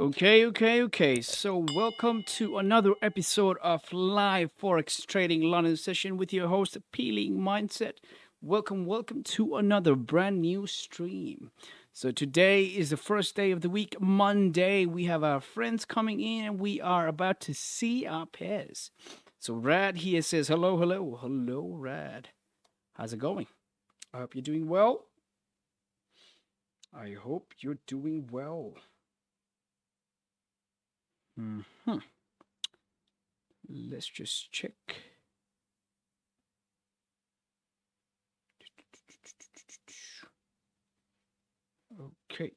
Okay. So, welcome to another episode of Live Forex Trading London session with your host, Peeling Mindset. Welcome to another brand new stream. So, today is the first day of the week, Monday. We have our friends coming in and we are about to see our pairs. So, Rad here says, hello, Rad. How's it going? I hope you're doing well. Hmm. Let's just check. Okay.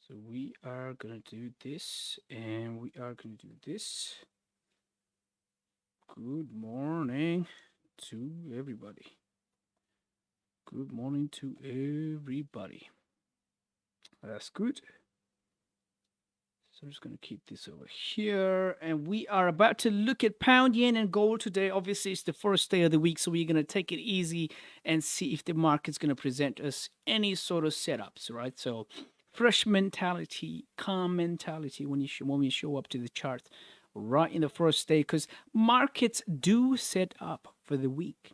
So we are going to do this and we are going to do this. Good morning to everybody. Good morning to everybody. That's good. So I'm just going to keep this over here. And we are about to look at pound, yen, and gold today. Obviously, it's the first day of the week, so we're going to take it easy and see if the market's going to present us any sort of setups, right? So fresh mentality, calm mentality when we show up to the chart right in the first day, because markets do set up for the week.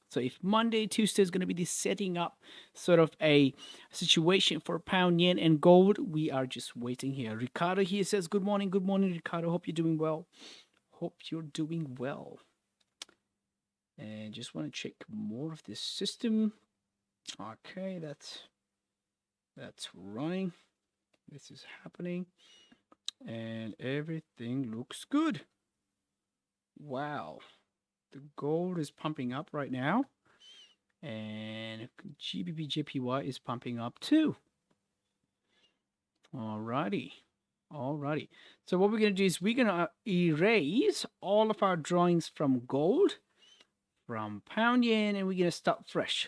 So if Monday, Tuesday is going to be the setting up sort of a situation for pound, yen, and gold, we are just waiting here. Ricardo here says, good morning, Ricardo. Hope you're doing well. And just want to check more of this system. Okay, that's running. This is happening. And everything looks good. Wow. The gold is pumping up right now. And GBPJPY is pumping up too. Alrighty. So what we're going to do is we're going to erase all of our drawings from gold, from pound, yen, and we're going to start fresh.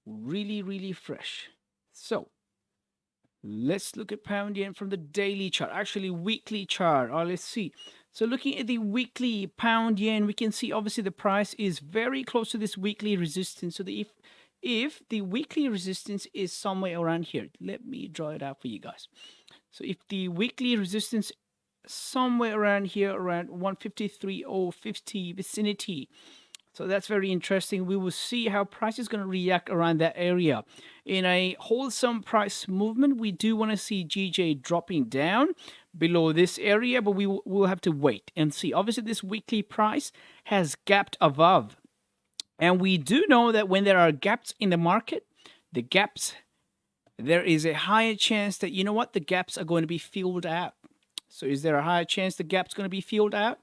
Really fresh. So let's look at pound, yen from the daily chart, actually weekly chart. Let's see. So looking at the weekly pound, yen, we can see obviously the price is very close to this weekly resistance. So if the weekly resistance is somewhere around here, let me draw it out for you guys. So if the weekly resistance somewhere around here, around 153.050 vicinity, so that's very interesting. We will see how price is going to react around that area. In a wholesome price movement, we do want to see GJ dropping down below this area, but we'll have to wait and see. Obviously, this weekly price has gapped above. And we do know that when there are gaps in the market, there is a higher chance that, you know what, the gaps are going to be filled out. So is there a higher chance the gap's going to be filled out?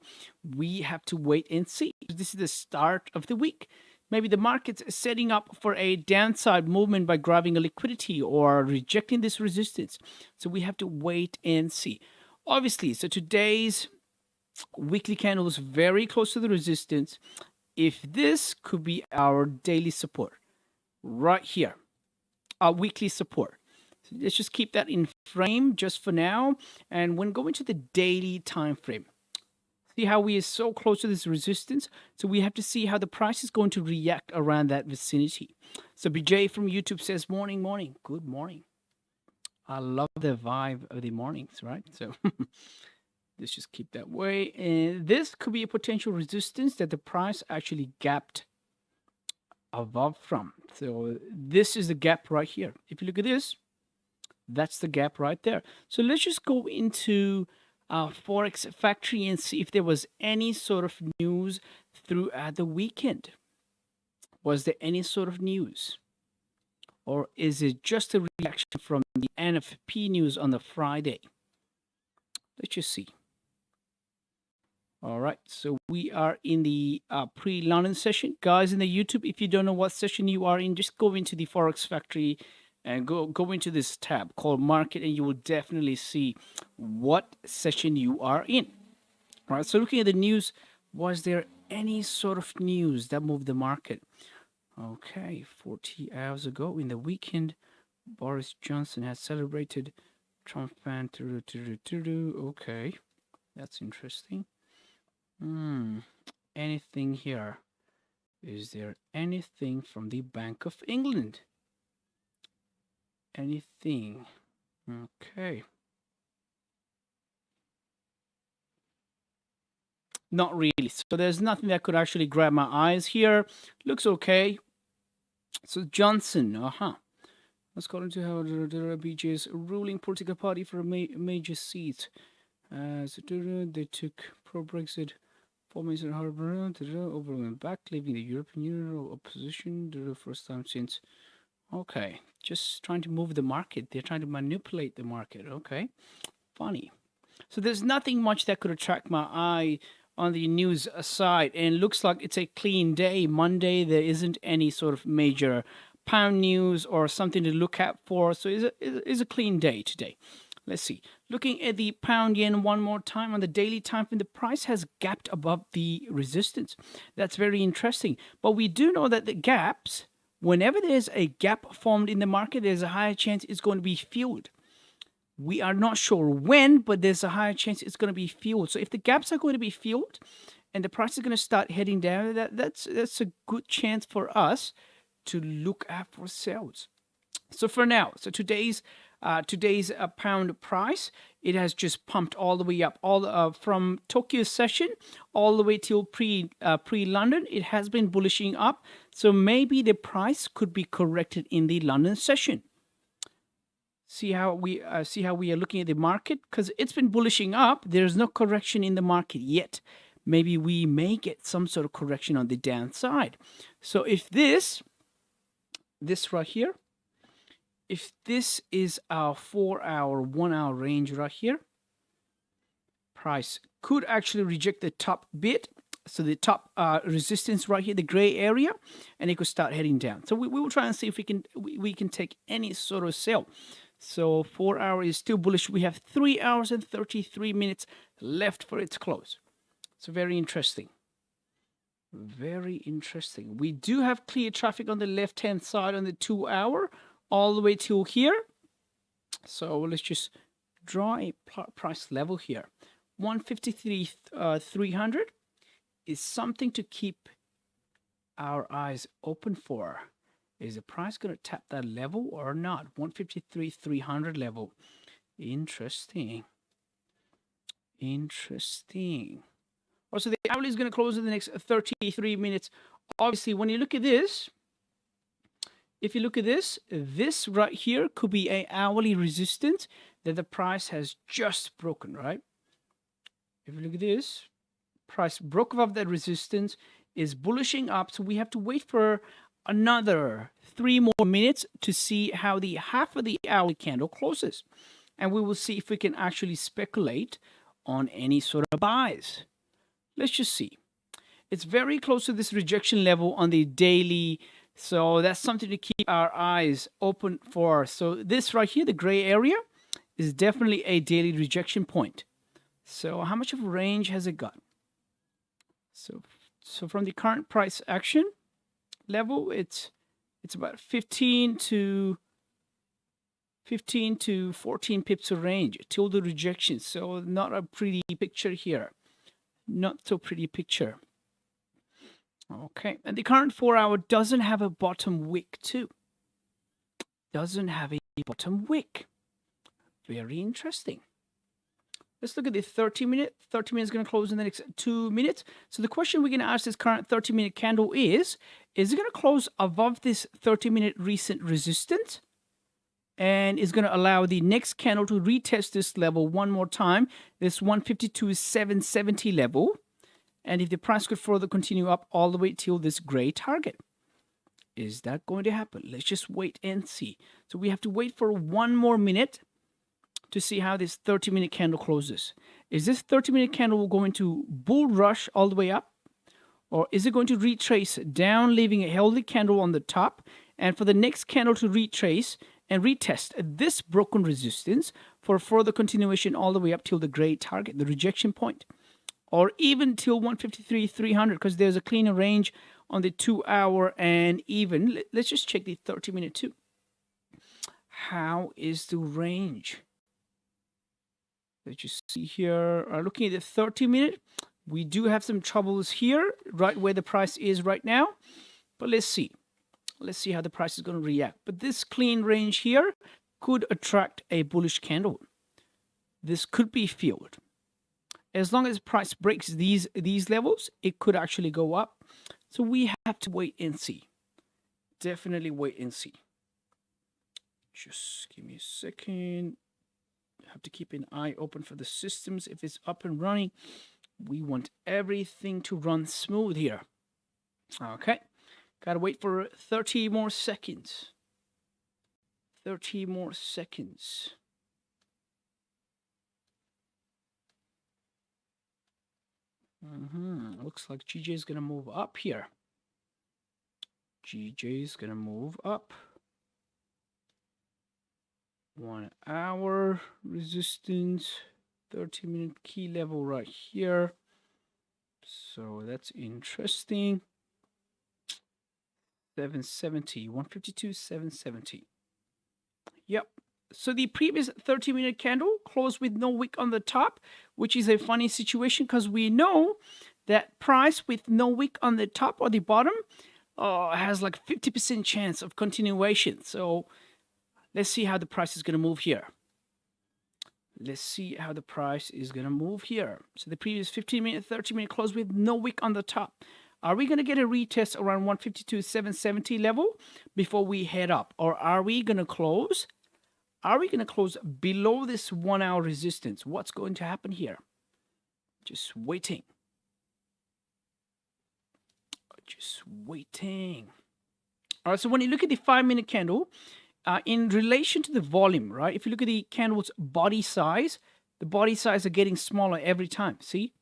We have to wait and see. This is the start of the week. Maybe the market's setting up for a downside movement by grabbing a liquidity or rejecting this resistance. So we have to wait and see. Obviously, so today's weekly candle is very close to the resistance. If this could be our daily support right here, our weekly support. So let's just keep that in frame just for now. And when going to the daily time frame, see how we are so close to this resistance. So we have to see how the price is going to react around that vicinity. So BJ from YouTube says, morning. Good morning. I love the vibe of the mornings, right? So let's just keep that way. And this could be a potential resistance that the price actually gapped above from. So this is the gap right here. If you look at this, that's the gap right there. So let's just go into our Forex factory and see if there was any sort of news throughout the weekend. Was there any sort of news? Or is it just a reaction from the NFP news on the Friday? Let's just see. All right, so we are in the pre-London session. Guys in the YouTube, if you don't know what session you are in, just go into the Forex factory and go into this tab called Market, and you will definitely see what session you are in. All right, so looking at the news, was there any sort of news that moved the market? Okay, 40 hours ago in the weekend, Boris Johnson has celebrated Trump fan. Okay, that's interesting. Anything here? Is there anything from the Bank of England? Anything? Okay. Not really. So there's nothing that could actually grab my eyes here. Looks okay. So Johnson, Let's go into how the BJ's ruling political party for a major seat. They took pro-Brexit formation in Harbour, overwhelmed back, leaving the European Union opposition the first time since. Okay, just trying to move the market. They're trying to manipulate the market. Okay, funny. So there's nothing much that could attract my eye on the news side, and it looks like it's a clean day. Monday, there isn't any sort of major pound news or something to look out for. So it's a clean day today. Let's see. Looking at the pound yen one more time on the daily time frame, the price has gapped above the resistance. That's very interesting. But we do know that the gaps, whenever there's a gap formed in the market, there's a higher chance it's going to be filled. We are not sure when, but there's a higher chance it's going to be filled. So if the gaps are going to be filled and the price is going to start heading down, that's a good chance for us to look at for sales. So for now, so today's pound price, it has just pumped all the way up, from Tokyo session all the way till pre London. It has been bullishing up, so maybe the price could be corrected in the London session. See how we are looking at the market, because it's been bullishing up. There's no correction in the market yet. Maybe we may get some sort of correction on the downside. So if this right here, if this is our 4-hour, 1-hour range right here, price could actually reject the top bit. So the top resistance right here, the gray area, and it could start heading down. So we will try and see if we can take any sort of sell. So 4-hour is still bullish. We have 3 hours and 33 minutes left for its close. So very interesting. Very interesting. We do have clear traffic on the left-hand side on the 2-hour all the way till here. So let's just draw a price level here. 153.300 is something to keep our eyes open for. Is the price going to tap that level or not? 153.300 level. Interesting. Interesting. Also, the hourly is going to close in the next 33 minutes. Obviously, when you look at this, if you look at this right here could be an hourly resistance that the price has just broken, right? If you look at this, price broke above that resistance, is bullishing up. So we have to wait for another 3 more minutes to see how the half of the hourly candle closes. And we will see if we can actually speculate on any sort of buys. Let's just see. It's very close to this rejection level on the daily. So that's something to keep our eyes open for. So this right here, the gray area, is definitely a daily rejection point. So how much of a range has it got? So from the current price action level, it's about 15 to 14 pips of range till the rejection. So not a pretty picture here. Not so pretty picture. Okay, and the current 4-hour doesn't have a bottom wick too. Doesn't have a bottom wick. Very interesting. Let's look at the 30-minute. 30 minutes is going to close in the next 2 minutes. So the question we're going to ask this current 30-minute candle is it going to close above this 30-minute recent resistance? And is going to allow the next candle to retest this level one more time, this 152.770 level. And if the price could further continue up all the way till this gray target. Is that going to happen? Let's just wait and see. So we have to wait for 1 more minute to see how this 30-minute candle closes. Is this 30-minute candle going to bull rush all the way up? Or is it going to retrace down, leaving a healthy candle on the top? And for the next candle to retrace and retest this broken resistance for further continuation all the way up till the gray target, the rejection point. Or even till 153.300, because there's a cleaner range on the 2-hour and even. Let's just check the 30-minute too. How is the range? Let's just see here. Looking at the 30-minute, we do have some troubles here, right where the price is right now. But let's see. Let's see how the price is going to react. But this clean range here could attract a bullish candle. This could be filled. As long as price breaks these levels, it could actually go up. So we have to wait and see. Definitely wait and see. Just give me a second. Have to keep an eye open for the systems. If it's up and running, we want everything to run smooth here. Okay, gotta wait for 30 more seconds. 30 more seconds. Looks like GJ is gonna move up here. GJ is gonna move up. 1 hour resistance, 30-minute key level right here. So that's interesting. 770, 152, 770. Yep. So the previous 30-minute candle closed with no wick on the top, which is a funny situation because we know that price with no wick on the top or the bottom has like 50% chance of continuation. So let's see how the price is going to move here. Let's see how the price is going to move here. So the previous 15-minute, 30-minute close with no wick on the top. Are we going to get a retest around 152.770 level before we head up? Or are we going to close? Are we going to close below this 1 hour resistance? What's going to happen here? Just waiting. Just waiting. All right, so when you look at the 5-minute candle, in relation to the volume, right? If you look at the candle's body size, the body size are getting smaller every time, see?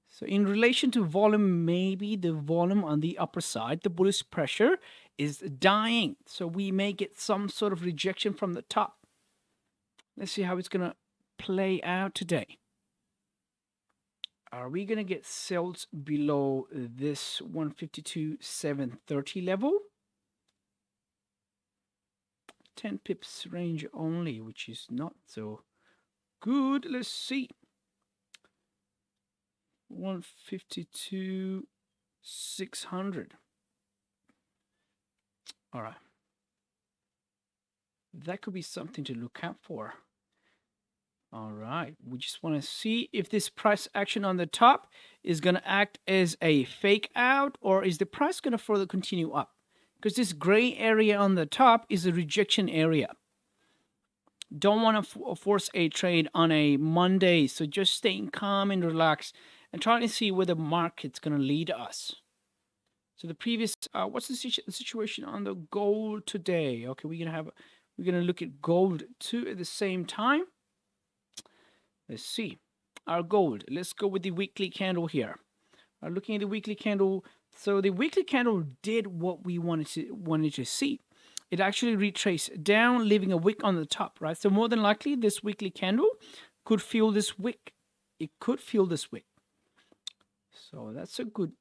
So in relation to volume, maybe the volume on the upper side, the bullish pressure is dying. So we may get some sort of rejection from the top. Let's see how it's going to play out today. Are we going to get sales below this 152.730 level? 10 pips range only, which is not so good. Let's see. 152.600. All right. That could be something to look out for. All right. We just want to see if this price action on the top is going to act as a fake out, or is the price going to further continue up? Because this gray area on the top is a rejection area. Don't want to force a trade on a Monday. So just staying calm and relaxed and trying to see where the market's going to lead us. So the previous, what's the situation on the gold today? Okay, we're gonna look at gold too at the same time. Let's see our gold. Let's go with the weekly candle here. Looking at the weekly candle. So the weekly candle did what we wanted to see. It actually retraced down, leaving a wick on the top, right? So more than likely, this weekly candle could feel this wick. It could feel this wick. So that's a good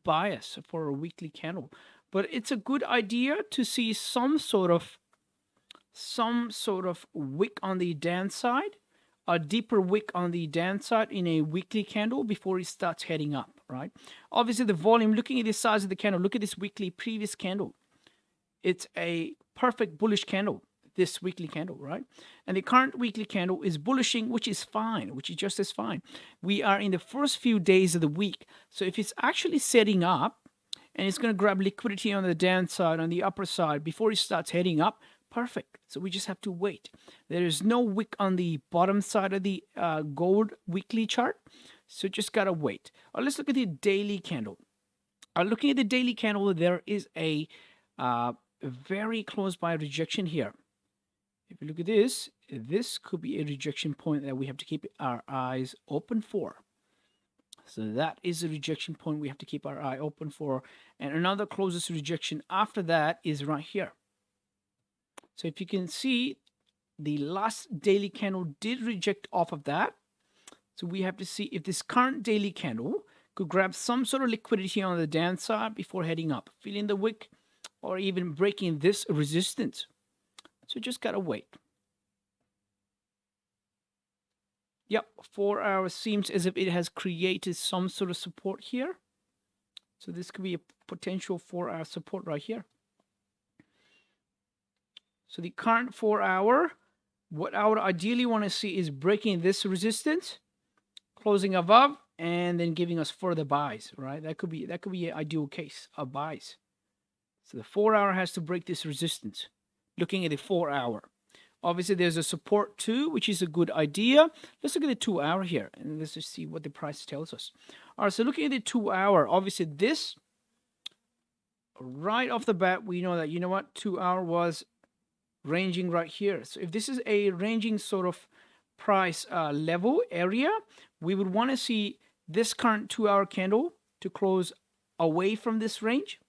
bias for a weekly candle. But it's a good idea to see some sort of wick on the downside, a deeper wick on the downside in a weekly candle before it starts heading up, right? Obviously the volume, looking at the size of the candle, look at this weekly previous candle. It's a perfect bullish candle, this weekly candle, right? And the current weekly candle is bullishing, which is fine, which is just as fine. We are in the first few days of the week. So if it's actually setting up and it's going to grab liquidity on the downside, on the upper side, before it starts heading up, perfect. So we just have to wait. There is no wick on the bottom side of the gold weekly chart. So just got to wait. Let's look at the daily candle. Looking at the daily candle, there is a very close by rejection here. If you look at this, this could be a rejection point that we have to keep our eyes open for. So that is a rejection point we have to keep our eye open for. And another closest rejection after that is right here. So if you can see, the last daily candle did reject off of that. So we have to see if this current daily candle could grab some sort of liquidity on the downside before heading up, feeling the wick, or even breaking this resistance. So just gotta wait. Yep, 4 hours seems as if it has created some sort of support here. So this could be a potential 4-hour support right here. So the current 4 hour What I would ideally want to see is breaking this resistance, closing above, and then giving us further buys, right? That could be an ideal case of buys. So the 4-hour has to break this resistance. Looking at the 4-hour. Obviously, there's a support too, which is a good idea. Let's look at the 2-hour here, and let's just see what the price tells us. All right, so looking at the 2-hour, obviously this, right off the bat, we know that, you know what, 2-hour was ranging right here. So if this is a ranging sort of price level area, we would want to see this current 2-hour candle to close away from this range.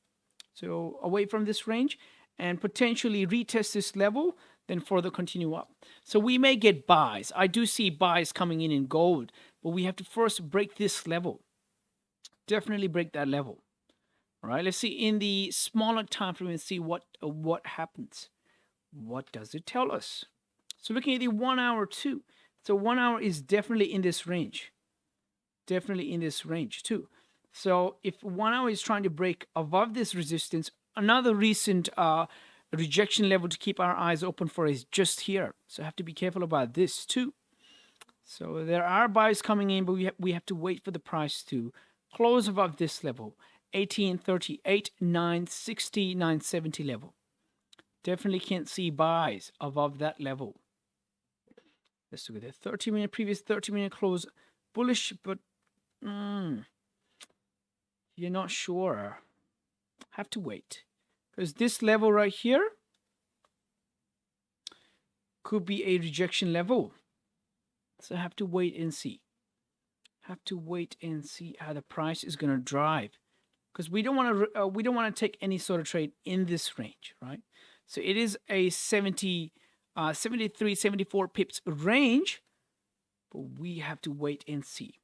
So away from this range, and potentially retest this level, then further continue up. So we may get buys. I do see buys coming in gold, but we have to first break this level. Definitely break that level. All right, let's see in the smaller time frame and see what happens. What does it tell us? So looking at the 1-hour too. So 1-hour is definitely in this range. Definitely in this range too. So if 1-hour is trying to break above this resistance, another recent rejection level to keep our eyes open for is just here. So have to be careful about this too. So there are buys coming in, but we have to wait for the price to close above this level, 1838, 960, 970 level. Definitely can't see buys above that level. Let's look at the 30-minute, previous 30-minute close bullish, but you're not sure. Have to wait. Because this level right here could be a rejection level. So have to wait and see. Have to wait and see how the price is going to drive. Because we don't want to take any sort of trade in this range, right? So it is a 73, 74 pips range, but we have to wait and see.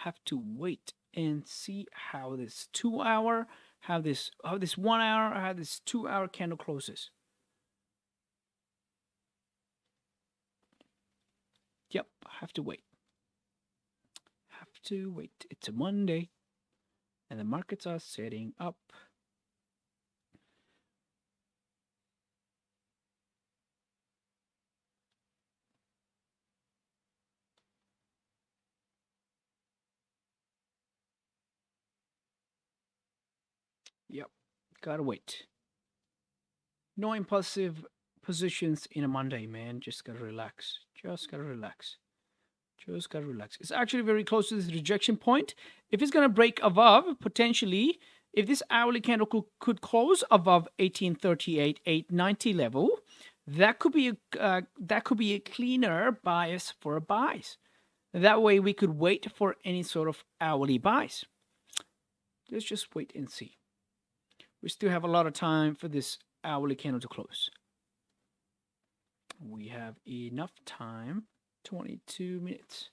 Have to wait and see how this 2-hour, how this 1-hour, how this 2-hour candle closes. Yep, have to wait. Have to wait. It's a Monday, and the markets are setting up. Yep, gotta wait. No impulsive positions in a Monday, man. Just gotta relax. Just gotta relax. Just gotta relax. It's actually very close to this rejection point. If it's gonna break above, potentially, if this hourly candle could close above 1838, 890 level, that could be a cleaner bias for a buys. That way, we could wait for any sort of hourly buys. Let's just wait and see. We still have a lot of time for this hourly candle to close. We have enough time. 22 minutes.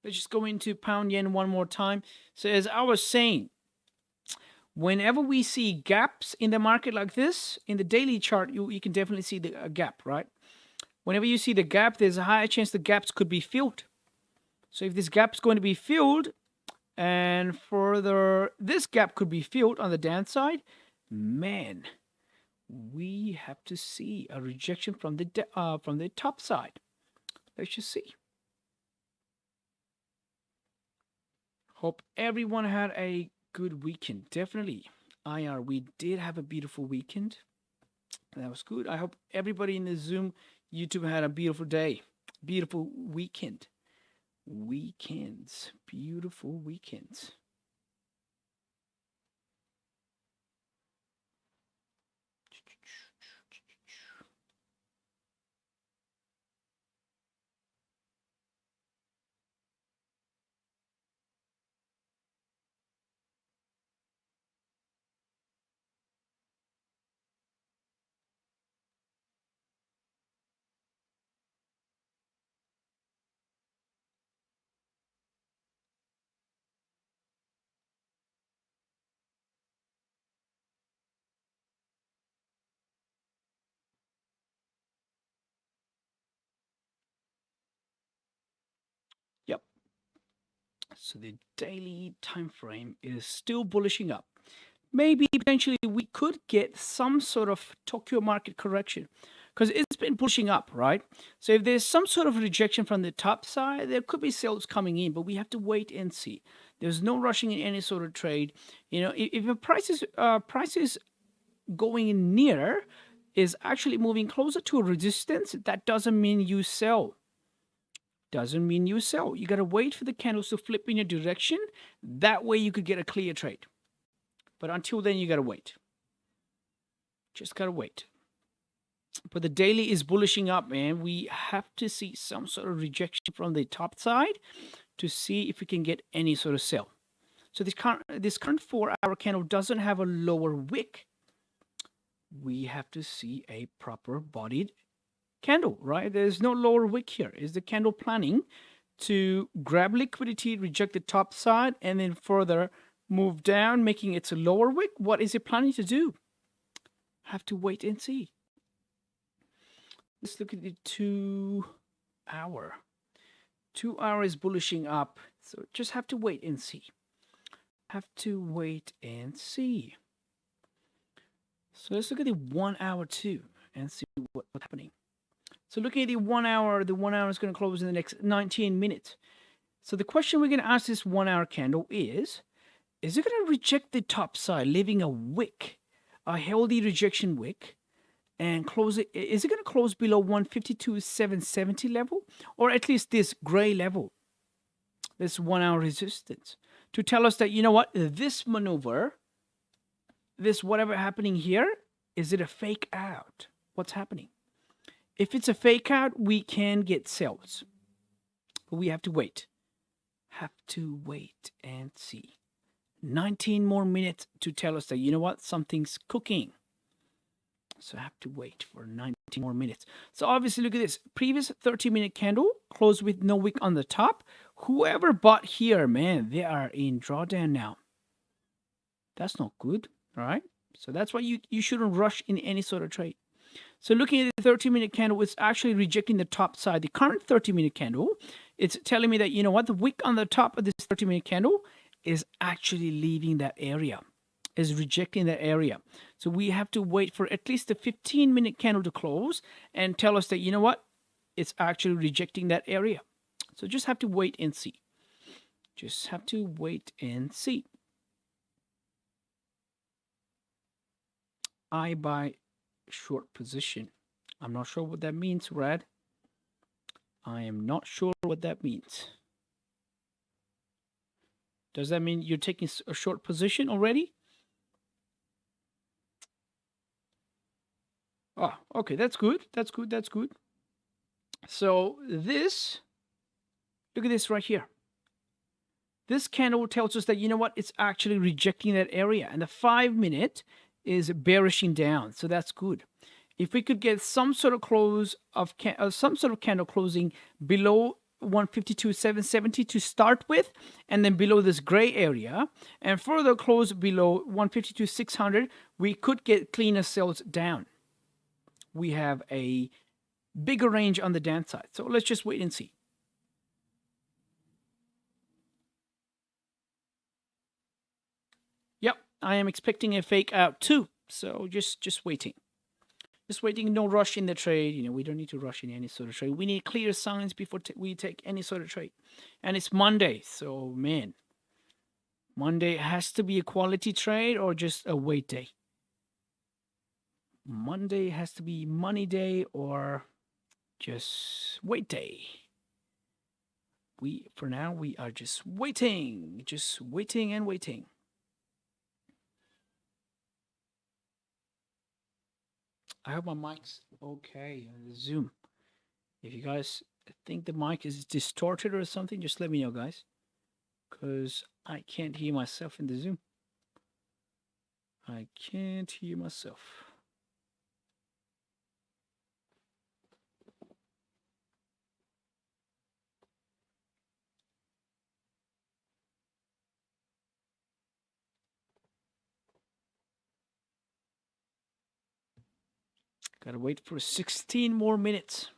Let's just go into pound yen one more time. So as I was saying, whenever we see gaps in the market like this, in the daily chart, you can definitely see the gap, right? Whenever you see the gap, there's a higher chance the gaps could be filled. So if this gap is going to be filled, and further, this gap could be filled on the downside, man, we have to see a rejection from the top side. Let's just see. Hope everyone had a good weekend. Definitely, IR, we did have a beautiful weekend. That was good. I hope everybody in the Zoom, YouTube had a beautiful day, beautiful weekend. Weekends, beautiful weekends. Yep. So the daily time frame is still bullishing up. Maybe potentially we could get some sort of Tokyo market correction because it's been pushing up, right? So if there's some sort of rejection from the top side, there could be sales coming in, but we have to wait and see. There's no rushing in any sort of trade. You know, if a price is going in near, is actually moving closer to a resistance, that doesn't mean you sell. Doesn't mean you sell. You got to wait for the candles to flip in your direction. That way you could get a clear trade. But until then, you got to wait. Just got to wait. But the daily is bullishing up, man. We have to see some sort of rejection from the top side to see if we can get any sort of sell. So this current 4-hour candle doesn't have a lower wick. We have to see a proper bodied candle, right? There's no lower wick here. Is the candle planning to grab liquidity, reject the top side, and then further move down, making it a lower wick? What is it planning to do? Have to wait and see. Let's look at the 2-hour. 2-hour is bullishing up, so just have to wait and see. Have to wait and see. So let's look at the 1-hour too and see what's happening. So looking at the 1-hour, the 1-hour is going to close in the next 19 minutes. So the question we're going to ask this 1-hour candle is it going to reject the top side, leaving a wick, a healthy rejection wick, and close it? Is it going to close below 152.770 level, or at least this gray level, this 1-hour resistance, to tell us that, you know what, this maneuver, this whatever happening here, is it a fake out? What's happening? If it's a fake out, we can get sells. But we have to wait. Have to wait and see. 19 more minutes to tell us that, you know what, something's cooking. So I have to wait for 19 more minutes. So obviously, look at this. Previous 30-minute candle closed with no wick on the top. Whoever bought here, man, they are in drawdown now. That's not good, all right? So that's why you shouldn't rush in any sort of trade. So looking at the 30-minute candle, it's actually rejecting the top side. The current 30-minute candle, it's telling me that, you know what, the wick on the top of this 30-minute candle is actually leaving that area, is rejecting that area. So we have to wait for at least the 15-minute candle to close and tell us that, you know what, it's actually rejecting that area. So just have to wait and see. Just have to wait and see. I buy short position. I'm not sure what that means, Rad. I am not sure what that means. Does that mean you're taking a short position already? Oh, okay, that's good. That's good. That's good. So this, look at this right here. This candle tells us that, you know what, it's actually rejecting that area. And the 5-minute is bearishing down. So that's good. If we could get some sort of close of some sort of candle closing below 152.770 to start with, and then below this gray area, and further close below 152.600, we could get cleaner sells down. We have a bigger range on the downside. So let's just wait and see. Yep, I am expecting a fake out too. So just waiting. Just waiting, no rush in the trade. You know, we don't need to rush in any sort of trade. We need clear signs before we take any sort of trade. And it's Monday, so man, Monday has to be a quality trade or just a wait day. Monday has to be money day or just wait day. For now, we are just waiting and waiting. I hope my mic's okay on the Zoom. If you guys think the mic is distorted or something, just let me know, guys. Because I can't hear myself in the Zoom. I can't hear myself. Gotta wait for 16 more minutes.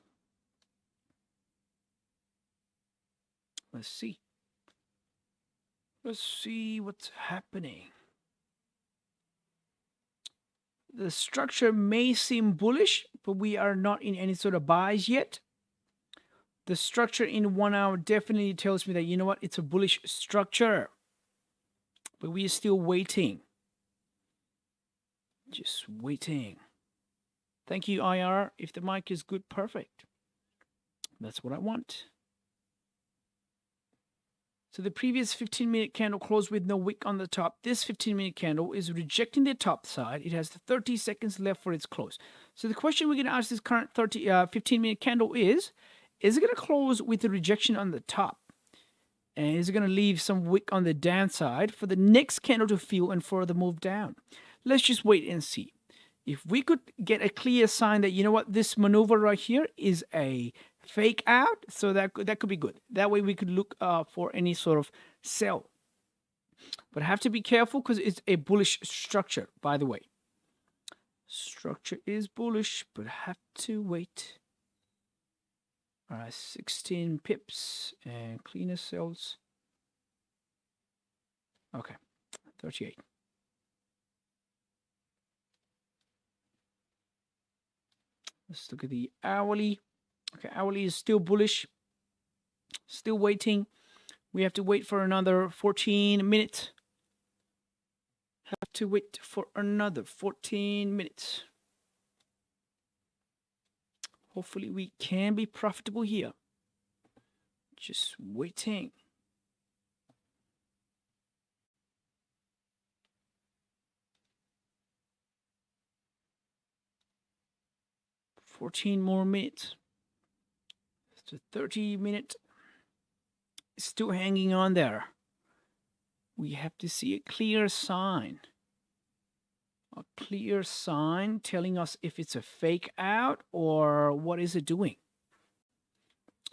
Let's see. Let's see what's happening. The structure may seem bullish, but we are not in any sort of buys yet. The structure in 1 hour definitely tells me that, you know what, it's a bullish structure. But we are still waiting. Just waiting. Thank you, IR. If the mic is good, perfect. That's what I want. So the previous 15-minute candle closed with no wick on the top. This 15-minute candle is rejecting the top side. It has 30 seconds left for its close. So the question we're going to ask this current 15-minute candle is it going to close with a rejection on the top? And is it going to leave some wick on the downside for the next candle to fill and further move down? Let's just wait and see. If we could get a clear sign that, you know what, this maneuver right here is a fake out, so that could be good. That way we could look for any sort of sell. But have to be careful because it's a bullish structure, by the way. Structure is bullish, but have to wait. All right, 16 pips and cleaner sells. Okay, 38. Let's look at the hourly. Okay, hourly is still bullish. Still waiting. We have to wait for another 14 minutes. Have to wait for another 14 minutes. Hopefully we can be profitable here. Just waiting. $14 more minutes. It's a 30-minute. Still hanging on there. We have to see a clear sign. A clear sign telling us if it's a fake out or what is it doing.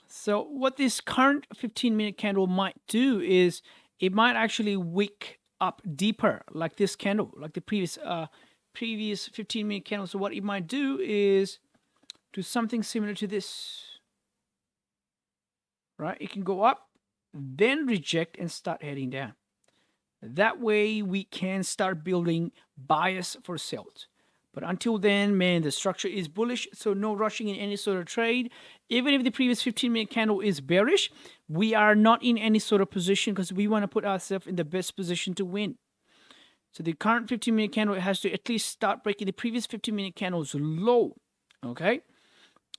So what this current 15-minute candle might do is it might actually wick up deeper like this candle, like the previous 15-minute candle. So what it might do is do something similar to this. Right? It can go up, then reject and start heading down. That way we can start building bias for sales. But until then, man, the structure is bullish, so no rushing in any sort of trade. Even if the previous 15-minute candle is bearish, we are not in any sort of position because we want to put ourselves in the best position to win. So the current 15-minute candle has to at least start breaking the previous 15-minute candle's low. Okay?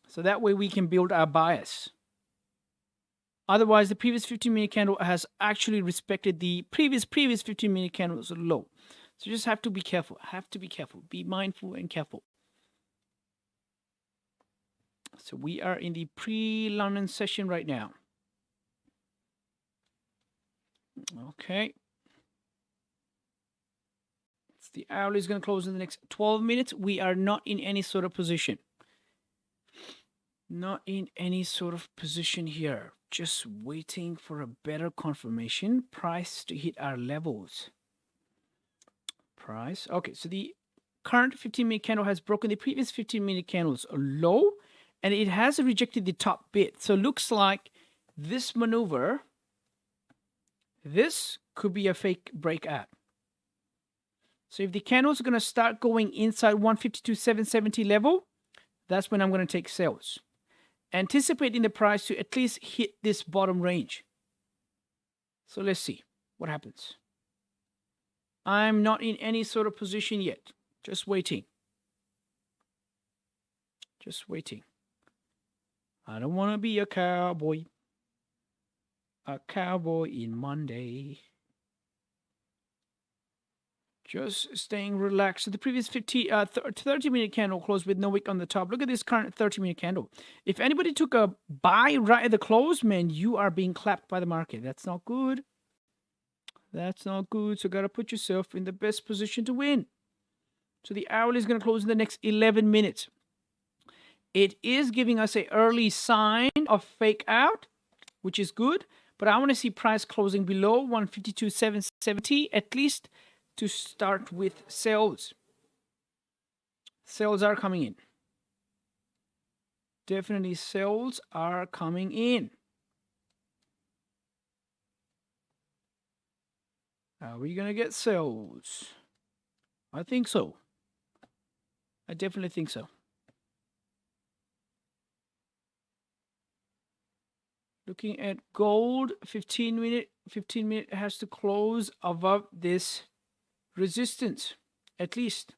So that way we can build our bias. Otherwise, the previous 15-minute candle has actually respected the previous 15-minute candle's low. So you just have to be careful. Have to be careful. Be mindful and careful. So we are in the pre-London session right now. Okay. The hourly is going to close in the next 12 minutes. We are not in any sort of position. Not in any sort of position here. Just waiting for a better confirmation. Price to hit our levels. Price. Okay, so the current 15-minute candle has broken the previous 15-minute candle's low. And it has rejected the top bit. So it looks like this maneuver, this could be a fake breakout. So if the candles are going to start going inside 152.770 level, that's when I'm going to take sales. Anticipating the price to at least hit this bottom range. So let's see what happens. I'm not in any sort of position yet. Just waiting. Just waiting. I don't want to be a cowboy. A cowboy in Monday. Just staying relaxed. So the previous 30-minute candle closed with no wick on the top. Look at this current 30-minute candle. If anybody took a buy right at the close, man, you are being clapped by the market. That's not good. That's not good. So got to put yourself in the best position to win. So the hourly is going to close in the next 11 minutes. It is giving us an early sign of fake out, which is good. But I want to see price closing below 152.770 at least, to start with sales. Sales are coming in. Definitely sales are coming in. Are we going to get sales? I think so. I definitely think so. Looking at gold, 15 minute has to close above this resistance, at least.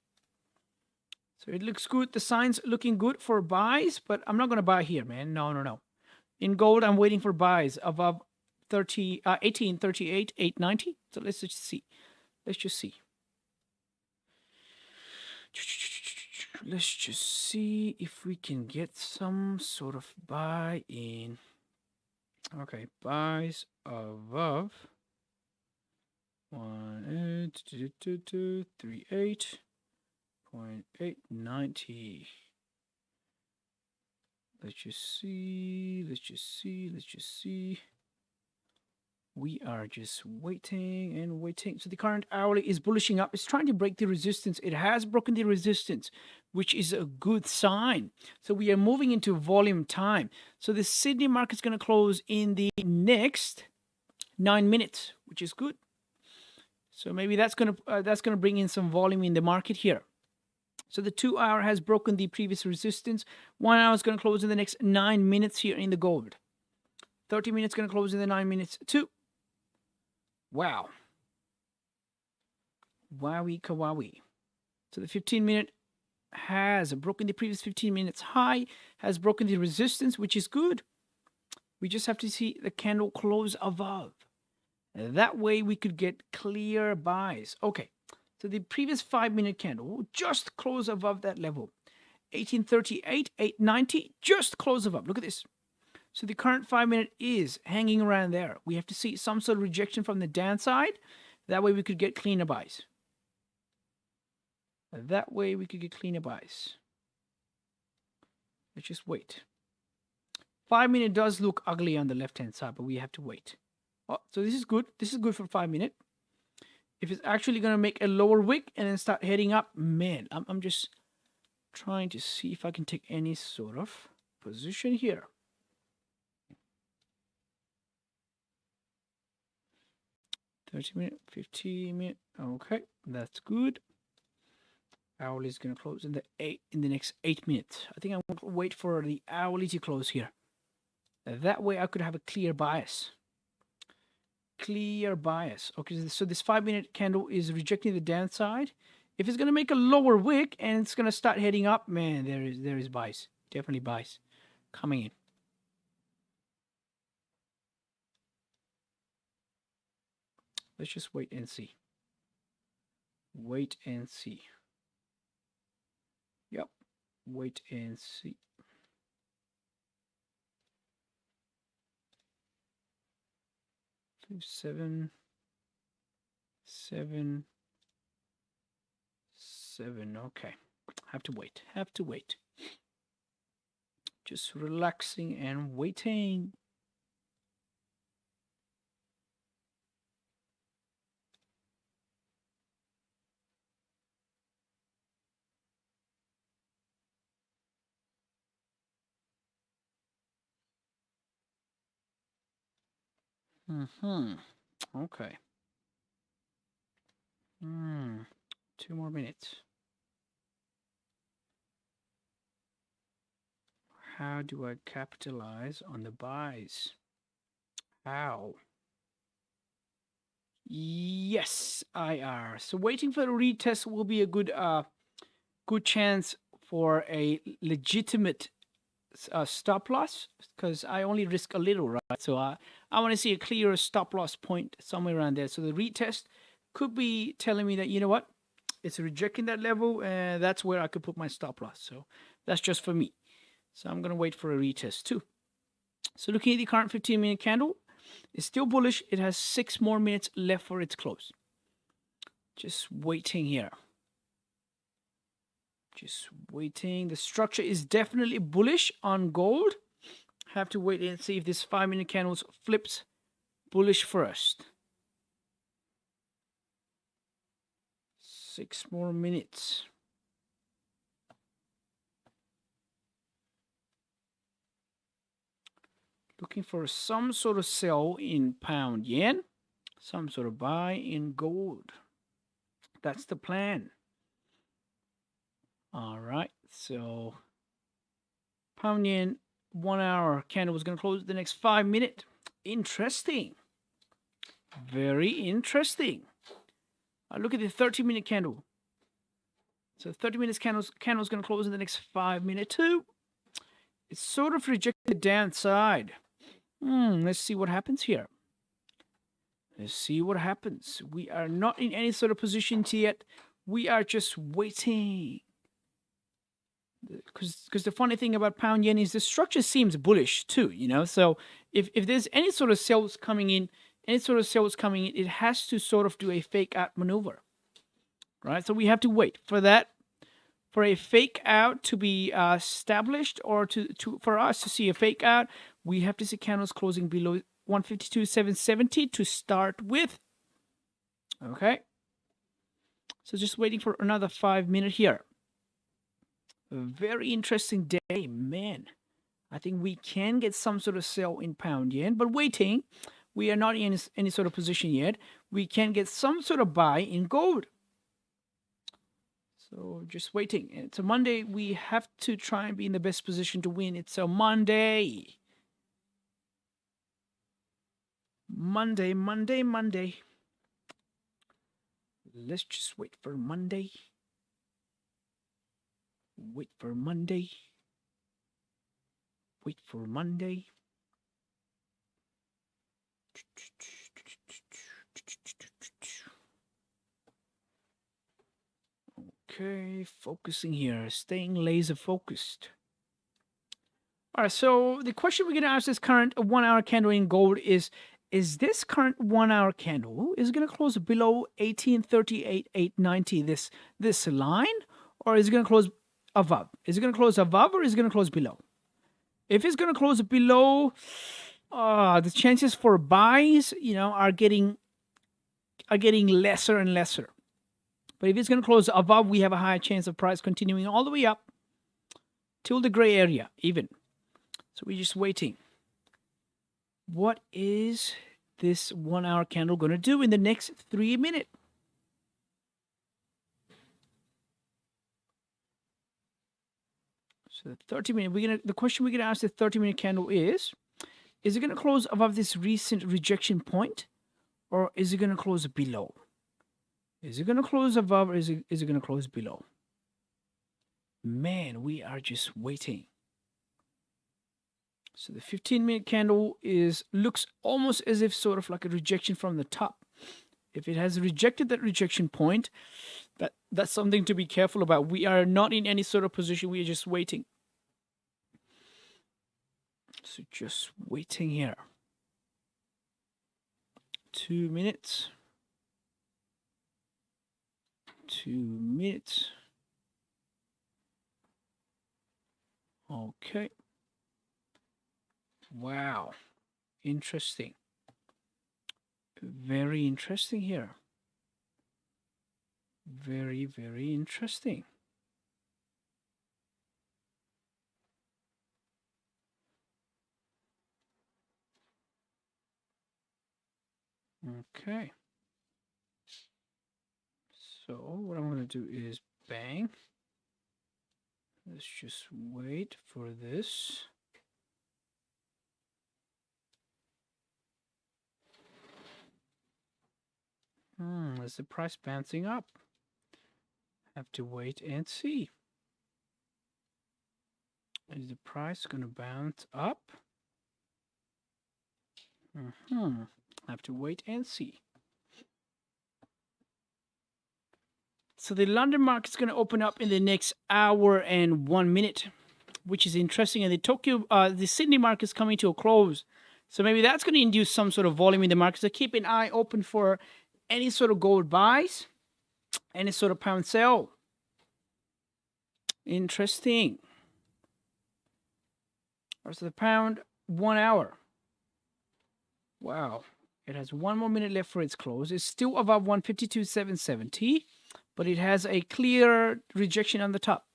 So it looks good. The signs looking good for buys, but I'm not going to buy here, man. No, no, no. In gold, I'm waiting for buys above 1838, 890. So let's just see. Let's just see. Let's just see if we can get some sort of buy in. Okay, buys above 38.890. Let's just see. Let's just see. Let's just see. We are just waiting and waiting. So the current hourly is bullishing up. It's trying to break the resistance. It has broken the resistance, which is a good sign. So we are moving into volume time. So the Sydney market's going to close in the next 9 minutes, which is good. So maybe that's going to bring in some volume in the market here. So the 2 hour has broken the previous resistance. 1 hour is going to close in the next 9 minutes here in the gold. 30 minutes going to close in the 9 minutes too. Wow. Wowie kawaii. So the 15 minute has broken the previous 15 minutes high, has broken the resistance, which is good. We just have to see the candle close above. That way we could get clear buys. Okay. So the previous 5 minute candle will just close above that level. 1838, 890, just close above. Look at this. So the current 5 minute is hanging around there. We have to see some sort of rejection from the downside. That way we could get cleaner buys. That way we could get cleaner buys. Let's just wait. 5 minute does look ugly on the left hand side, but we have to wait. Oh, so this is good. This is good for 5 minute. If it's actually going to make a lower wick and then start heading up, man, I'm just trying to see if I can take any sort of position here. $30-minute, 15-minute. Okay, that's good. Hourly is going to close in the next 8 minutes. I think I want to wait for the hourly to close here. That way I could have a clear bias. Clear bias. Okay, so this 5 minute candle is rejecting the downside. If it's going to make a lower wick and it's going to start heading up, man, there is buys. Definitely buys coming in. Let's just wait and see. Wait and see. Yep. Wait and see. Seven. Okay. Have to wait. Have to wait. Just relaxing and waiting. Okay. 2 more minutes. How do I capitalize on the buys? How? Yes, IR. So waiting for the retest will be a good chance for a legitimate stop loss, because I only risk a little, right? So I want to see a clear stop loss point somewhere around there. So the retest could be telling me that, you know what, it's rejecting that level, and that's where I could put my stop loss. So that's just for me. So I'm going to wait for a retest too. So looking at the current 15-minute candle, it's still bullish. It has 6 more minutes left for its close. Just waiting here. Just waiting. The structure is definitely bullish on gold. Have to wait and see if this 5-minute candles flips bullish first. 6 more minutes. Looking for some sort of sell in pound yen, some sort of buy in gold. That's the plan. All right, so pound yen 1 hour candle was going to close the next 5 minutes. Interesting. Very interesting. Look at the 30-minute candle. So 30 minutes candle is going to close in the next 5 minutes too. It's sort of rejected the downside. Let's see what happens here. Let's see what happens. We are not in any sort of positions yet. We are just waiting. Because the funny thing about pound yen is the structure seems bullish too, you know. So if there's any sort of sales coming in, it has to sort of do a fake out maneuver, right? So we have to wait for that, for a fake out to be established, or for us to see a fake out. We have to see candles closing below 152.770 to start with. Okay. So just waiting for another 5 minutes here. A very interesting day, man. I think we can get some sort of sell in pound yen, but waiting. We are not in any sort of position yet. We can get some sort of buy in gold. So just waiting. It's a Monday. We have to try and be in the best position to win. It's a Monday. Monday. Let's just wait for Monday. Wait for Monday. Wait for Monday. Okay, focusing here, staying laser focused. All right, so the question we're going to ask this current 1 hour candle in gold is this current 1 hour candle is going to close below 1838.890, this line, or is it going to close above? Is it going to close above, or is it going to close below? If it's going to close below, the chances for buys, you know, are getting lesser and lesser. But if it's going to close above, we have a higher chance of price continuing all the way up till the gray area even. So we're just waiting. What is this 1 hour candle going to do in the next 3 minutes? So the 30-minute, the question we're going to ask the 30-minute candle is it going to close above this recent rejection point, or is it going to close below? Is it going to close above, or is it going to close below? Man, we are just waiting. So the 15-minute candle looks almost as if sort of like a rejection from the top. If it has rejected that rejection point, that's something to be careful about. We are not in any sort of position. We are just waiting. So just waiting here. 2 minutes. 2 minutes. Okay. Wow. Interesting. Very interesting here. Very, very interesting. Okay. So what I'm going to do is bang. Let's just wait for this. Is the price bouncing up? Have to wait and see. Is the price going to bounce up? Have to wait and see. So the London market is going to open up in the next hour and 1 minute, which is interesting. And the Sydney market is coming to a close. So maybe that's going to induce some sort of volume in the market. So keep an eye open for any sort of gold buys, any sort of pound sell. Interesting. So the pound 1 hour. Wow. It has 1 more minute left for its close. It's still above 152.770, but it has a clear rejection on the top.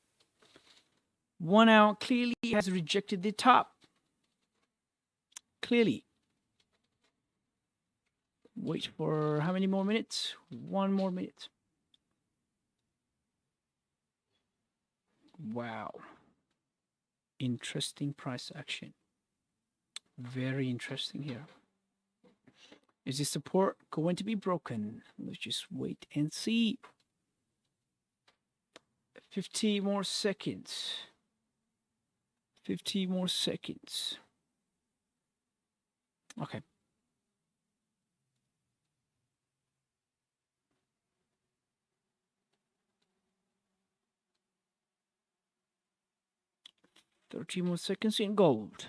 1 hour clearly has rejected the top. Clearly. Wait for how many more minutes? 1 more minute. Wow. Interesting price action. Very interesting here. Is this support going to be broken? Let's just wait and see. 50 more seconds. 50 more seconds. Okay. $30 more seconds in gold.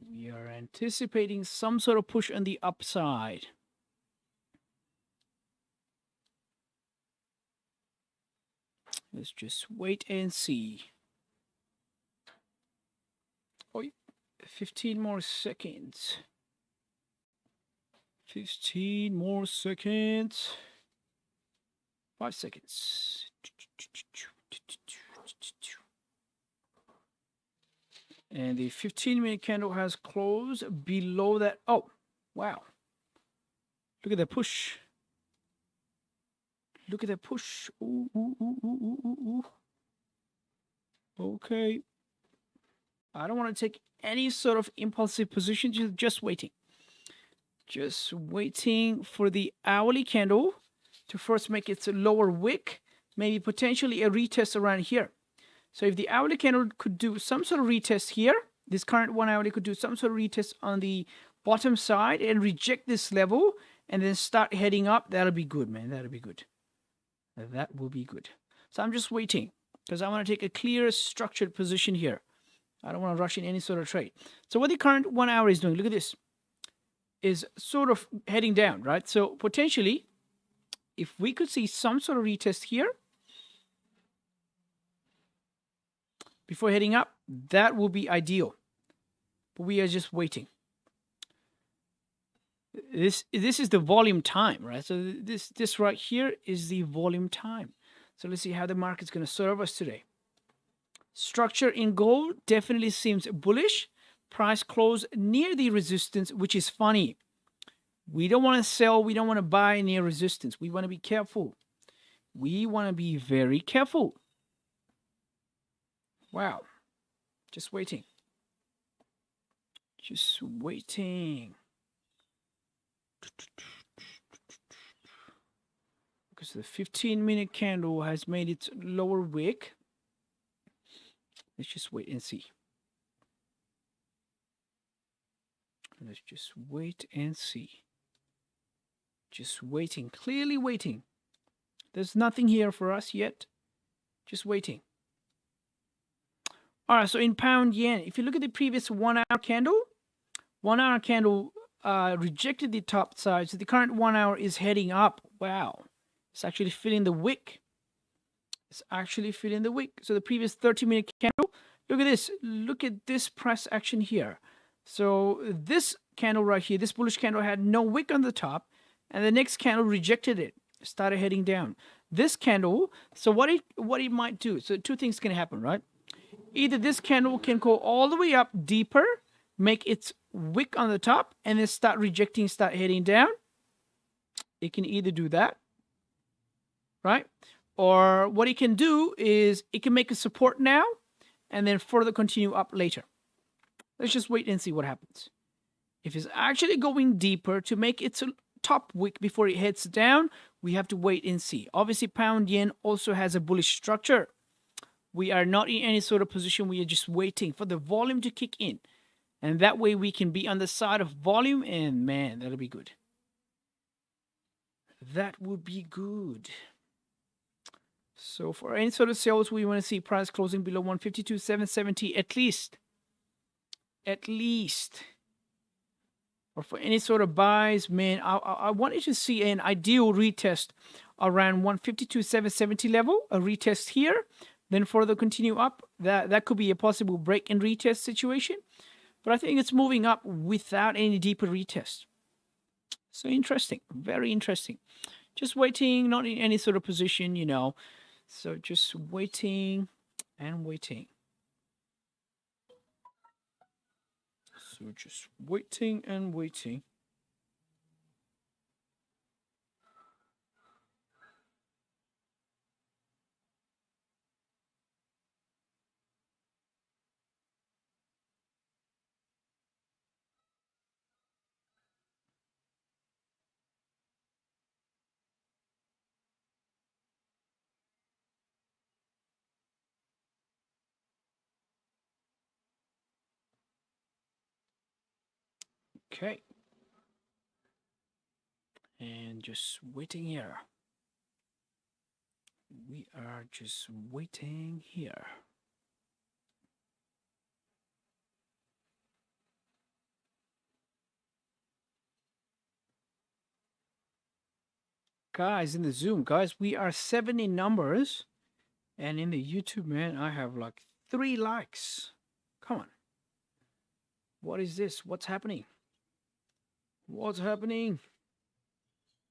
We are anticipating some sort of push on the upside. Let's just wait and see. Oh, 15 more seconds. 15 more seconds. 5 seconds. And the 15-minute candle has closed below that. Oh, wow. Look at that push. Look at that push. Ooh, ooh, ooh, ooh, ooh, ooh, ooh. Okay. I don't want to take any sort of impulsive position. Just waiting. Just waiting for the hourly candle to first make its lower wick. Maybe potentially a retest around here. So if the hourly candle could do some sort of retest here, this current 1 hourly could do some sort of retest on the bottom side and reject this level and then start heading up, that'll be good, man. That'll be good. That will be good. So I'm just waiting because I want to take a clear structured position here. I don't want to rush in any sort of trade. So what the current 1 hour is doing, look at this, is sort of heading down, right? So potentially, if we could see some sort of retest here, before heading up, that will be ideal. But we are just waiting. This is the volume time, right? So this right here is the volume time. So let's see how the market's going to serve us today. Structure in gold definitely seems bullish. Price close near the resistance, which is funny. We don't want to sell. We don't want to buy near resistance. We want to be careful. We want to be very careful. Wow. Just waiting. Just waiting. Because the 15-minute candle has made its lower wick. Let's just wait and see. Let's just wait and see. Just waiting. Clearly waiting. There's nothing here for us yet. Just waiting. All right, so in pound yen, if you look at the previous 1 hour candle, 1 hour candle rejected the top side. So the current 1 hour is heading up. Wow. It's actually filling the wick. It's actually filling the wick. So the previous 30-minute candle, look at this. Look at this price action here. So this candle right here, this bullish candle had no wick on the top. And the next candle rejected it. Started heading down. This candle, so what it might do. So two things can happen, right? Either this candle can go all the way up deeper, make its wick on the top, and then start rejecting, start heading down. It can either do that, right? Or what it can do is it can make a support now and then further continue up later. Let's just wait and see what happens. If it's actually going deeper to make its top wick before it heads down, we have to wait and see. Obviously, pound yen also has a bullish structure. We are not in any sort of position. We are just waiting for the volume to kick in. And that way we can be on the side of volume, and man, that'll be good. That would be good. So for any sort of sales, we want to see price closing below 152.770 at least. At least. Or for any sort of buys, man, I wanted to see an ideal retest around 152.770 level, a retest here, then further continue up. That could be a possible break and retest situation. But I think it's moving up without any deeper retest. So interesting, very interesting. Just waiting, not in any sort of position, you know. So just waiting and waiting. So just waiting and waiting. Okay. And just waiting here. We are just waiting here. Guys, in the Zoom, guys, we are 7 in numbers. And in the YouTube, man, I have like 3 likes. Come on. What is this? What's happening? What's happening?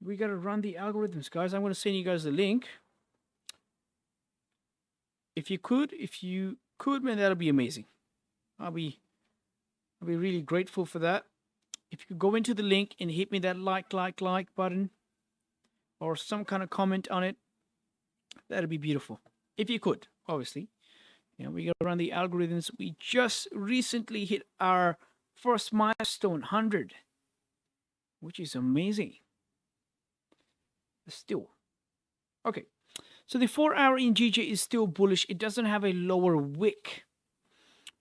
We got to run the algorithms, guys. I'm going to send you guys the link. If you could, man, that'll be amazing. I'll be really grateful for that. If you could go into the link and hit me that like button or some kind of comment on it, that'd be beautiful. If you could, obviously. You know, we got to run the algorithms. We just recently hit our first milestone, 100, which is amazing. Still. Okay. So the 4-hour in GJ is still bullish. It doesn't have a lower wick.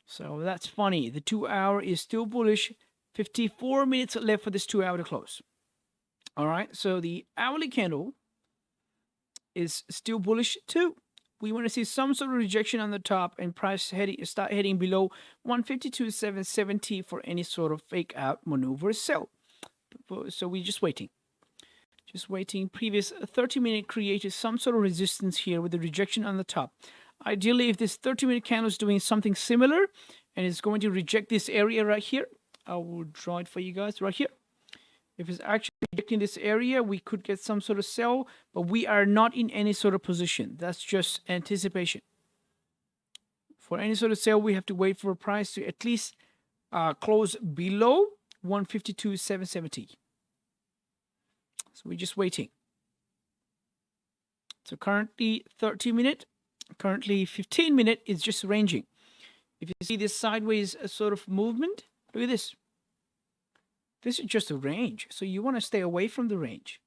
So that's funny. The 2-hour is still bullish. 54 minutes left for this 2-hour to close. All right. So the hourly candle is still bullish too. We want to see some sort of rejection on the top and price start heading below 152.770 for any sort of fake out maneuver sell. So we're just waiting. Just waiting. Previous 30-minute created some sort of resistance here with the rejection on the top. Ideally, if this 30-minute candle is doing something similar and it's going to reject this area right here, I will draw it for you guys right here. If it's actually rejecting this area, we could get some sort of sell, but we are not in any sort of position. That's just anticipation. For any sort of sell, we have to wait for a price to at least close below 152.770. So we're just waiting. So currently 30-minute, currently 15-minute is just ranging. If you see this sideways sort of movement, look at this. This is just a range. So you want to stay away from the range.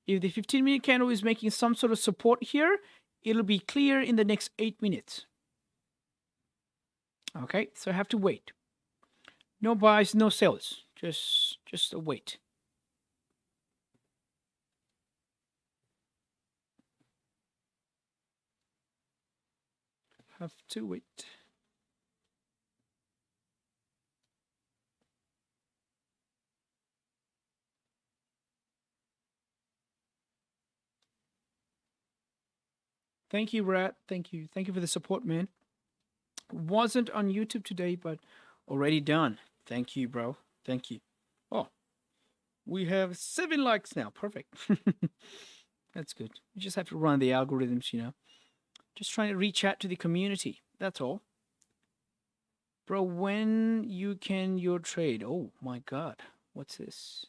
If the 15-minute candle is making some sort of support here, it'll be clear in the next 8 minutes. Okay, so I have to wait. No buys, no sells. Just a wait. Have to wait. Thank you, Rat. Thank you. Thank you for the support, man. Wasn't on YouTube today, but already done. Thank you, bro. Thank you. Oh, we have 7 likes now. Perfect. That's good. You just have to run the algorithms, you know. Just trying to reach out to the community. That's all. Bro, when you can your trade? Oh my God. What's this?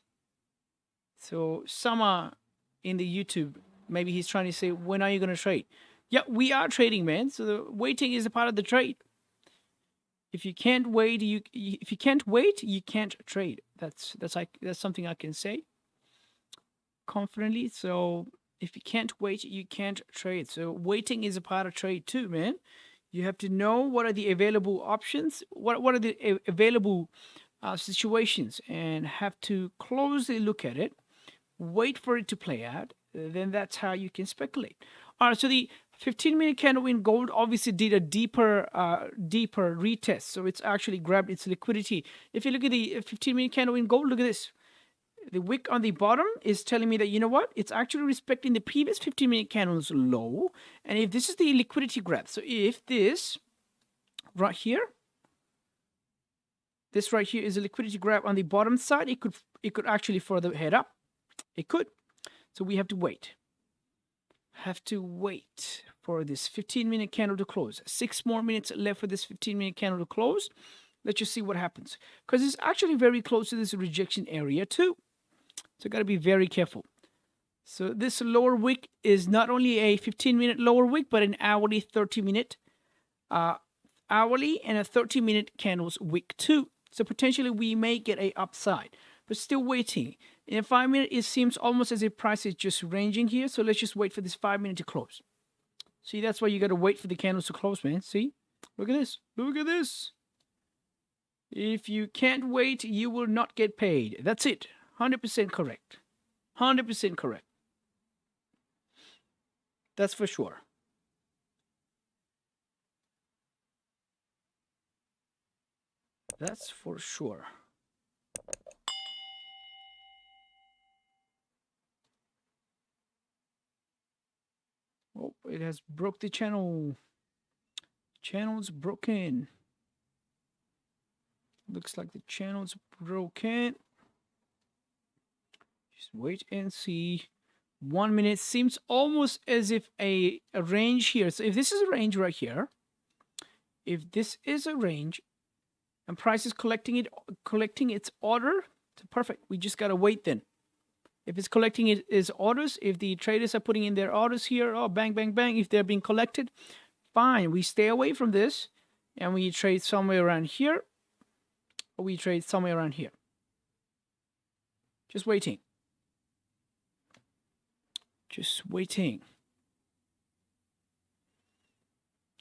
So Sama in the YouTube, maybe he's trying to say, when are you going to trade? Yeah, we are trading, man. So the waiting is a part of the trade. If you can't wait, you can't trade. That's something I can say confidently. So if you can't wait, you can't trade. So waiting is a part of trade too, man. You have to know what are the available options, what are the available situations, and have to closely look at it, wait for it to play out. Then that's how you can speculate. All right, so the 15-minute candle in gold obviously did a deeper retest. So it's actually grabbed its liquidity. If you look at the 15-minute candle in gold, look at this. The wick on the bottom is telling me that, you know what? It's actually respecting the previous 15-minute candle's low. And if this is the liquidity grab, so if this right here, this right here is a liquidity grab on the bottom side, it could actually further head up. It could. So we have to wait. Have to wait for this 15-minute candle to close. 6 more minutes left for this 15-minute candle to close. Let's just see what happens. Because it's actually very close to this rejection area too. So got to be very careful. So this lower wick is not only a 15-minute lower wick, but an hourly 30-minute hourly and a 30-minute candles wick too. So potentially we may get a upside, but still waiting. In a 5-minute, it seems almost as if price is just ranging here. So let's just wait for this 5-minute to close. See, that's why you got to wait for the candles to close, man. See, look at this. Look at this. If you can't wait, you will not get paid. That's it. 100% correct. 100% correct. That's for sure. That's for sure. Oh, it has broke the channel. Channel's broken. Looks like the channel's broken. Just wait and see. 1 minute seems almost as if a range here. So if this is a range right here, if this is a range and price is collecting its order, perfect. We just gotta wait then. If it's collecting its orders, if the traders are putting in their orders here, oh, bang, bang, bang, if they're being collected, fine. We stay away from this and we trade somewhere around here, or we trade somewhere around here. Just waiting. Just waiting.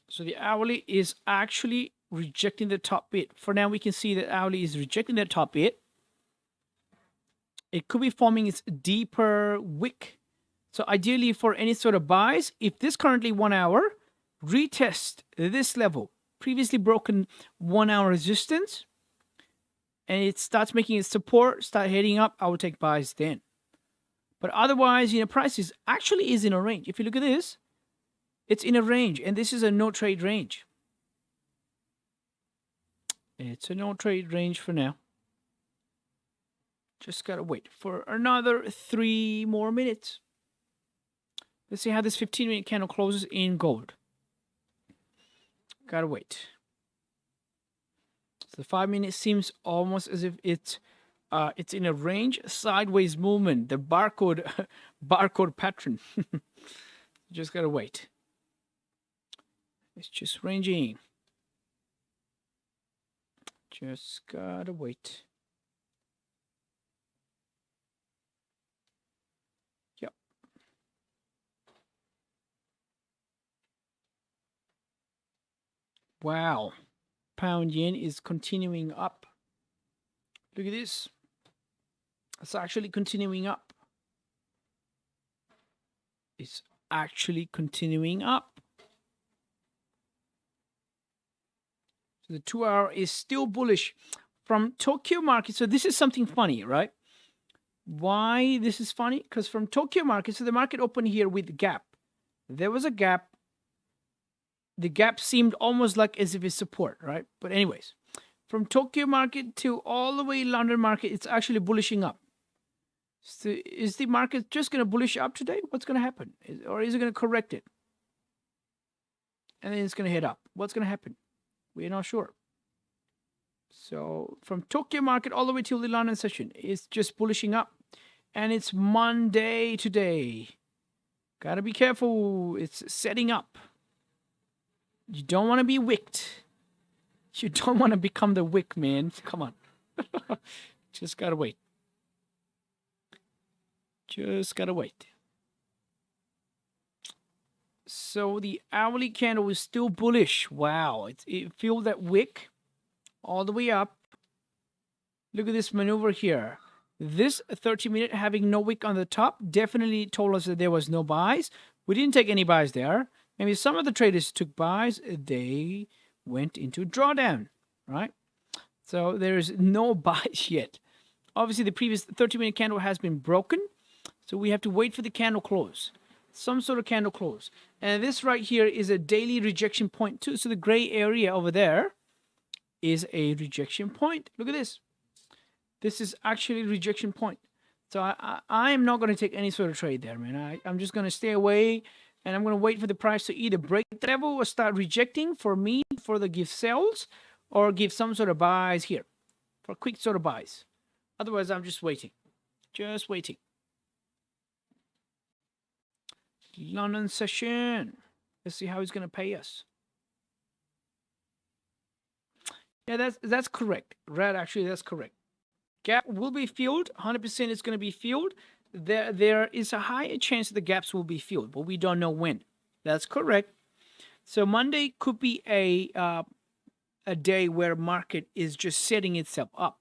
So the hourly is actually rejecting the top bid. For now, we can see that hourly is rejecting the top bid. It could be forming its deeper wick. So ideally for any sort of buys, if this currently 1 hour, retest this level, previously broken 1 hour resistance, and it starts making its support, start heading up, I will take buys then. But otherwise, price is actually in a range. If you look at this, it's in a range, and this is a no trade range. It's a no trade range for now. Just gotta wait for another 3 more minutes. Let's see how this 15-minute candle closes in gold. Gotta wait. So the 5 minutes seems almost as if it's in a range, sideways movement, the barcode pattern. Just gotta wait. It's just ranging. Just gotta wait. Yep. Wow. Pound yen is continuing up. Look at this. It's actually continuing up. It's actually continuing up. So the 2 hour is still bullish from Tokyo market. So this is something funny, right? Why this is funny? Because from Tokyo market, so the market opened here with gap. There was a gap. The gap seemed almost like as if it's support, right? But anyways, from Tokyo market to all the way London market, it's actually bullishing up. So is the market just going to bullish up today? What's going to happen? Or is it going to correct it? And then it's going to head up. What's going to happen? We're not sure. So from Tokyo market all the way till the London session, it's just bullishing up. And it's Monday today. Gotta be careful. It's setting up. You don't want to be wicked. You don't want to become the wick, man. Come on. Just gotta wait. Just gotta wait. So the hourly candle is still bullish. Wow. It feel that wick all the way up. Look at this maneuver here. This 30-minute having no wick on the top definitely told us that there was no buys. We didn't take any buys there. Maybe some of the traders took buys. They went into drawdown, right? So there is no buys yet. Obviously, the previous 30-minute candle has been broken. So we have to wait for the candle close. Some sort of candle close. And this right here is a daily rejection point too. So the gray area over there is a rejection point. Look at this. This is actually a rejection point. So I am not going to take any sort of trade there, man. I'm just going to stay away. And I'm going to wait for the price to either break the level or start rejecting for me for the give sells or give some sort of buys here for quick sort of buys. Otherwise, I'm just waiting. Just waiting. London session. Let's see how he's going to pay us. Yeah, that's correct. Red, actually, that's correct. Gap will be filled. 100% is going to be filled. There is a higher chance that the gaps will be filled, but we don't know when. That's correct. So Monday could be a a day where market is just setting itself up,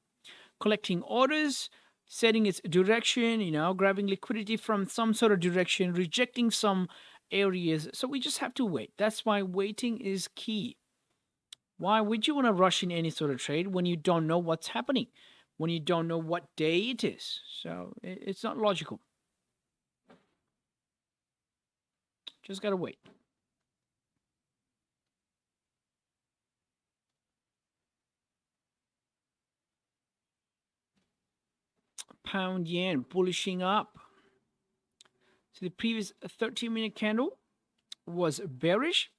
collecting orders, setting its direction, grabbing liquidity from some sort of direction, rejecting some areas. So we just have to wait. That's why waiting is key. Why would you want to rush in any sort of trade when you don't know what's happening, when you don't know what day it is? So it's not logical. Just got to wait. Pound yen bullishing up. So the previous 30-minute candle was bearish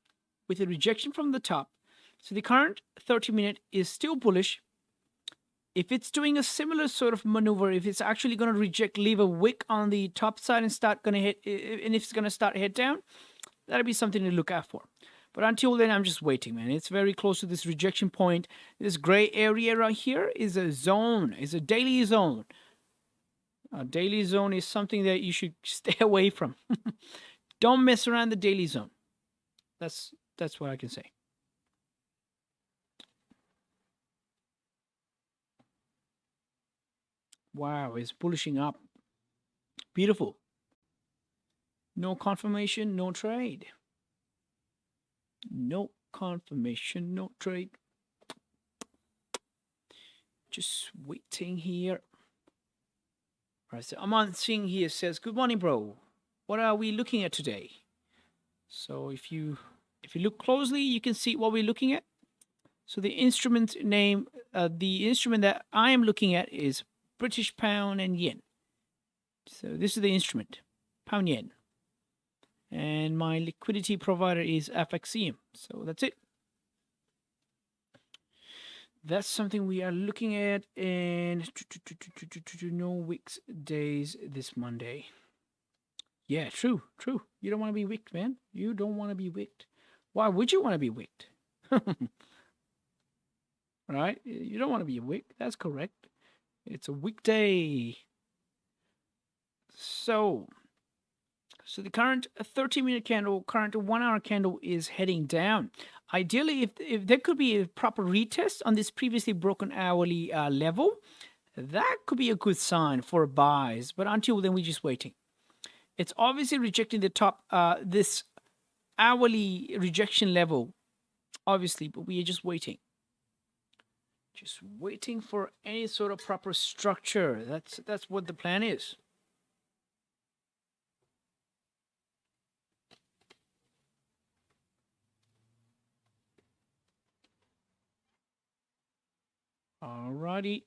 with a rejection from the top. So the current 30-minute is still bullish. If it's doing a similar sort of maneuver, if it's actually going to reject, leave a wick on the top side and start going to hit, and if it's going to start head down, that'll be something to look out for. But until then, I'm just waiting, man. It's very close to this rejection point. This gray area right here is a zone, is a daily zone. A daily zone is something that you should stay away from. Don't mess around the daily zone. That's what I can say. Wow, it's bullishing up. Beautiful. No confirmation, no trade. No confirmation, no trade. Just waiting here. All right, so Aman Singh here says, "Good morning, bro. What are we looking at today?" So if you look closely, you can see what we're looking at. So the instrument name, the instrument that I am looking at is British pound and yen. So this is the instrument, pound yen. And my liquidity provider is FXCM. So that's it. That's something we are looking at, and no weeks days this Monday. Yeah, true. You don't want to be wicked, man. You don't want to be wicked. Why would you want to be wicked? Right? You don't want to be wicked. That's correct. It's a weekday. So the current 30-minute candle, current 1-hour candle is heading down. Ideally, if there could be a proper retest on this previously broken hourly level, that could be a good sign for buys. But until then, we're just waiting. It's obviously rejecting the top, this hourly rejection level, obviously, but we are just waiting. Just waiting for any sort of proper structure. That's what the plan is. Alrighty.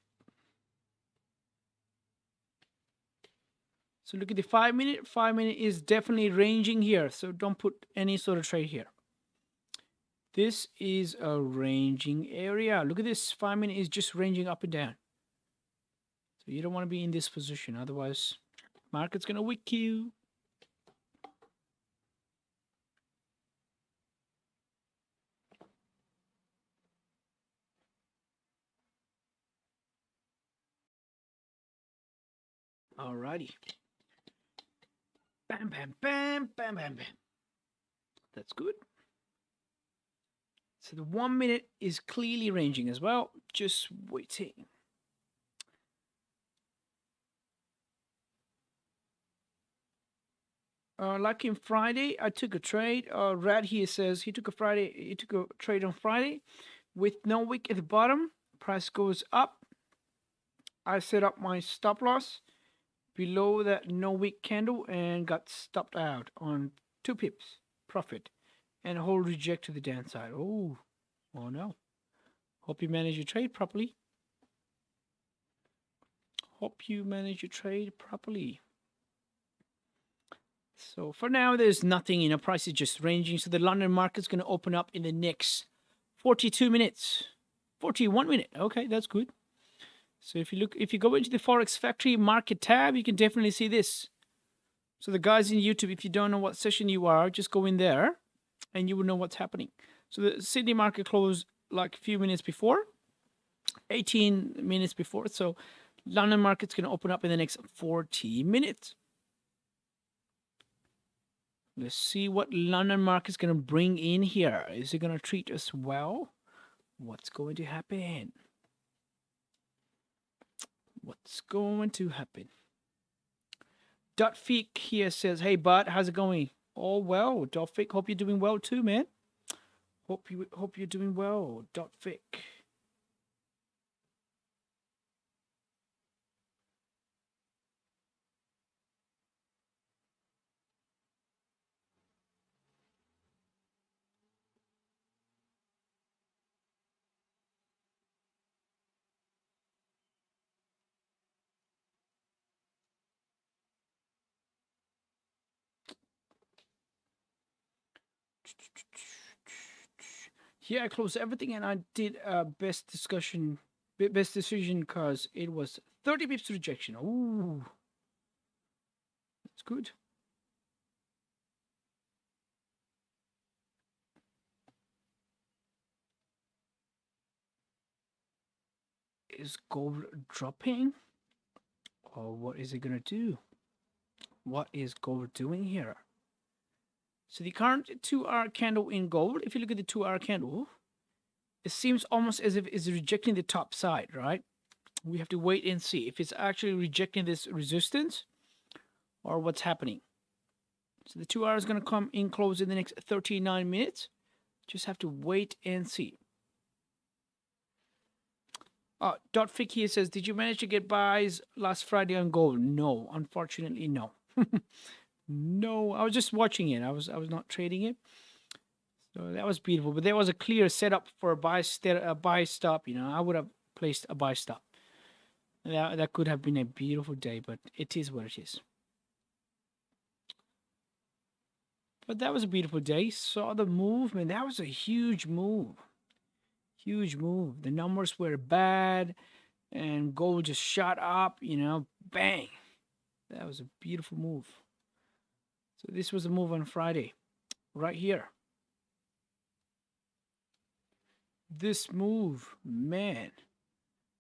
So look at the 5-minute. 5-minute is definitely ranging here. So don't put any sort of trade here. This is a ranging area. Look at this. 5-minute is just ranging up and down. So you don't want to be in this position. Otherwise, market's going to wick you. Alrighty. Bam, bam, bam, bam, bam, bam. That's good. So the 1-minute is clearly ranging as well. Just waiting. Like in Friday, I took a trade. Rad here says he took a trade on Friday with no wick at the bottom. Price goes up. I set up my stop loss below that no wick candle and got stopped out on 2 pips profit and a whole reject to the downside. Oh no. Hope you manage your trade properly. Hope you manage your trade properly. So for now, there's nothing, price is just ranging. So the London market's going to open up in the next 42 minutes. 41 minutes. Okay, that's good. So if you go into the Forex Factory market tab, you can definitely see this. So the guys in YouTube, if you don't know what session you are, just go in there and you will know what's happening. So the Sydney market closed like a few minutes before, 18 minutes before. So London market's going to open up in the next 40 minutes. Let's see what London market's going to bring in here. Is it going to treat us well? What's going to happen? What's going to happen? Dotfik here says, "Hey bud, how's it going?" All well, Dotfik. Hope you're doing well too, man. Hope you're doing well, Dotfik. Yeah, I closed everything and I did best decision because it was 30 pips rejection. Ooh, that's good. Is gold dropping? Or what is it gonna do? What is gold doing here? So the current 2-hour candle in gold, if you look at the 2-hour candle, it seems almost as if it's rejecting the top side, right? We have to wait and see if it's actually rejecting this resistance or what's happening. So the 2 hours is going to come in close in the next 39 minutes. Just have to wait and see. Dotfik here says, did you manage to get buys last Friday on gold? No, unfortunately, no. No, I was just watching it. I was not trading it. So that was beautiful. But there was a clear setup for a buy stop. You know, I would have placed a buy stop. That could have been a beautiful day, but it is what it is. But that was a beautiful day. Saw the movement. That was a huge move. Huge move. The numbers were bad and gold just shot up, you know, bang. That was a beautiful move. So this was a move on Friday, right here. This move, man,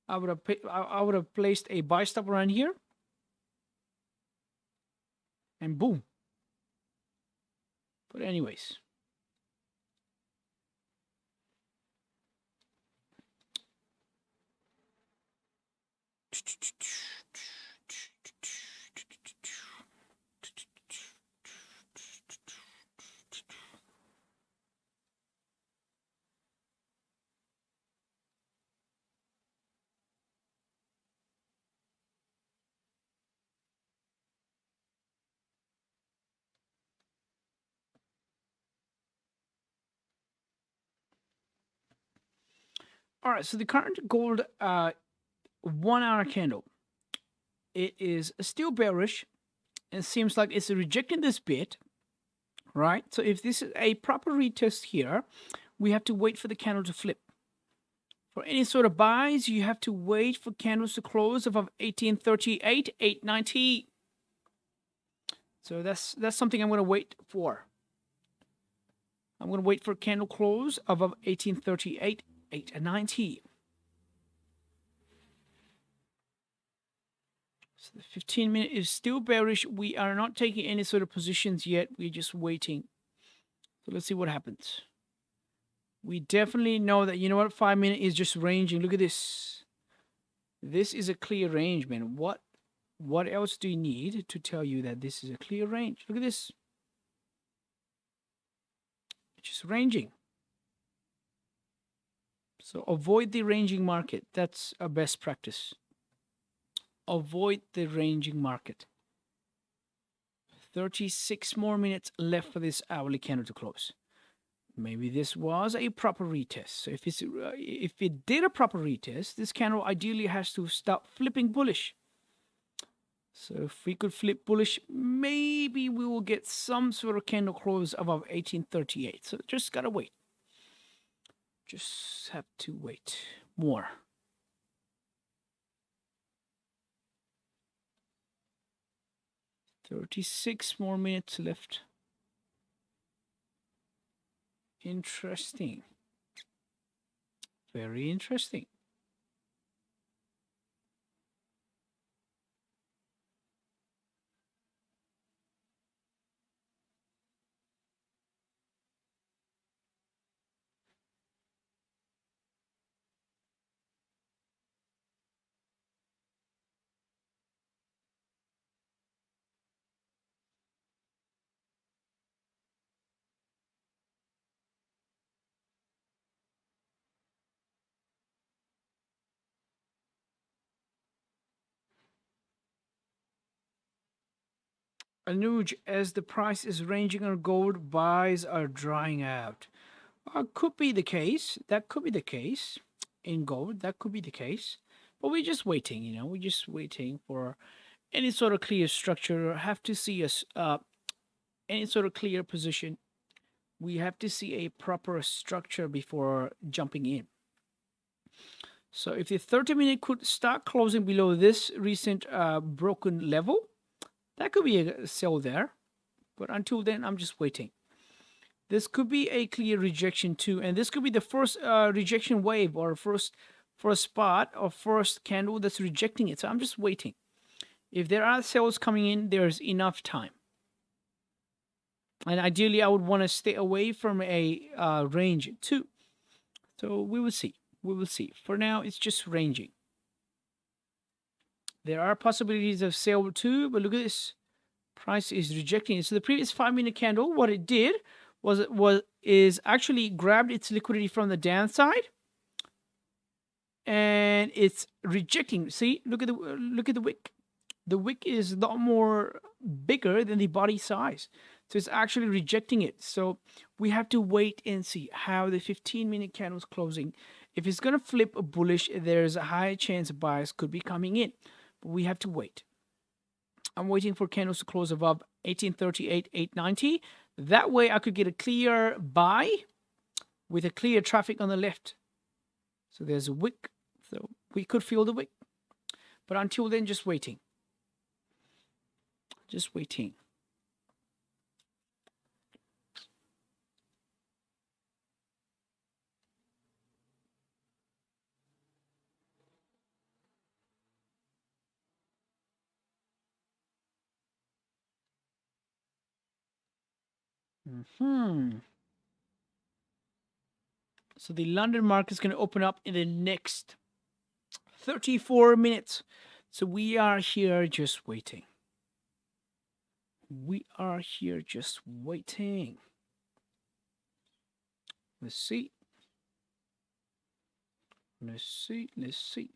I would have placed a buy stop around here, and boom. But anyways, all right. So the current gold 1 hour candle, it is still bearish. It seems like it's rejecting this bit, right? So if this is a proper retest here, we have to wait for the candle to flip. For any sort of buys, you have to wait for candles to close above 1838, 890. So that's something I'm going to wait for. I'm going to wait for candle close above 1838, 890. So the 15-minute is still bearish. We are not taking any sort of positions yet. We're just waiting. So let's see what happens. We definitely know that, you know what, 5-minute is just ranging. Look at this. This is a clear range, man. What else do you need to tell you that this is a clear range? Look at this. It's just ranging. So avoid the ranging market. That's a best practice. Avoid the ranging market. 36 more minutes left for this hourly candle to close. Maybe this was a proper retest. So if it did a proper retest, this candle ideally has to stop flipping bullish. So if we could flip bullish, maybe we will get some sort of candle close above 1838. So just gotta wait. Just have to wait more. $36 more minutes left. Interesting. Very interesting. Anuj, as the price is ranging on gold, buys are drying out. Could be the case. That could be the case in gold. That could be the case. But we're just waiting, we're just waiting for any sort of clear structure. Have to see us any sort of clear position. We have to see a proper structure before jumping in. So if the 30-minute could start closing below this recent broken level, that could be a sell there. But until then, I'm just waiting. This could be a clear rejection too, and this could be the first rejection wave or first spot or first candle that's rejecting it. So I'm just waiting. If there are sales coming in, there's enough time. And ideally, I would want to stay away from a range too. So we will see. We will see. For now, it's just ranging. There are possibilities of sale too, but look at this. Price is rejecting it. So the previous 5-minute candle, what it did is actually grabbed its liquidity from the downside, and it's rejecting. See, look at the wick. The wick is a lot more bigger than the body size, so it's actually rejecting it. So we have to wait and see how the 15-minute candle is closing. If it's going to flip bullish, there's a high chance buyers could be coming in, but we have to wait. I'm waiting for candles to close above 1838, 890. That way I could get a clear buy with a clear traffic on the left. So there's a wick. So we could feel the wick. But until then, just waiting. Just waiting. So the London market is going to open up in the next 34 minutes. So we are here just waiting. We are here just waiting. Let's see. Let's see. Let's see.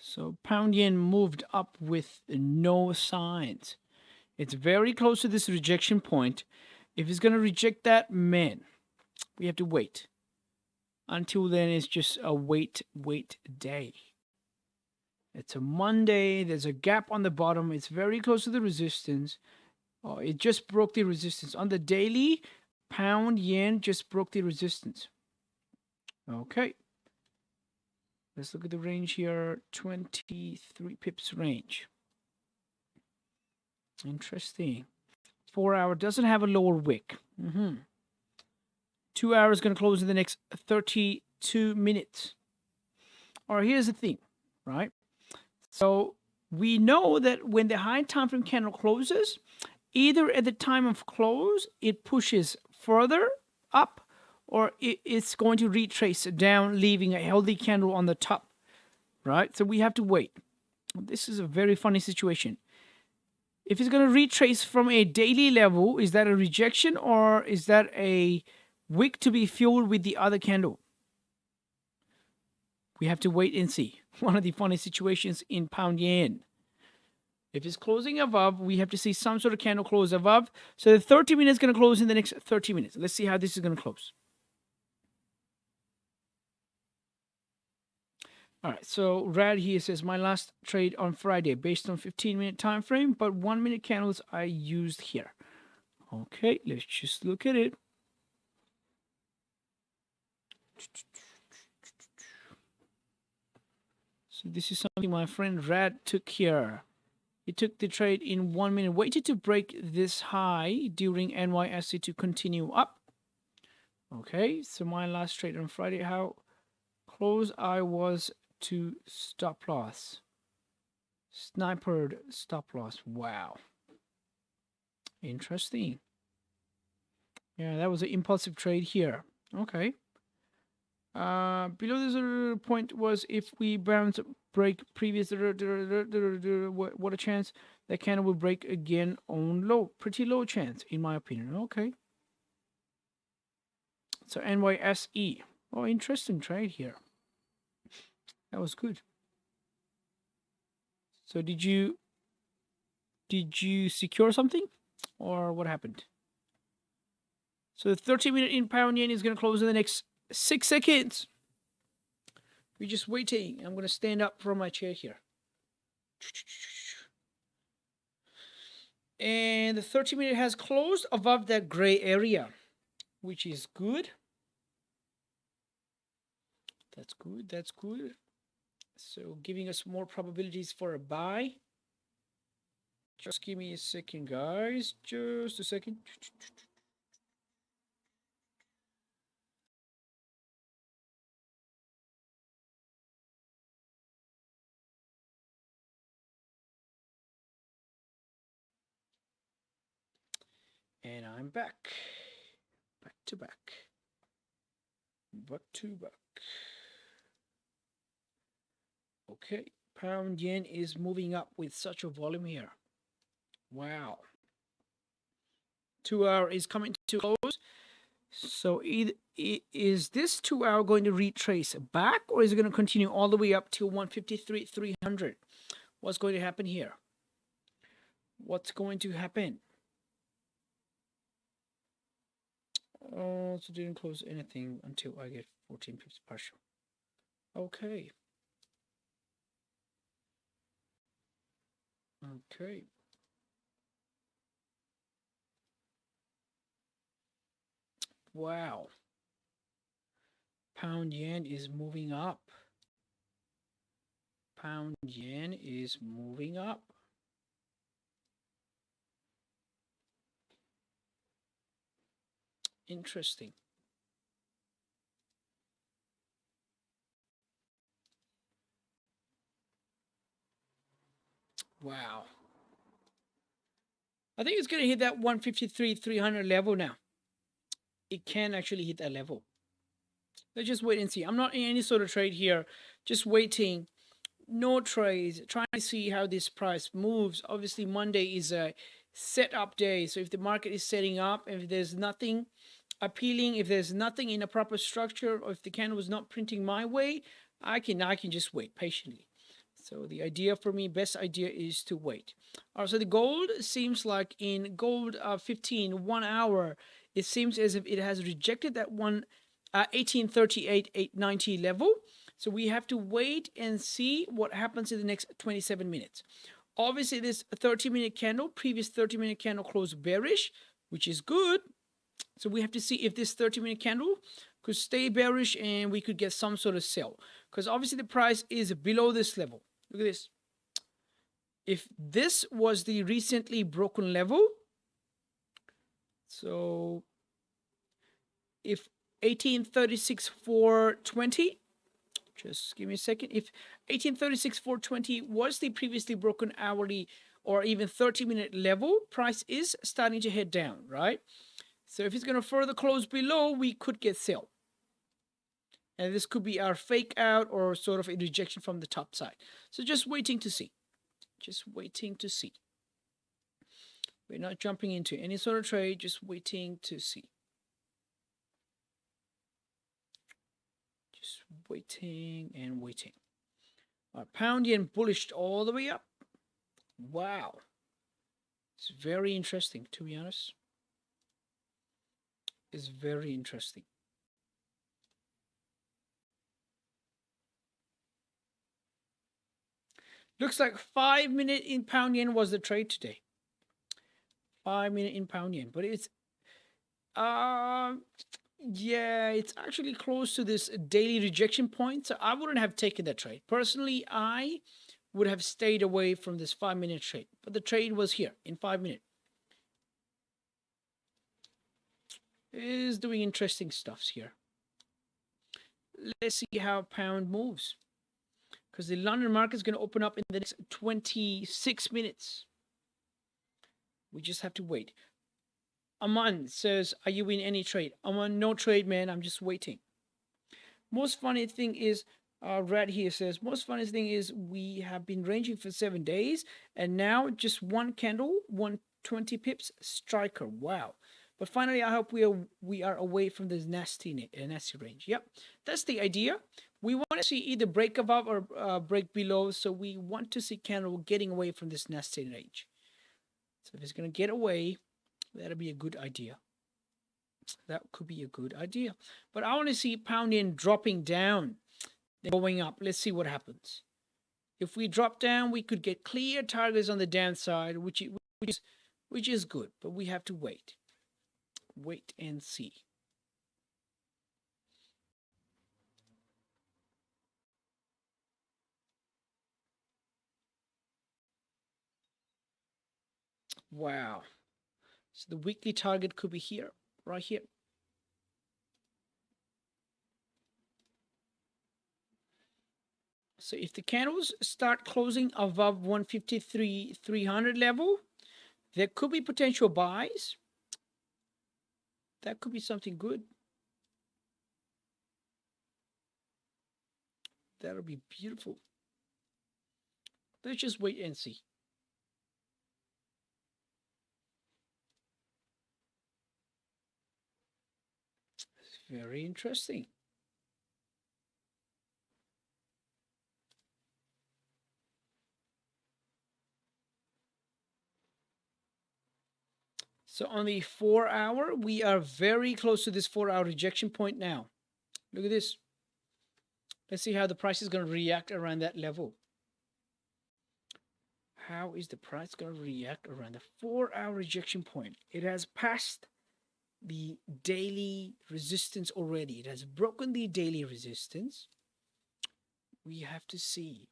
So pound yen moved up with no signs. It's very close to this rejection point. If it's going to reject that, man, we have to wait. Until then, it's just a wait day. It's a Monday. There's a gap on the bottom. It's very close to the resistance. Oh, it just broke the resistance. On the daily, pound yen just broke the resistance. Okay. Let's look at the range here. 23 pips range. Interesting. 4 hour doesn't have a lower wick. 2 hours going to close in the next 32 minutes. All right, here's the thing, right? So we know that when the high time frame candle closes, either at the time of close, it pushes further up, or it's going to retrace down, leaving a healthy candle on the top, right? So we have to wait. This is a very funny situation. If it's going to retrace from a daily level, is that a rejection or is that a wick to be filled with the other candle? We have to wait and see. One of the funny situations in pound yen. If it's closing above, we have to see some sort of candle close above. So the 30 minutes is going to close in the next 30 minutes. Let's see how this is going to close. All right, so Rad here says, my last trade on Friday based on 15-minute time frame, but 1-minute candles I used here. Okay, let's just look at it. So this is something my friend Rad took here. He took the trade in 1 minute, waited to break this high during NYSE to continue up. Okay, so my last trade on Friday, how close I was to stop loss. Snipered stop loss. Wow. Interesting. Yeah, that was an impulsive trade here. Okay. Below this point was if we bounce break previous what a chance that candle will break again on low. Pretty low chance in my opinion. Okay. So NYSE. Oh, interesting trade here. That was good. So did you secure something, or what happened? So the 30-minute in pound yen is going to close in the next 6 seconds. We're just waiting. I'm going to stand up from my chair here. And the 30-minute has closed above that gray area, which is good. That's good. That's good. So giving us more probabilities for a buy. Just give me a second, guys. Just a second. And I'm back. Back to back. Back to back. Okay. Pound yen is moving up with such a volume here. Wow. 2 hour is coming to close. So is this 2 hour going to retrace back, or is it going to continue all the way up to 153.300? What's going to happen here? What's going to happen? Oh, so didn't close anything until I get 14 pips partial. Okay. Okay. Wow. Pound yen is moving up. Pound yen is moving up. Interesting. Wow. I think it's going to hit that 153.300 level now. It can actually hit that level. Let's just wait and see. I'm not in any sort of trade here. Just waiting. No trades. Trying to see how this price moves. Obviously, Monday is a setup day. So if the market is setting up, if there's nothing appealing, if there's nothing in a proper structure, or if the candle was not printing my way, I can just wait patiently. So the idea for me, best idea is to wait. All right, so the gold seems like in gold 15, 1 hour, it seems as if it has rejected that 1838.890 level. So we have to wait and see what happens in the next 27 minutes. Obviously, this 30-minute candle, previous 30-minute candle closed bearish, which is good. So we have to see if this 30-minute candle could stay bearish and we could get some sort of sell. Because obviously the price is below this level. Look at this. If this was the recently broken level, so if 1836.420, just give me a second. If 1836.420 was the previously broken hourly or even 30-minute level, price is starting to head down, right? So if it's going to further close below, we could get sell. And this could be our fake out or sort of a rejection from the top side. So just waiting to see. Just waiting to see. We're not jumping into any sort of trade, just waiting to see. Just waiting and waiting. Our pound yen bullish all the way up. Wow. It's very interesting, to be honest. It's very interesting. Looks like 5-minute in pound yen was the trade today. 5-minute in pound yen, but it's yeah, it's actually close to this daily rejection point. So I wouldn't have taken that trade. Personally, I would have stayed away from this 5-minute trade. But the trade was here in 5 minutes. It is doing interesting stuffs here. Let's see how pound moves. Because the London market is going to open up in the next 26 minutes. We just have to wait. Aman says, are you in any trade? Aman, no trade, man. I'm just waiting. Most funny thing is, Rad here says, most funny thing is we have been ranging for 7 days and now just one candle, 120 pips, striker. Wow. But finally, I hope we are away from this nasty range. Yep, that's the idea. We want to see either break above or break below. So we want to see candle getting away from this nasty range. So if it's going to get away, that'll be a good idea. That could be a good idea. But I want to see pound yen dropping down, then going up. Let's see what happens. If we drop down, we could get clear targets on the downside, which is good. But we have to wait. Wait and see. Wow. So the weekly target could be here, right here. So if the candles start closing above 153,300 level, there could be potential buys. That could be something good. That'll be beautiful. Let's just wait and see. It's very interesting. So on the 4-hour, we are very close to this 4-hour rejection point now. Look at this. Let's see how the price is going to react around that level. How is the price going to react around the 4-hour rejection point? It has passed the daily resistance already. It has broken the daily resistance. We have to see.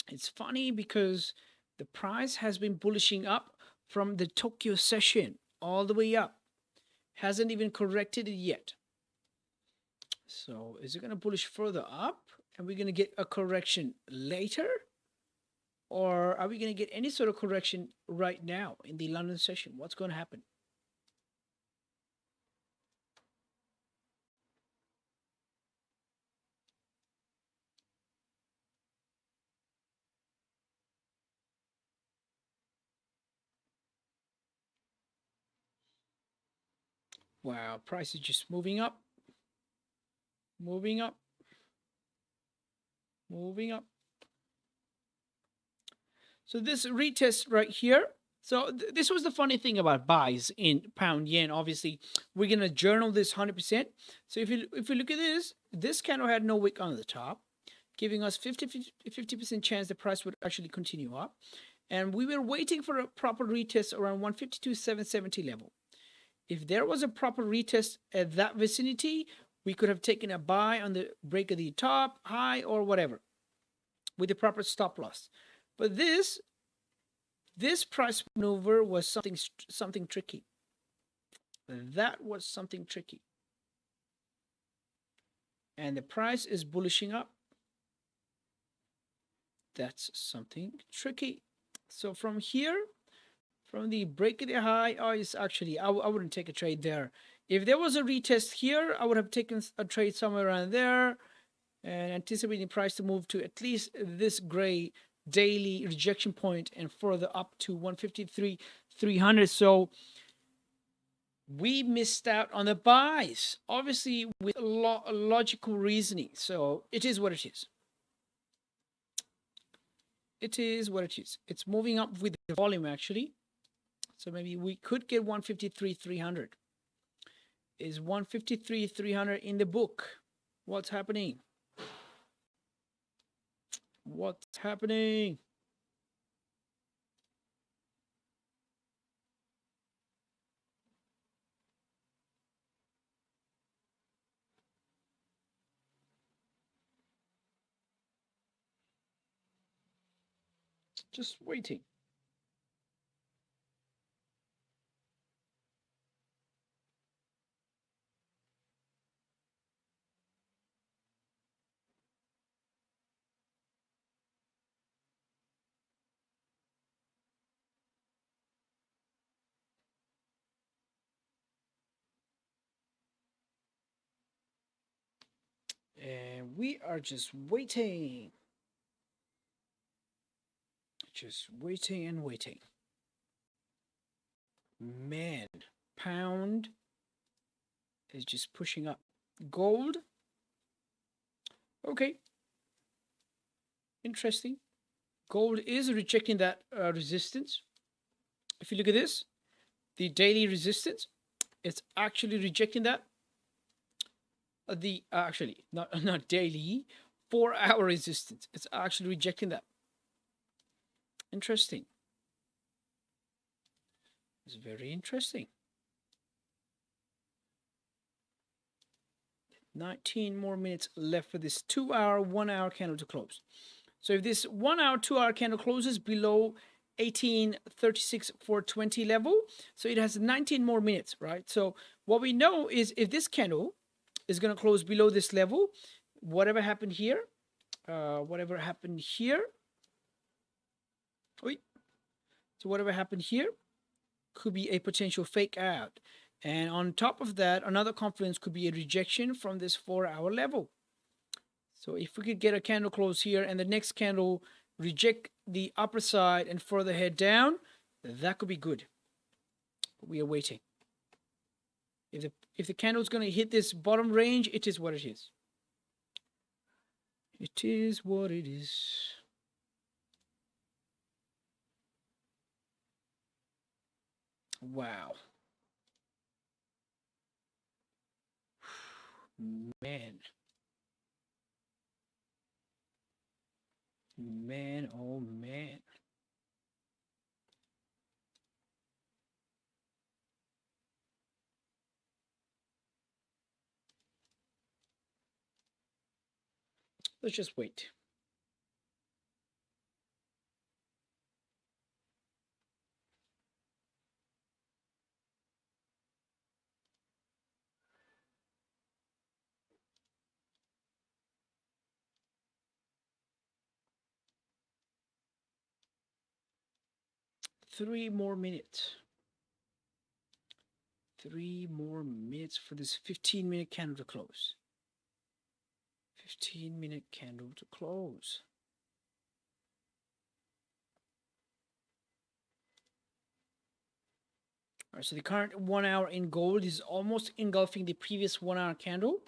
It's funny because the price has been bullishing up from the Tokyo session all the way up. Hasn't even corrected it yet. So is it going to bullish further up? And we're going to get a correction later? Or are we going to get any sort of correction right now in the London session? What's going to happen? Wow, price is just moving up. Moving up. Moving up. So this retest right here. So this was the funny thing about buys in pound yen. Obviously, we're going to journal this 100%. So if you look at this candle had no wick on the top, giving us 50% chance the price would actually continue up. And we were waiting for a proper retest around 152,770 level. If there was a proper retest at that vicinity, we could have taken a buy on the break of the top, high, or whatever, with the proper stop loss. But this price maneuver was something tricky. That was something tricky. And the price is bullishing up. That's something tricky. So from here, from the break of the high, it's actually, I wouldn't take a trade there. If there was a retest here, I would have taken a trade somewhere around there and anticipating price to move to at least this gray daily rejection point and further up to 153,300. So we missed out on the buys, obviously with logical reasoning. So it is what it is. It is what it is. It's moving up with the volume actually. So maybe we could get 153,300. Is 153,300 in the book? What's happening? What's happening? Just waiting. And we are just waiting. Just waiting and waiting. Man, pound is just pushing up. Gold. Okay. Interesting. Gold is rejecting that resistance. If you look at this, the daily resistance, it's actually rejecting that. Actually not daily, 4-hour resistance. It's actually rejecting that. Interesting. It's very interesting. 19 more minutes left for this 2-hour, 1-hour candle to close. So if this 1-hour, 2-hour candle closes below 1836,420 level, so it has 19 more minutes, right? So what we know is if this candle is going to close below this level, whatever happened here, so whatever happened here could be a potential fake out. And on top of that, another confluence could be a rejection from this 4-hour level. So if we could get a candle close here and the next candle reject the upper side and further head down, that could be good. But we are waiting. If the candle is going to hit this bottom range, it is what it is. It is what it is. Wow. Man. Man, oh man. Let's just wait. Three more minutes. 3 more minutes for this 15-minute candle to close. 15-minute candle to close. All right, so the current 1 hour in gold is almost engulfing the previous 1 hour candle.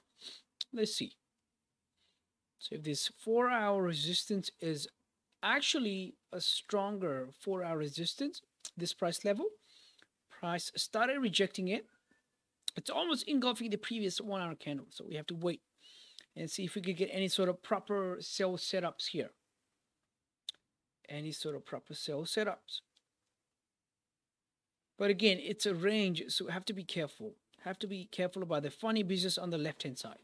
Let's see. So if this 4-hour resistance is actually a stronger 4-hour resistance, this price level, price started rejecting it. It's almost engulfing the previous 1 hour candle. So we have to wait and see if we could get any sort of proper sell setups here. Any sort of proper sell setups. But again, it's a range, so we have to be careful. Have to be careful about the funny business on the left-hand side.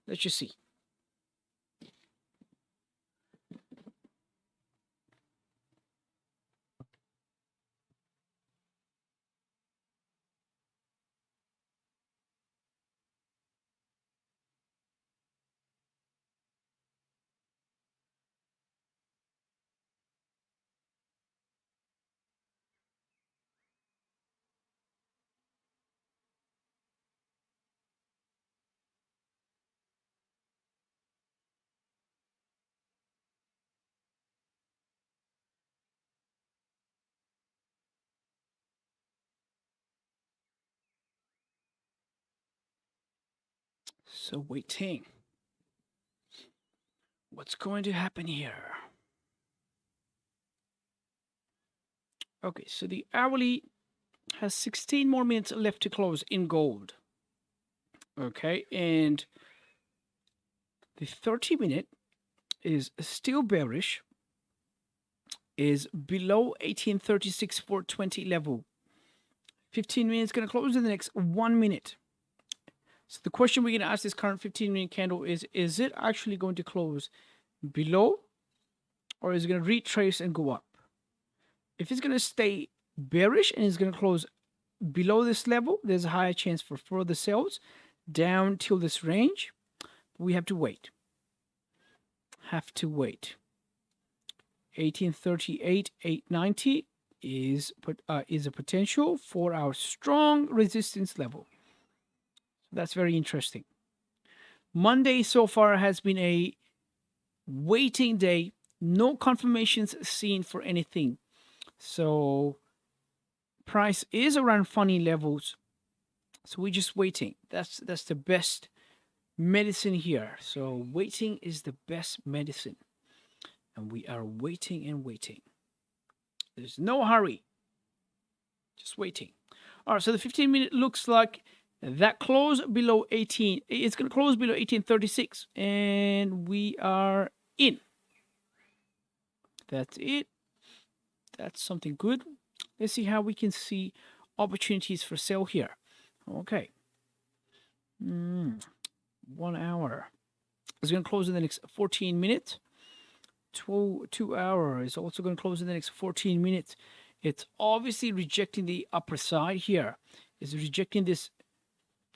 Let's just see. So waiting. What's going to happen here? Okay, so the hourly has 16 more minutes left to close in gold. Okay, and the 30-minute is still bearish, is below 1836,420 level. 15 minutes going to close in the next 1 minute. So the question we're going to ask this current 15-minute candle is it actually going to close below, or is it going to retrace and go up? If it's going to stay bearish and it's going to close below this level, there's a higher chance for further sells down till this range. We have to wait. 1838, 890 is a potential for our strong resistance level. That's very interesting. Monday so far has been a waiting day. No confirmations seen for anything. So price is around funny levels. So we're just waiting. That's the best medicine here. So waiting is the best medicine. And we are waiting and waiting. There's no hurry. Just waiting. All right, so the 15-minute looks like that close below 18. It's going to close below 1836. And we are in. That's it. That's something good. Let's see how we can see opportunities for sale here. Okay. 1 hour. It's going to close in the next 14 minutes. 2 hour is also going to close in the next 14 minutes. It's obviously rejecting the upper side here. It's rejecting this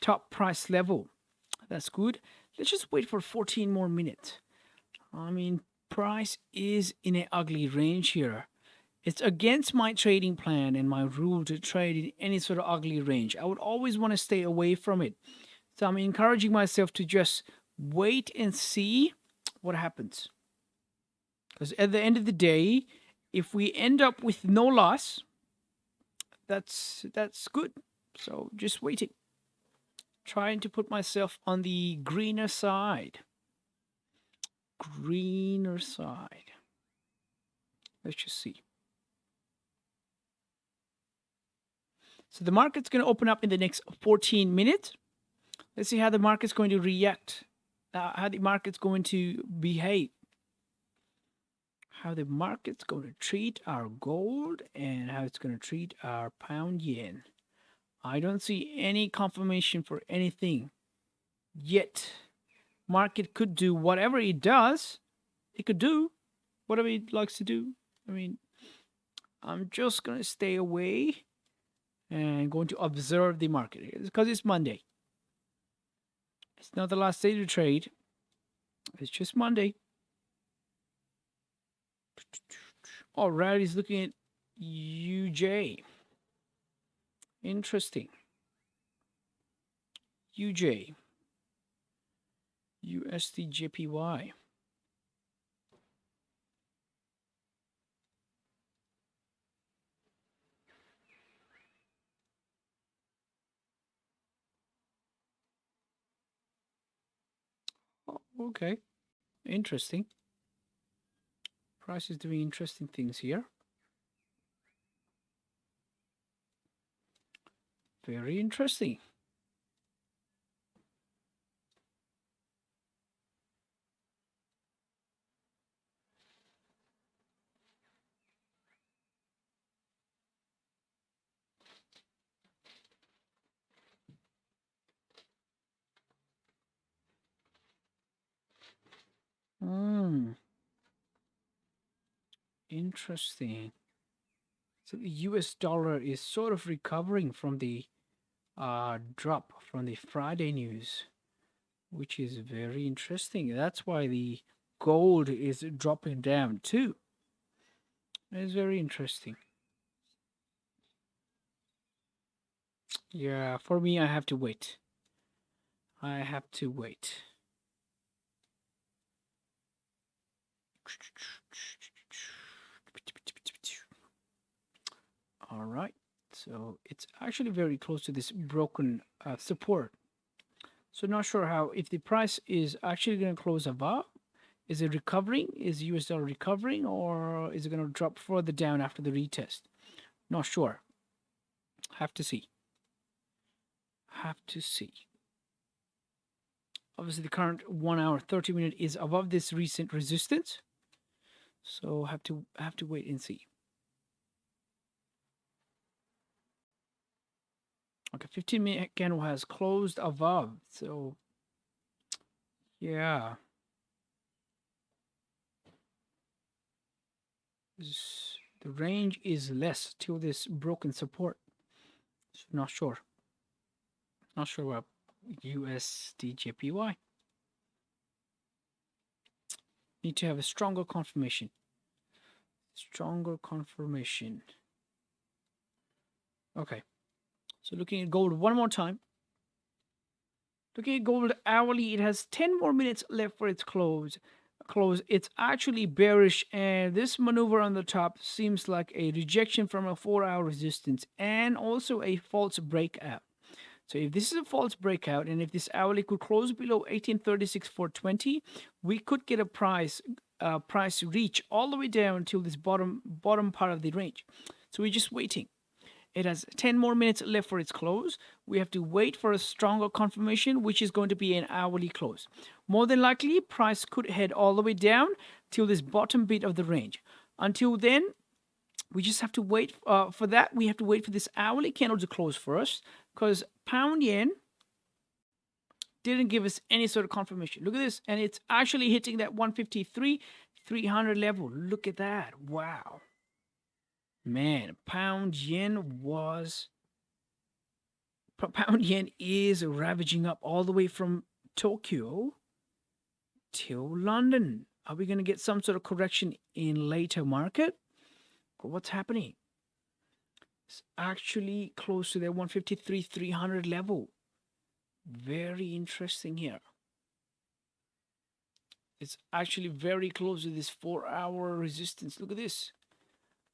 top price level. That's good. Let's just wait for 14 more minutes. I mean, price is in an ugly range here. It's against my trading plan and my rule to trade in any sort of ugly range. I would always want to stay away from it. So I'm encouraging myself to just wait and see what happens. Because at the end of the day, if we end up with no loss, that's good. So just waiting. Trying to put myself on the greener side. Greener side. Let's just see. So the market's going to open up in the next 14 minutes. Let's see how the market's going to react. How the market's going to behave. How the market's going to treat our gold and how it's going to treat our pound yen. I don't see any confirmation for anything yet. Market could do whatever it does. It could do whatever it likes to do. I mean, I'm just going to stay away and going to observe the market because it's Monday. It's not the last day to trade. It's just Monday. All right, he's looking at UJ. Interesting. UJ. USDJPY. Oh, okay. Interesting. Price is doing interesting things here. Very interesting. Interesting. So the US dollar is sort of recovering from the drop from the Friday news, which is very interesting. That's why the gold is dropping down too. It's very interesting. Yeah, for me, I have to wait. I have to wait. All right. So it's actually very close to this broken support. So not sure how, if the price is actually going to close above, is it recovering? Is US dollar recovering, or is it going to drop further down after the retest? Not sure. Have to see. Have to see. Obviously, the current 1 hour 30 minute is above this recent resistance, so have to wait and see. Okay, 15-minute candle has closed above, so yeah. The range is less till this broken support. So not sure. Not sure about USDJPY. Need to have a stronger confirmation. Stronger confirmation. Okay. So looking at gold one more time. Looking at gold hourly, it has 10 more minutes left for its close. It's actually bearish, and this maneuver on the top seems like a rejection from a 4-hour resistance and also a false breakout. So if this is a false breakout, and if this hourly could close below 1836,420, we could get a price reach all the way down till this bottom part of the range. So we're just waiting. It has 10 more minutes left for its close. We have to wait for a stronger confirmation, which is going to be an hourly close. More than likely, price could head all the way down till this bottom bit of the range. Until then, we just have to wait for that. We have to wait for this hourly candle to close first, because pound yen didn't give us any sort of confirmation. Look at this, and it's actually hitting that 153,300 level. Look at that. Wow. Man, pound yen is ravaging up all the way from Tokyo till London. Are we going to get some sort of correction in later market? Or what's happening? It's actually close to their 153,300 level. Very interesting here. It's actually very close to this 4-hour resistance. Look at this.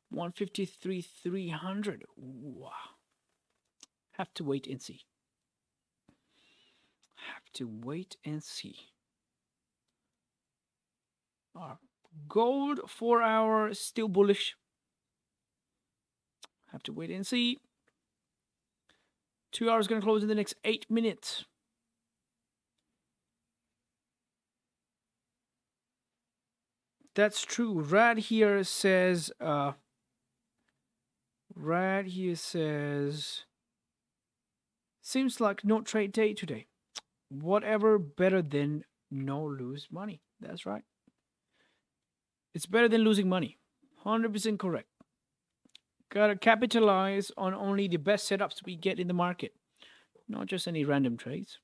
153,300. Wow. Have to wait and see. Have to wait and see. Gold 4-hour still bullish. Have to wait and see. 2 hours going to close in the next 8 minutes. That's true. Rad here says seems like no trade day today. Whatever, better than no lose money. That's right. It's better than losing money. 100% correct. Gotta capitalize on only the best setups we get in the market, not just any random trades.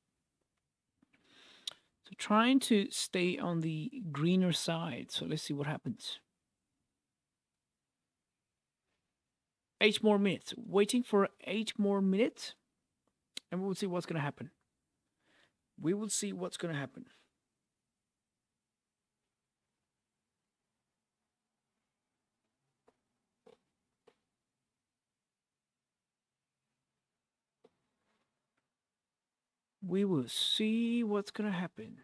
So trying to stay on the greener side. So let's see what happens. 8 more minutes. Waiting for 8 more minutes. And we will see what's going to happen. We will see what's going to happen. We will see what's going to happen.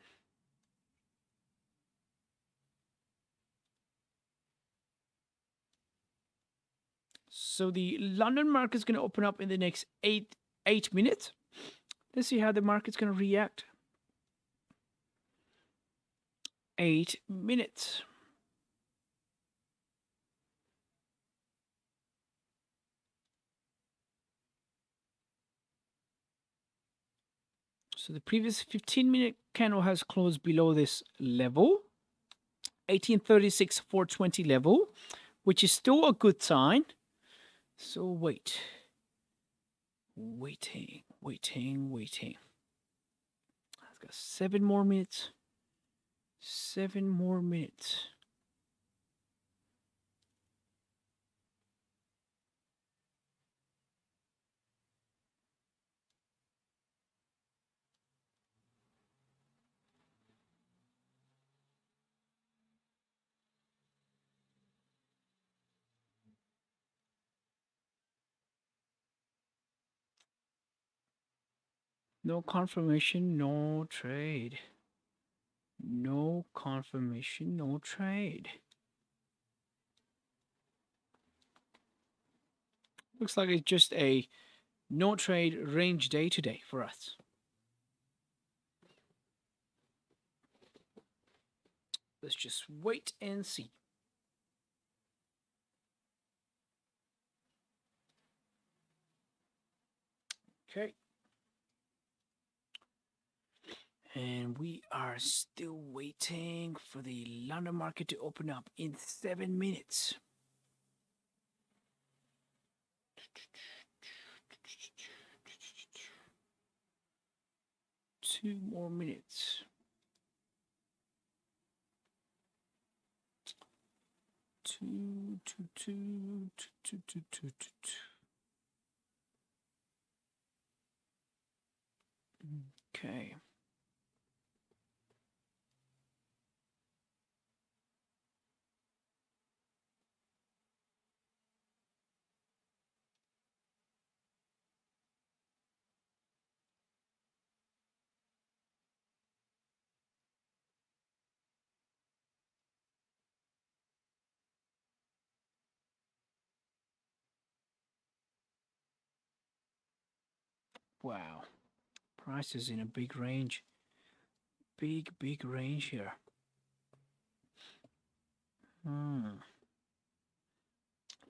So the London market is going to open up in the next 8 minutes. Let's see how the market's going to react. 8 minutes. So the previous 15-minute candle has closed below this level, 1836,420 level, which is still a good sign. So waiting. I've got 7 more minutes. 7 more minutes. No confirmation, no trade. No confirmation, no trade. Looks like it's just a no trade range day today for us. Let's just wait and see. Okay. And we are still waiting for the London market to open up in 7 minutes. Two more minutes. Two. Okay. Wow. Price is in a big range. Big range here.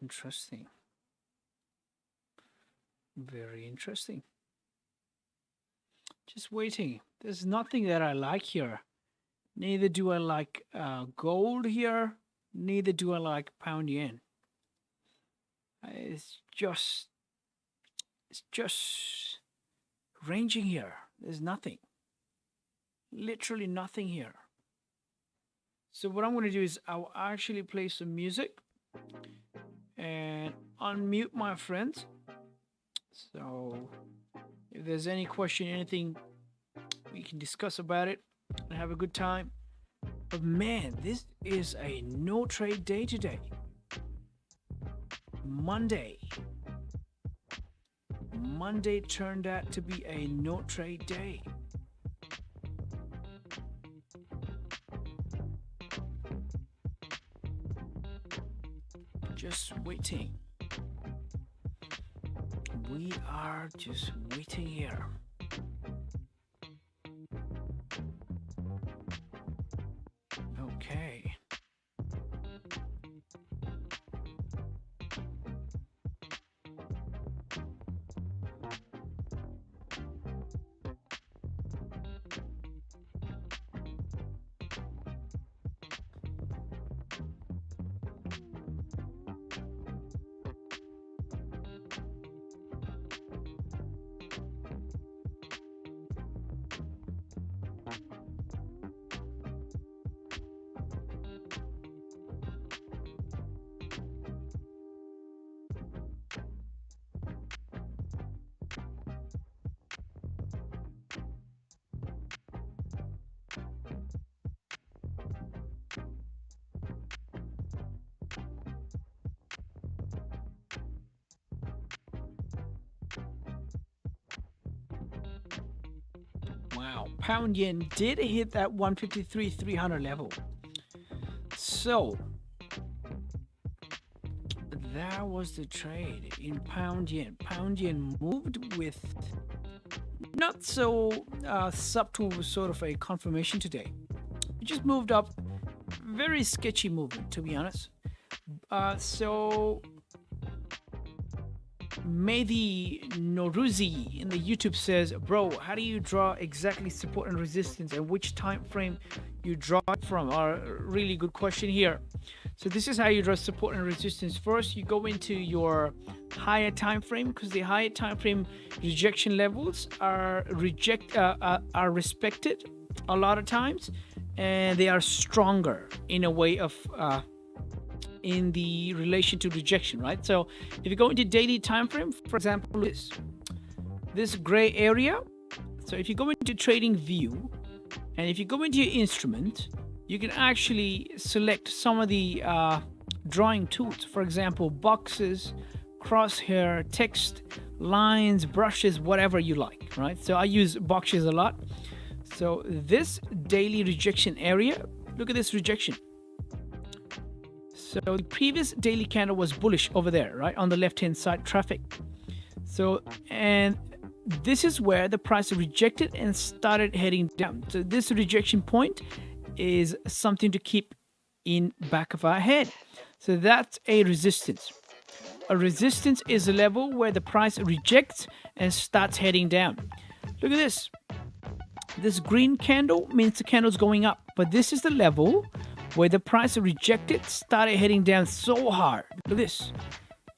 Interesting. Very interesting. Just waiting. There's nothing that I like here. Neither do I like gold here. Neither do I like pound yen. It's just ranging here. There's nothing. Literally nothing here. So what I'm going to do is I'll actually play some music and unmute my friends. So if there's any question, anything, we can discuss about it and have a good time. But man, this is a no trade day today. Monday turned out to be a no trade day. Just waiting. We are just waiting here. Okay. Wow, pound yen did hit that 153.300 level. So that was the trade in pound yen. Pound yen moved with not so subtle sort of a confirmation today. It just moved up. Very sketchy movement, to be honest. So Mehdi Noruzi in the YouTube says, bro, how do you draw exactly support and resistance and which time frame you draw it from? A really good question here. So this is how you draw support and resistance. First, you go into your higher time frame, because the higher time frame rejection levels are respected a lot of times, and they are stronger in a way of in the relation to rejection, right? So if you go into daily time frame, for example, this gray area. So if you go into Tradingview and if you go into your instrument, you can actually select some of the drawing tools. For example, boxes, crosshair, text, lines, brushes, whatever you like, right? So I use boxes a lot. So this daily rejection area, look at this rejection. So the previous daily candle was bullish over there, right, on the left-hand side traffic. So, and this is where the price rejected and started heading down. So this rejection point is something to keep in back of our head. So that's a resistance. A resistance is a level where the price rejects and starts heading down. Look at this. This green candle means the candle's going up, but this is the level where the price rejected, started heading down so hard. Look at this.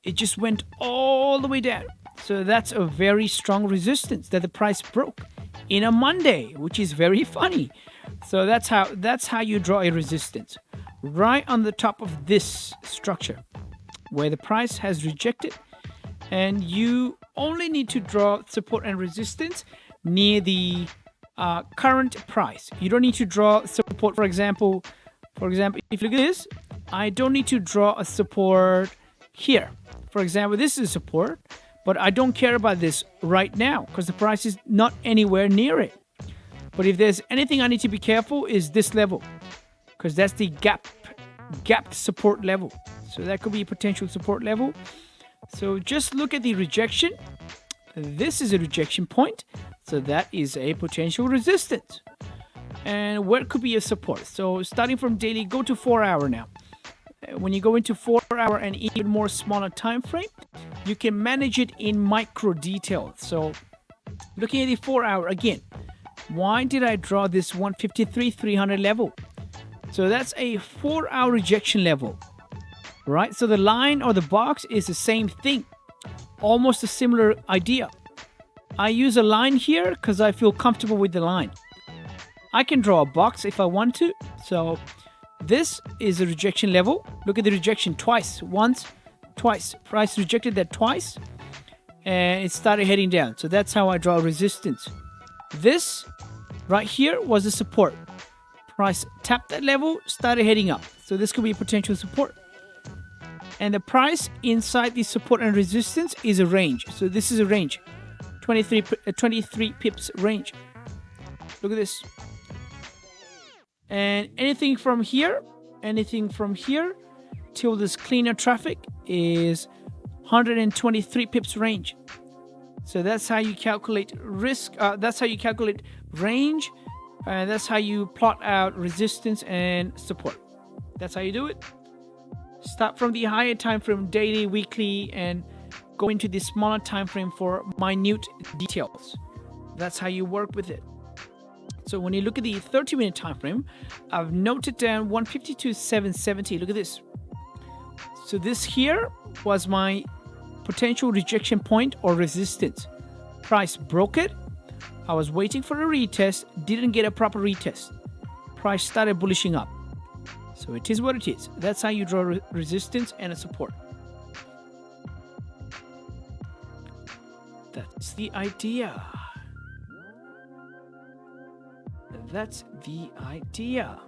It just went all the way down. So that's a very strong resistance that the price broke in a Monday, which is very funny. So that's how you draw a resistance. Right on the top of this structure where the price has rejected, and you only need to draw support and resistance near the current price. You don't need to draw support, for example, if you look at this, I don't need to draw a support here. For example, this is support, but I don't care about this right now because the price is not anywhere near it. But if there's anything I need to be careful is this level, because that's the gapped support level. So that could be a potential support level. So just look at the rejection this is a rejection point, so that is a potential resistance. And where could be a support? So starting from daily, go to 4 hour now. When you go into 4 hour and even more smaller time frame, you can manage it in micro detail. So looking at the 4 hour again, why did I draw this 153,300 level? So that's a 4 hour rejection level, right? So the line or the box is the same thing, almost a similar idea. I use a line here because I feel comfortable with the line. I can draw a box if I want to. So this is a rejection level. Look at the rejection twice, once, twice. Price rejected that twice and it started heading down. So that's how I draw resistance. This right here was the support. Price tapped that level, started heading up. So this could be a potential support. And the price inside the support and resistance is a range. So this is a range, 23 pips range. Look at this. And anything from here till this cleaner traffic is 123 pips range. So that's how you calculate risk. That's how you calculate range. And that's how you plot out resistance and support. That's how you do it. Start from the higher time frame, daily, weekly, and go into the smaller time frame for minute details. That's how you work with it. So when you look at the 30-minute time frame, I've noted down 152,770. Look at this. So this here was my potential rejection point or resistance. Price broke it. I was waiting for a retest, didn't get a proper retest. Price started bullishing up. So it is what it is. That's how you draw resistance and a support. That's the idea. That's the idea.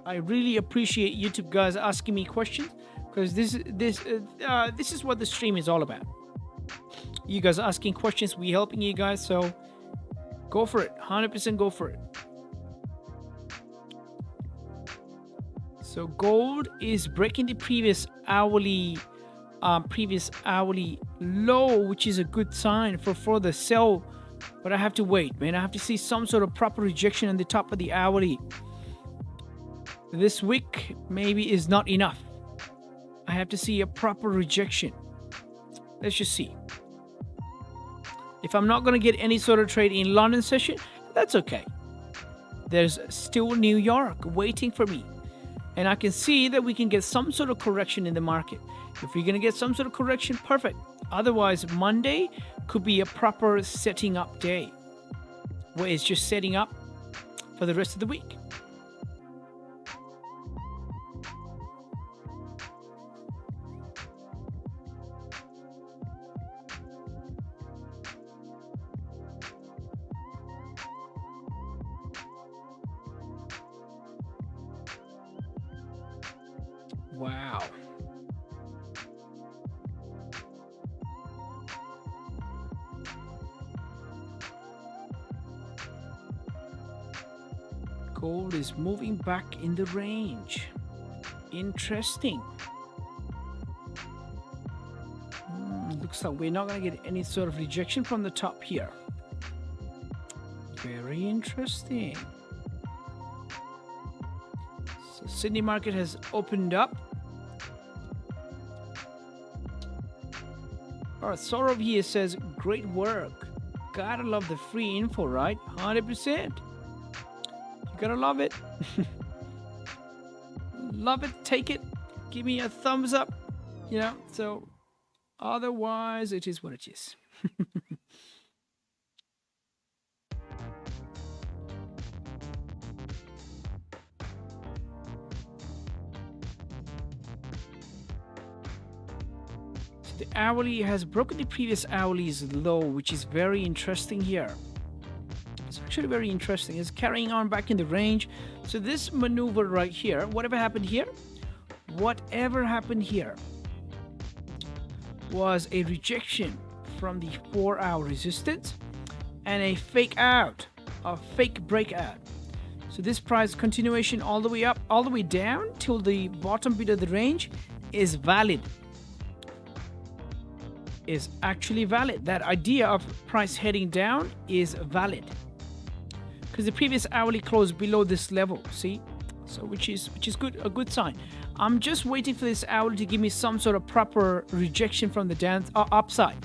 I really appreciate YouTube guys asking me questions, because this is what the stream is all about. You guys are asking questions, we helping you guys, so go for it. 100% go for it. So gold is breaking the previous hourly low, which is a good sign for further sell. But I have to wait, man. I have to see some sort of proper rejection on the top of the hourly. This week maybe is not enough. I have to see a proper rejection. Let's just see. If I'm not going to get any sort of trade in London session, that's okay. There's still New York waiting for me. And I can see that we can get some sort of correction in the market. If we're going to get some sort of correction, perfect. Otherwise, Monday could be a proper setting up day, where it's just setting up for the rest of the week. Wow. Gold is moving back in the range. Interesting. Looks like we're not going to get any sort of rejection from the top here. Very interesting. So Sydney market has opened up. Alright, Saurav here says, great work. Gotta love the free info, right? 100%. You gotta love it. Love it, take it. Give me a thumbs up. You know, so otherwise it is what it is. The hourly has broken the previous hourly's low, which is very interesting here. It's actually very interesting. It's carrying on back in the range. So this maneuver right here, whatever happened here was a rejection from the 4-hour resistance and a fake out, a fake breakout. So this price continuation all the way up, all the way down till the bottom bit of the range is valid. is actually valid. That idea of price heading down is valid because the previous hourly closed below this level. See, so which is good, a good sign. I'm just waiting for this hourly to give me some sort of proper rejection from the upside.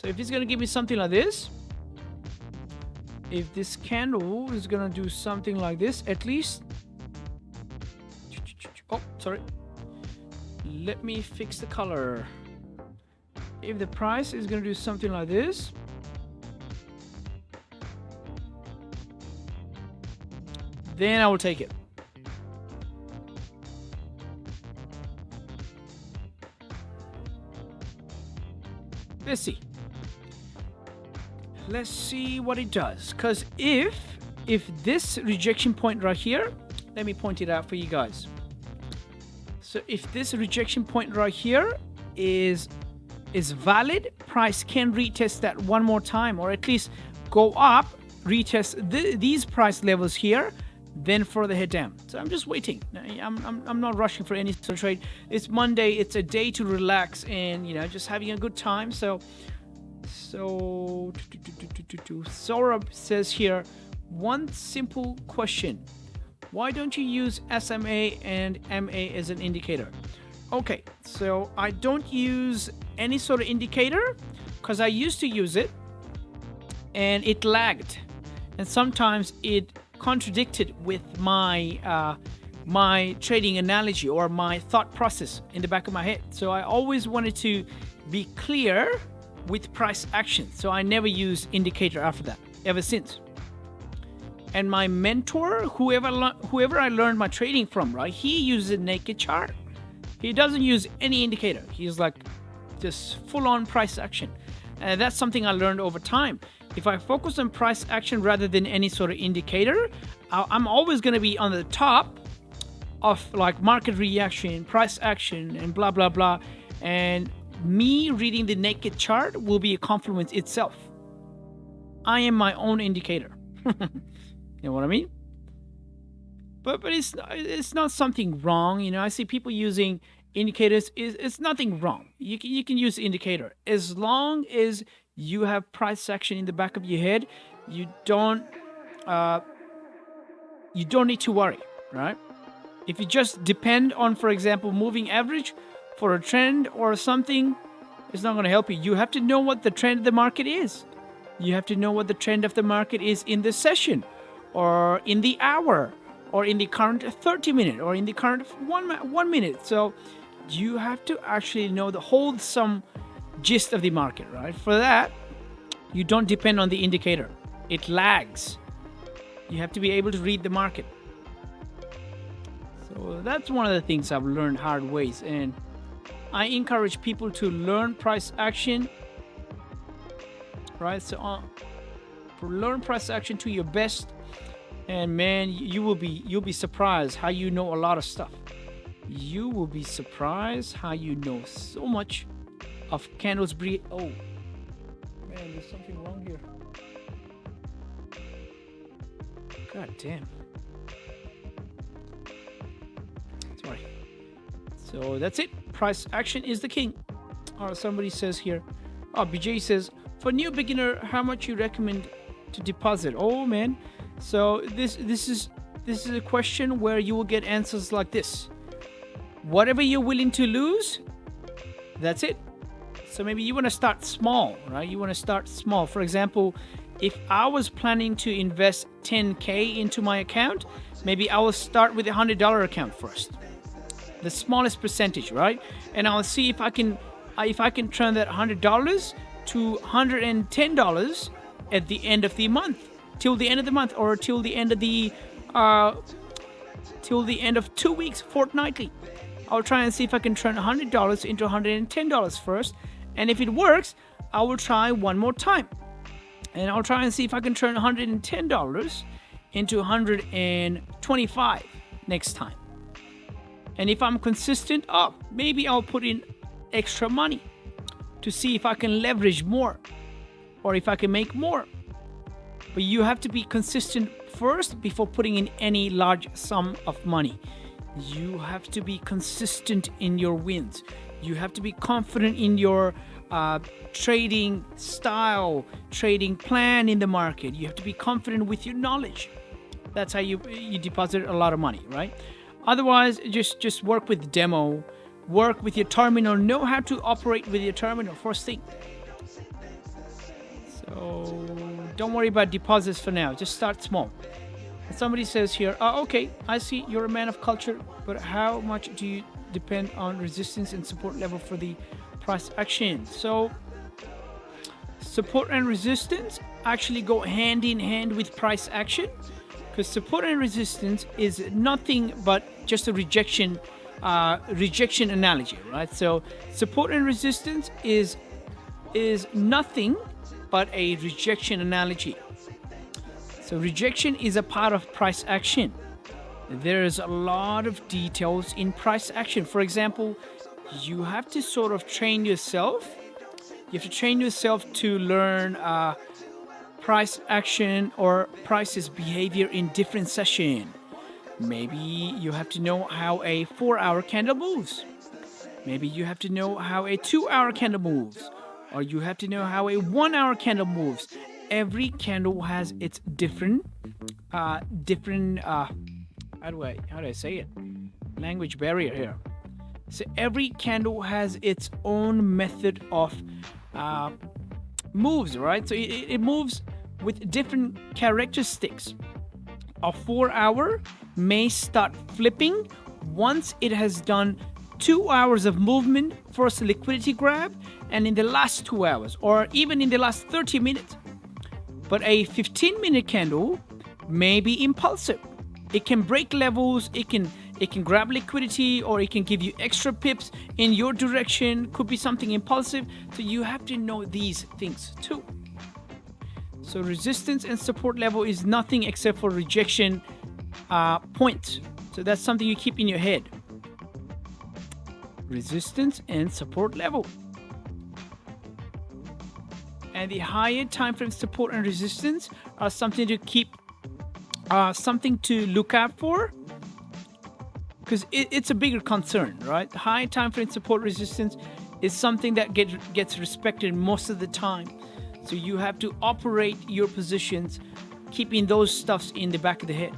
So if it's going to give me something like this, if this candle is going to do something like this, at least. Oh, sorry. Let me fix the color. If the price is going to do something like this, then I will take it. Let's see. Let's see what it does. Because if this rejection point right here, let me point it out for you guys. So if this rejection point right here is valid, price can retest that one more time, or at least go up, retest these price levels here, then further head down. So I'm just waiting. I'm not rushing for any sort of trade. It's Monday. It's a day to relax and, you know, just having a good time. So Saurabh says here, one simple question. Why don't you use SMA and MA as an indicator? Okay, so I don't use any sort of indicator because I used to use it and it lagged, and sometimes it contradicted with my my trading analogy or my thought process in the back of my head. So I always wanted to be clear with price action, so I never use indicator after that ever since. And my mentor, whoever I learned my trading from, right, he uses a naked chart. He doesn't use any indicator. He's like just full-on price action. And that's something I learned over time. If I focus on price action rather than any sort of indicator, I'm always going to be on the top of like market reaction, price action, and blah, blah, blah. And me reading the naked chart will be a confluence itself. I am my own indicator. You know what I mean? But it's not something wrong. You know, I see people using indicators. It's nothing wrong. You can use indicator as long as you have price action in the back of your head. You don't need to worry, right? If you just depend on, for example, moving average for a trend or something, it's not going to help you. You have to know what the trend of the market is. You have to know what the trend of the market is in the session, or in the hour, or in the current 30-minute, or in the current 1 minute. So you have to actually know the wholesome gist of the market, right? For that, you don't depend on the indicator. It lags. You have to be able to read the market. So that's one of the things I've learned hard ways, and I encourage people to learn price action, right? So learn price action to your best. And man, you'll be surprised how you know a lot of stuff. You will be surprised how you know so much of candles breed. Oh man, there's something wrong here. God damn. Sorry. So that's it. Price action is the king. Or somebody says here. Oh, BJ says, for new beginner, how much you recommend to deposit? Oh man. So this is a question where you will get answers like this. Whatever you're willing to lose, that's it. So maybe you want to start small, right? You want to start small. For example, if I was planning to invest 10K into my account, maybe I will start with a $100 account first. The smallest percentage, right? And I'll see if I can turn that $100 to $110 at the end of the month. Till the end of the month, or till the end of 2 weeks, fortnightly. I'll try and see if I can turn $100 into $110 first, and if it works, I will try one more time, and I'll try and see if I can turn $110 into $125 next time. And if I'm consistent, maybe I'll put in extra money to see if I can leverage more, or if I can make more. But you have to be consistent first before putting in any large sum of money. You have to be consistent in your wins. You have to be confident in your trading style, trading plan in the market. You have to be confident with your knowledge. That's how you deposit a lot of money, right? Otherwise, just work with demo, work with your terminal, know how to operate with your terminal first thing. So don't worry about deposits for now. Just start small. And somebody says here, oh, okay, I see you're a man of culture, but how much do you depend on resistance and support level for the price action? So support and resistance actually go hand in hand with price action, because support and resistance is nothing but just a rejection analogy, right? So support and resistance is nothing but a rejection analogy. So rejection is a part of price action. There's a lot of details in price action. For example, you have to sort of train yourself. You have to train yourself to learn price action or price's behavior in different sessions. Maybe you have to know how a 4-hour candle moves. Maybe you have to know how a 2-hour candle moves. Or you have to know how a 1-hour candle moves. Every candle has its different how do I say it? Language barrier here. So every candle has its own method of moves, right? So it moves with different characteristics. A 4-hour may start flipping once it has done 2 hours of movement, first liquidity grab, and in the last 2 hours, or even in the last 30 minutes. But a 15-minute candle may be impulsive. It can break levels, it can grab liquidity, or it can give you extra pips in your direction. Could be something impulsive. So you have to know these things too. So resistance and support level is nothing except for rejection point. So that's something you keep in your head. Resistance and support level. And the higher time frame support and resistance are something to keep, something to look out for, because it's a bigger concern, right? High time frame support resistance is something that gets respected most of the time. So you have to operate your positions, keeping those stuffs in the back of the head.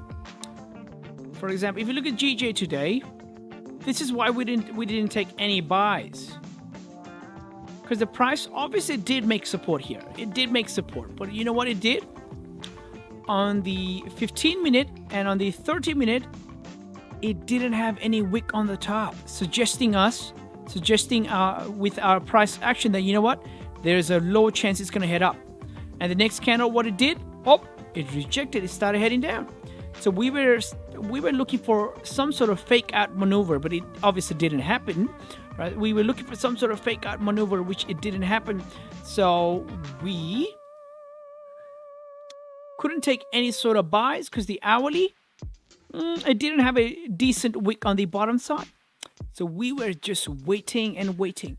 For example, if you look at GJ today, this is why we didn't take any buys. Because the price obviously did make support here. It did make support. But you know what it did? On the 15-minute and on the 30-minute, it didn't have any wick on the top, suggesting with our price action that, you know what? There's a low chance it's going to head up. And the next candle, what it did? Oh, it rejected. It started heading down. So we were looking for some sort of fake out maneuver, but it obviously didn't happen. Right? We were looking for some sort of fake out maneuver, which it didn't happen. So we couldn't take any sort of buys because the hourly, it didn't have a decent wick on the bottom side. So we were just waiting and waiting.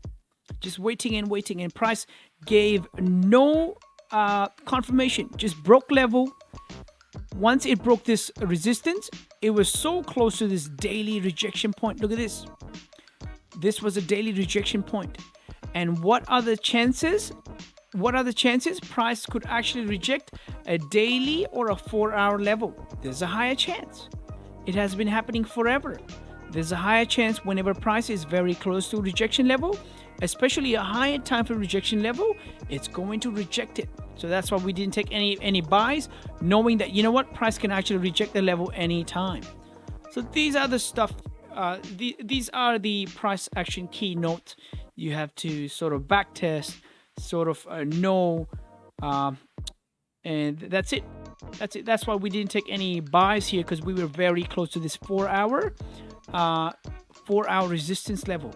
Just waiting and waiting. And price gave no confirmation. Just broke level. Once it broke this resistance, it was so close to this daily rejection point. Look at this. This was a daily rejection point. And what are the chances? What are the chances price could actually reject a daily or a 4-hour level? There's a higher chance. It has been happening forever. There's a higher chance whenever price is very close to rejection level, especially a higher time for rejection level, it's going to reject it. So that's why we didn't take any buys, knowing that, you know what, price can actually reject the level anytime. So these are the stuff. These are the price action keynotes you have to sort of back test, sort of know, and that's it. That's why we didn't take any buys here, because we were very close to this 4-hour resistance level.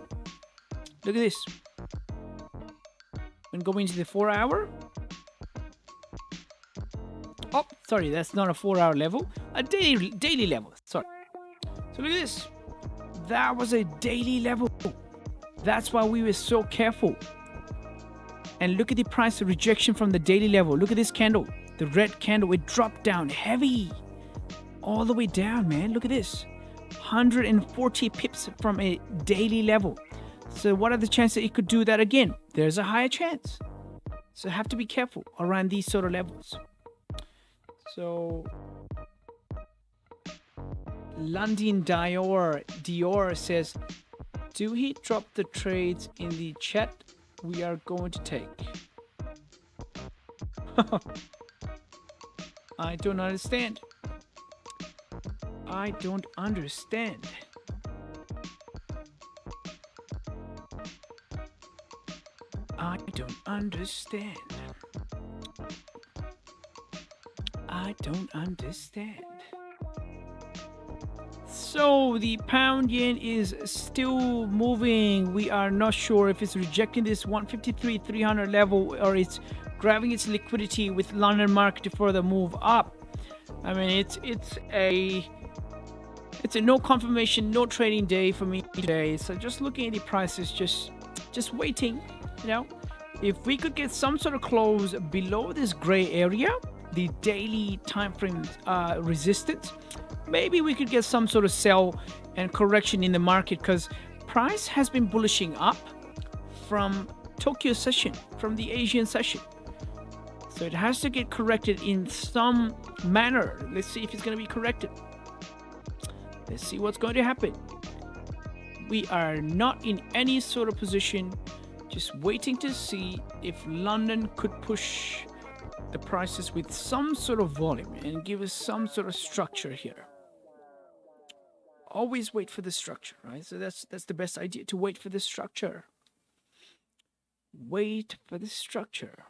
Look at this. When going into the 4-hour, oh, sorry, that's not a 4-hour level, a daily level. Sorry. So look at this. That was a daily level. That's why we were so careful. And look at the price rejection from the daily level. Look at this candle, the red candle. It dropped down heavy, all the way down, man. Look at this, 140 pips from a daily level. So what are the chances that it could do that again? There's a higher chance. So have to be careful around these sort of levels. So London Dior says, do he drop the trades in the chat we are going to take? I don't understand. I don't understand. I don't understand. I don't understand. So the pound yen is still moving. We are not sure if it's rejecting this 153.300 level or it's grabbing its liquidity with London market to further move up. I mean, it's a no confirmation, no trading day for me today. So just looking at the prices, just waiting. You know, if we could get some sort of close below this gray area, the daily time frame resistance, maybe we could get some sort of sell and correction in the market, because price has been bullishing up from Tokyo session, from the Asian session. So it has to get corrected in some manner. Let's see if it's going to be corrected. Let's see what's going to happen. We are not in any sort of position, just waiting to see if London could push the prices with some sort of volume and give us some sort of structure here. Always wait for the structure, right? So that's the best idea, to wait for the structure. Wait for the structure.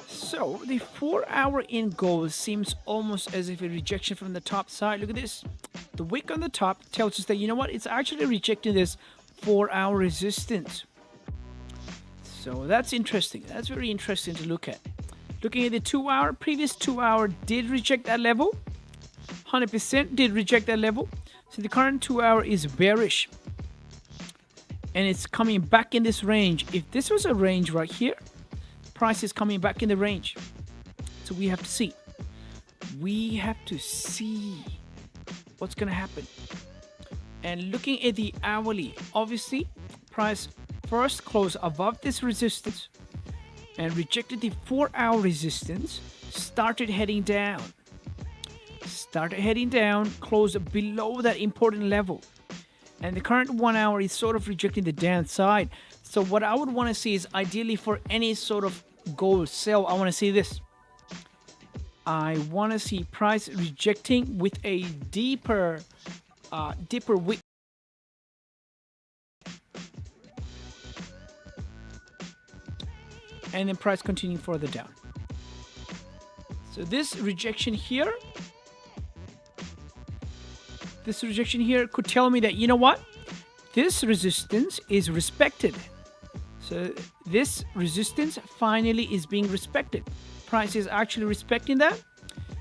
So the 4-hour in gold seems almost as if a rejection from the top side. Look at this. The wick on the top tells us that, you know what, it's actually rejecting this 4-hour resistance. So that's interesting. That's very interesting to look at. Looking at the 2-hour, previous 2-hour did reject that level. 100% did reject that level. So the current 2-hour is bearish. And it's coming back in this range. If this was a range right here, price is coming back in the range. So we have to see. We have to see what's going to happen. And looking at the hourly, obviously, price first closed above this resistance and rejected the 4-hour resistance, started heading down. Closed below that important level. And the current 1 hour is sort of rejecting the downside. So what I would want to see is, ideally for any sort of gold sell, I want to see this. I want to see price rejecting with a deeper wick. And then price continuing further down. So this rejection here could tell me that, you know what, this resistance is respected. So this resistance finally is being respected. Price is actually respecting that.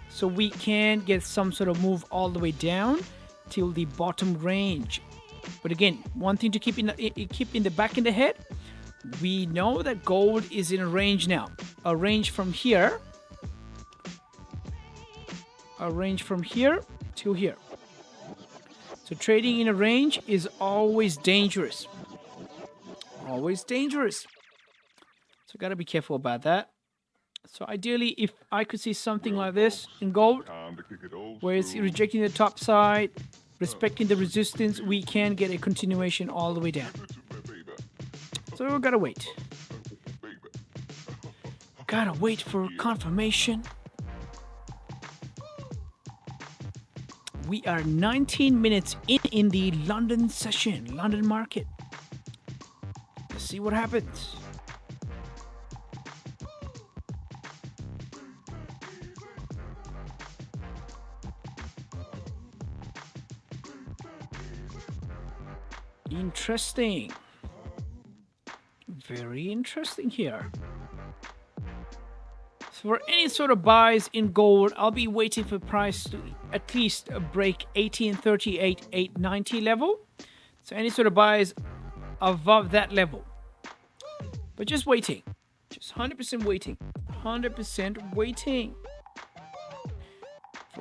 So we can get some sort of move all the way down till the bottom range. But again, one thing to keep in the back in the head, we know that gold is in a range now. A range from here to here. So trading in a range is always dangerous. Always dangerous. So gotta be careful about that. So ideally, if I could see something like this in gold, where it's rejecting the top side, respecting the resistance, we can get a continuation all the way down. So we gotta wait. Gotta wait for confirmation. We are 19 minutes in the London session, London market. Let's see what happens. Interesting. Very interesting here. So for any sort of buys in gold, I'll be waiting for price to at least break 1838, 890 level. So any sort of buys above that level. But just waiting. Just 100% waiting. 100% waiting.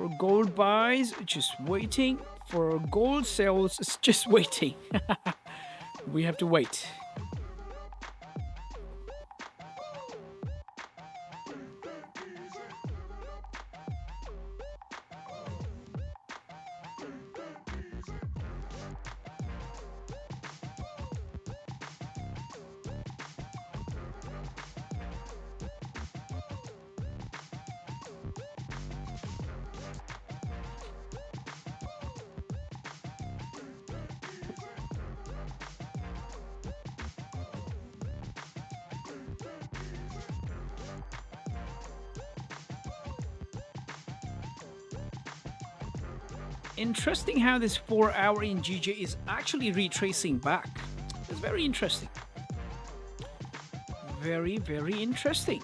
For gold buys, just waiting. For gold sales, it's just waiting. We have to wait. Interesting how this 4 hour in GJ is actually retracing back. It's very interesting. Very, very interesting.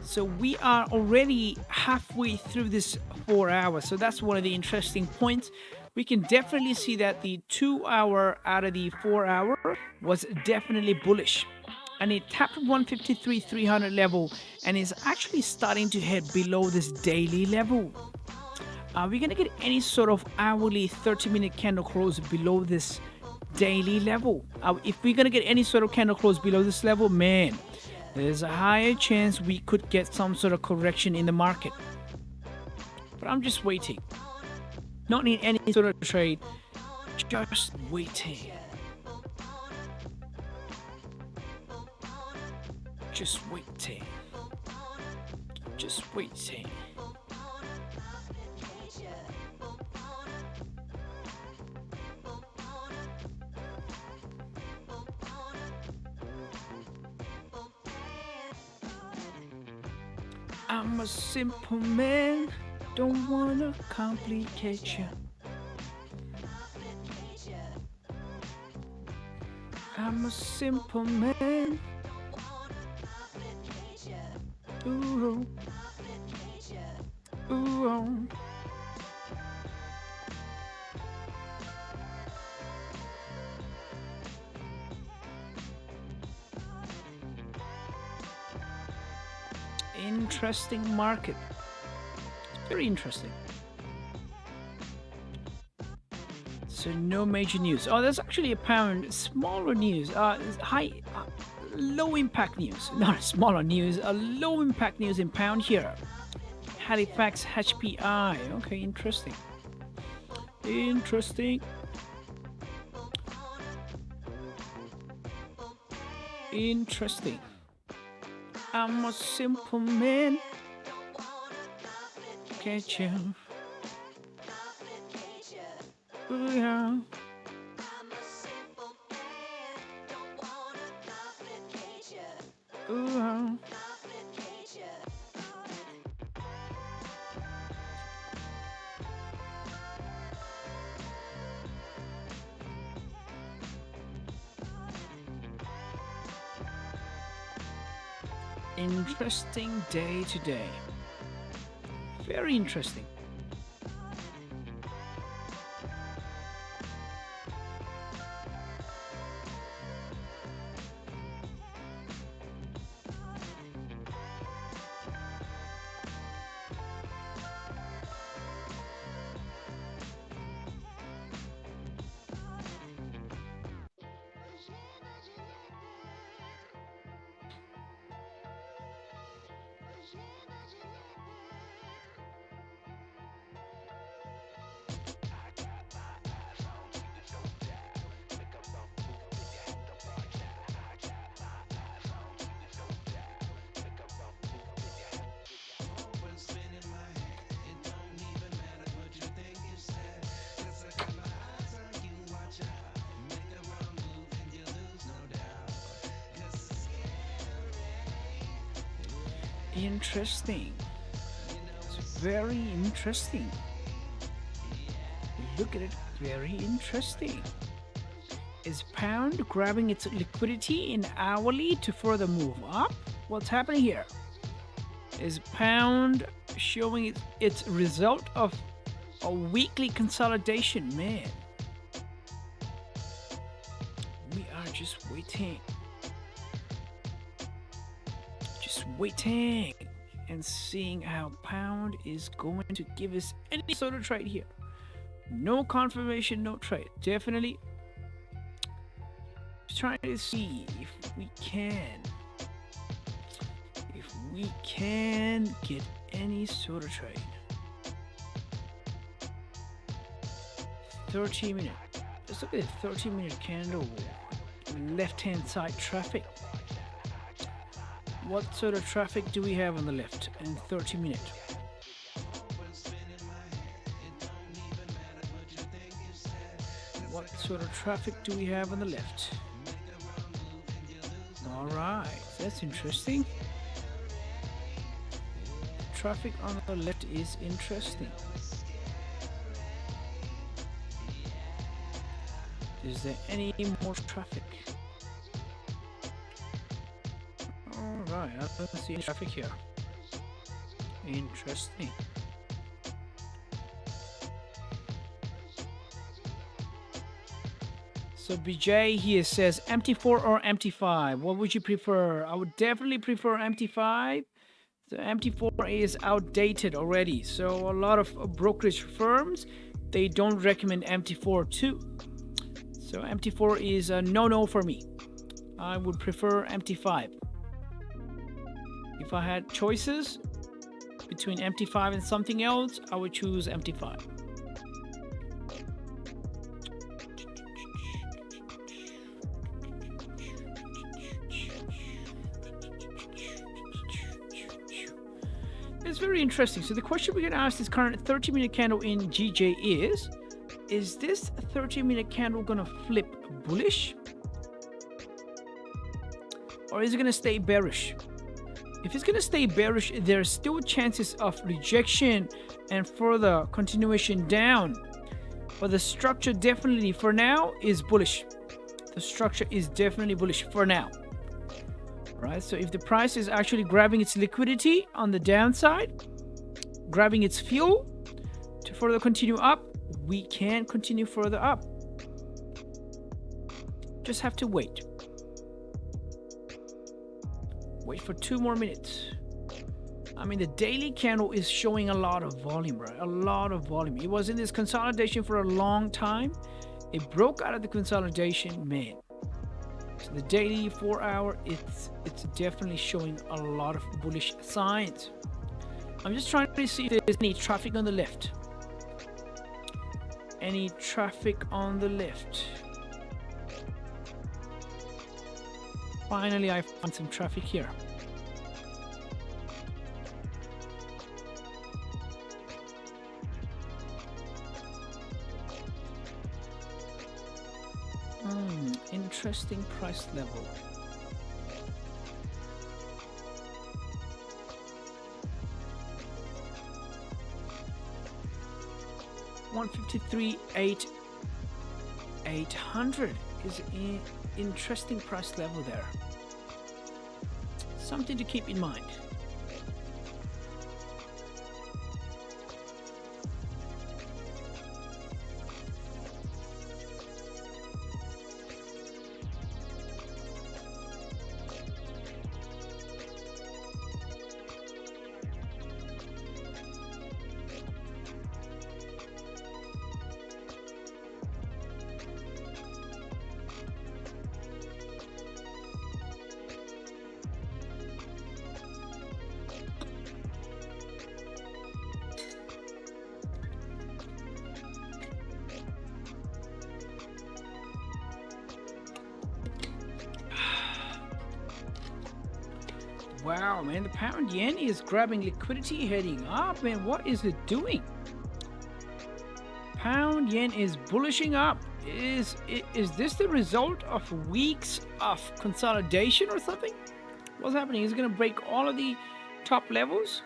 So we are already halfway through this 4 hours. So that's one of the interesting points. We can definitely see that the 2 hour out of the 4 hour was definitely bullish. And it tapped 153,300 level and is actually starting to head below this daily level. Are we going to get any sort of hourly 30-minute candle close below this daily level? If we're going to get any sort of candle close below this level, man, there's a higher chance we could get some sort of correction in the market. But I'm just waiting. Not in any sort of trade, just waiting. Just waiting. Just waiting. I'm a simple man, don't wanna complicate you. I'm a simple man. Ooh, ooh. Interesting market. It's very interesting. So no major news. Oh, there's actually a pound smaller news. Low impact news. Not smaller news. Low impact news in pound here. Halifax HPI. Okay, interesting. Interesting. Interesting. I'm a simple man. Catch you. Ooh, yeah. Ooh, yeah. Interesting day today. Very interesting. Interesting. It's very interesting. Look at it, very interesting. Is pound grabbing its liquidity in hourly to further move up? What's happening here? Is pound showing its result of a weekly consolidation? Man, we are just waiting. Just waiting. and seeing how pound is going to give us any sort of trade here. No confirmation, no trade. Definitely trying to see if we can get any sort of trade. 30-minute. Let's look at the 30-minute candle. Left-hand side traffic. What sort of traffic do we have on the left in 30-minute? What sort of traffic do we have on the left? All right, that's interesting. Traffic on the left is interesting. Is there any more traffic? Alright, I don't see any traffic here. Interesting. So BJ here says MT4 or MT5. What would you prefer? I would definitely prefer MT5. The MT4 is outdated already. So a lot of brokerage firms, they don't recommend MT4 too. So MT4 is a no-no for me. I would prefer MT5. If I had choices between MT5 and something else, I would choose MT5. It's very interesting. So the question we're going to ask this current 30-minute candle in GJ is this 30-minute candle going to flip bullish? Or is it going to stay bearish? If it's going to stay bearish, there's still chances of rejection and further continuation down. But the structure definitely for now is bullish. The structure is definitely bullish for now. Right? So if the price is actually grabbing its liquidity on the downside, grabbing its fuel to further continue up, we can continue further up. Just have to wait. Wait for 2 more minutes. I mean, the daily candle is showing a lot of volume, right? A lot of volume. It was in this consolidation for a long time. It broke out of the consolidation, man. So the daily 4-hour, it's definitely showing a lot of bullish signs. I'm just trying to see if there's any traffic on the left. Any traffic on the left. Finally, I found some traffic here. Interesting price level. $153,800 is an interesting price level there. Something to keep in mind. Wow, man, the pound yen is grabbing liquidity heading up, man. What is it doing? Pound yen is bullishing up. Is this the result of weeks of consolidation or something? What's happening? Is it going to break all of the top levels?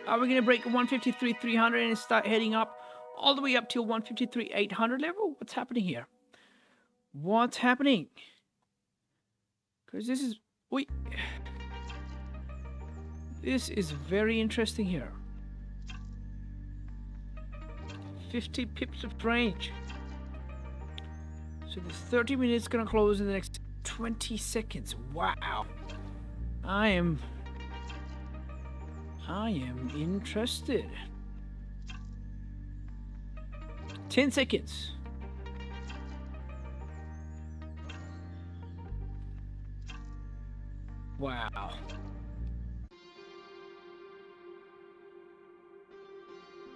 Are we going to break 153,300 and start heading up all the way up to 153,800 level? What's happening here? What's happening? Because this is... This is very interesting here. 50 pips of range. So the 30 minutes gonna close in the next 20 seconds. Wow. I am I am interested. 10 seconds. Wow.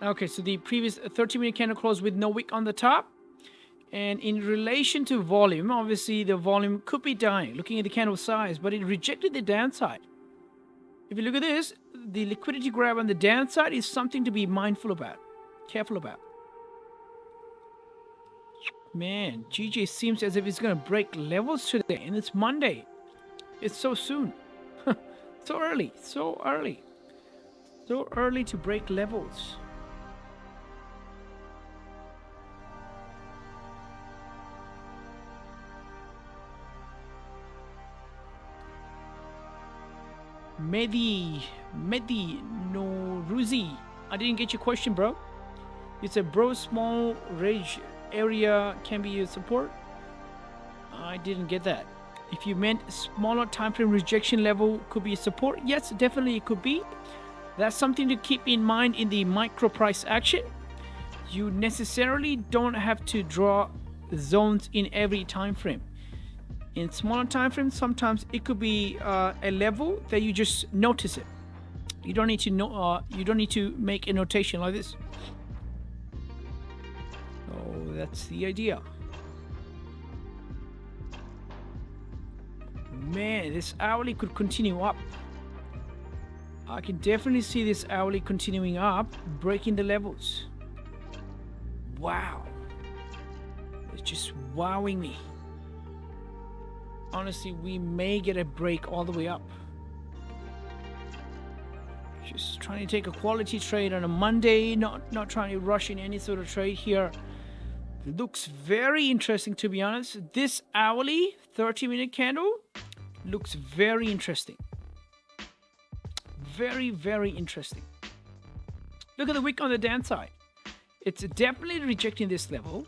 Okay, so the previous 30-minute candle closed with no wick on the top. And in relation to volume, obviously the volume could be dying, looking at the candle size, but it rejected the downside. If you look at this, the liquidity grab on the downside is something to be mindful about, careful about. Man, GJ seems as if it's going to break levels today, and it's Monday. It's so soon. So early, so early. So early to break levels. Mehdi no Ruzi. I didn't get your question, bro. It's a bro small range area can be your support. I didn't get that. If you meant smaller time frame rejection level could be support, yes, definitely it could be. That's something to keep in mind in the micro price action. You necessarily don't have to draw zones in every time frame. In smaller time frames, sometimes it could be a level that you just notice it. You don't need to know. You don't need to make a notation like this. So that's the idea. Man, this hourly could continue up. I can definitely see this hourly continuing up, breaking the levels. Wow. It's just wowing me. Honestly, we may get a break all the way up. Just trying to take a quality trade on a Monday, not trying to rush in any sort of trade here. Looks very interesting, to be honest. This hourly 30-minute candle looks very interesting. Very, very interesting. Look at the wick on the downside. It's definitely rejecting this level.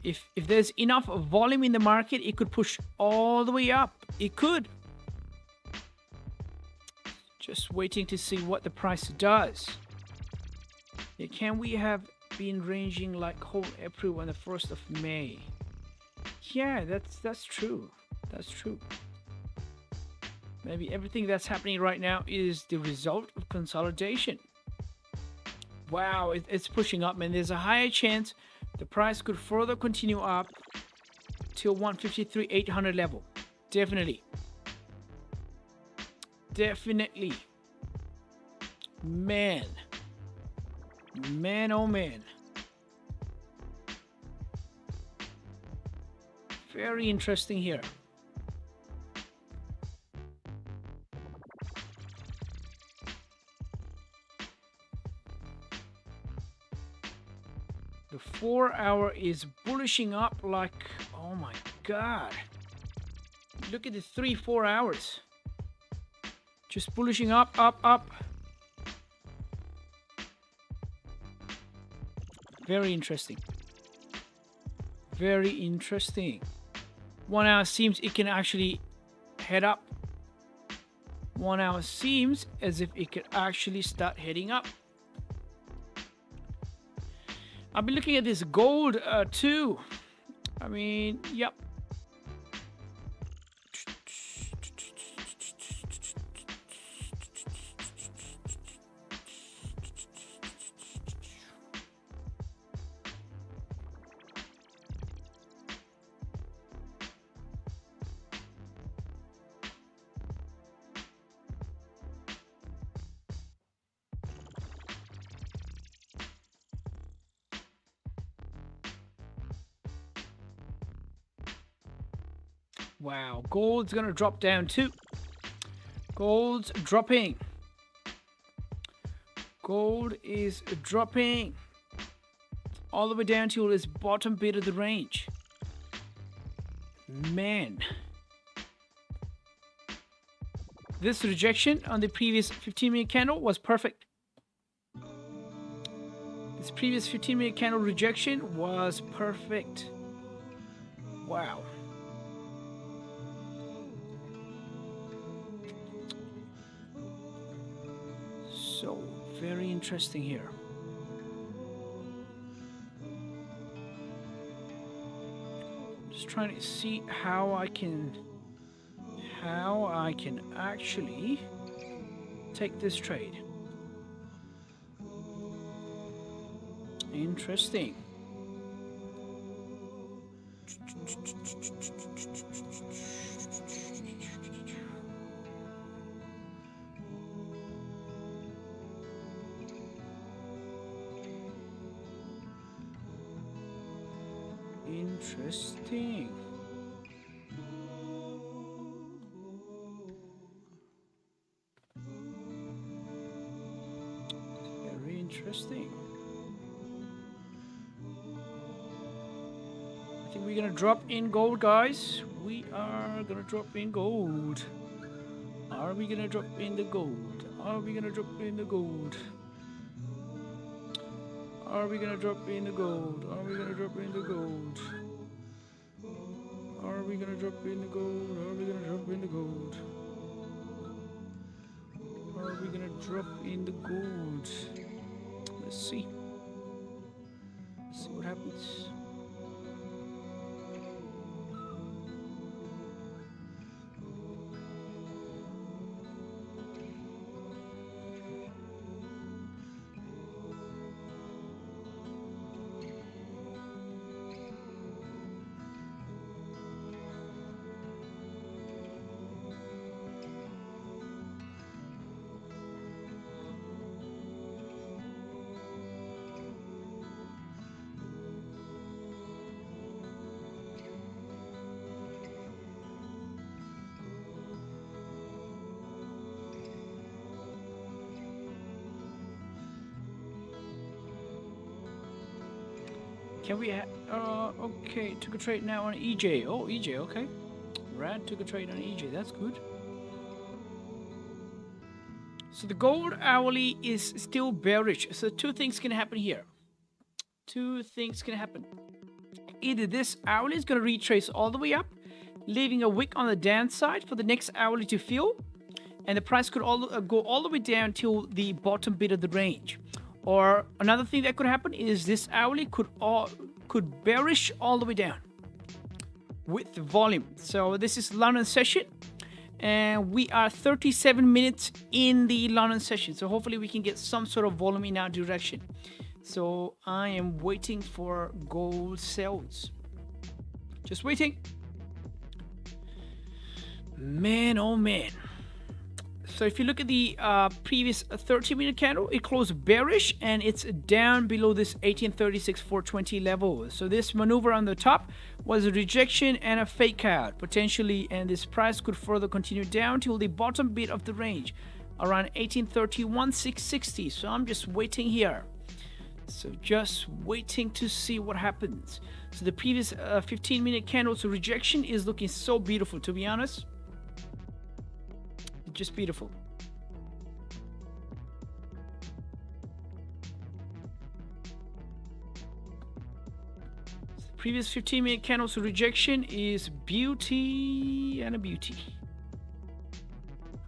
If there's enough volume in the market, it could push all the way up. It could. Just waiting to see what the price does. Yeah, can we have been ranging like whole April and the 1st of May? Yeah, that's true. That's true. Maybe everything that's happening right now is the result of consolidation. Wow, it's pushing up, man. There's a higher chance the price could further continue up till 153,800 level. Definitely. Definitely. Man. Man, oh man. Very interesting here. The 4-hour is bullishing up like, oh my god. Look at the 3-4 hours. Just bullishing up, up, up. Very interesting. Very interesting. 1 hour seems it can actually head up. 1 hour seems as if it could actually start heading up. I've been looking at this gold too. I mean, yep. Wow, gold's gonna drop down too. Gold's dropping. Gold is dropping all the way down to its bottom bit of the range. Man, this rejection on the previous 15-minute candle was perfect. This previous 15-minute candle rejection was perfect. Wow. Very interesting here. Just trying to see how I can actually take this trade. Interesting. Interesting. Very interesting. I think we're gonna drop in gold, guys. We are gonna drop in gold. Are we gonna drop in the gold? Are we gonna drop in the gold? Are we gonna drop in the gold? Are we gonna drop in the gold? Are we gonna drop in the gold? Are we gonna drop in the gold? Are we gonna drop in the gold? Let's see. Let's see what happens. Can we okay, took a trade now on EJ. Oh, EJ, okay. Rad took a trade on EJ, that's good. So the gold hourly is still bearish. So two things can happen here. Two things can happen. Either this hourly is going to retrace all the way up, leaving a wick on the downside for the next hourly to fill, and the price could go all the way down till the bottom bit of the range. Or another thing that could happen is this hourly could bearish all the way down with the volume. So this is London session, and we are 37 minutes in the London session. So hopefully we can get some sort of volume in our direction. So I am waiting for gold sales. Just waiting. Man, oh man. So if you look at the previous 30-minute candle, it closed bearish and it's down below this 1836-420 level. So this maneuver on the top was a rejection and a fake out potentially, and this price could further continue down till the bottom bit of the range around 1831-660. So I'm just waiting here. So just waiting to see what happens. So the previous 15-minute candle's rejection is looking so beautiful, to be honest. Just beautiful. The previous 15-minute candle's rejection is beauty and a beauty.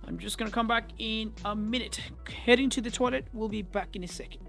I'm just gonna come back in a minute. Heading to the toilet. We'll be back in a second.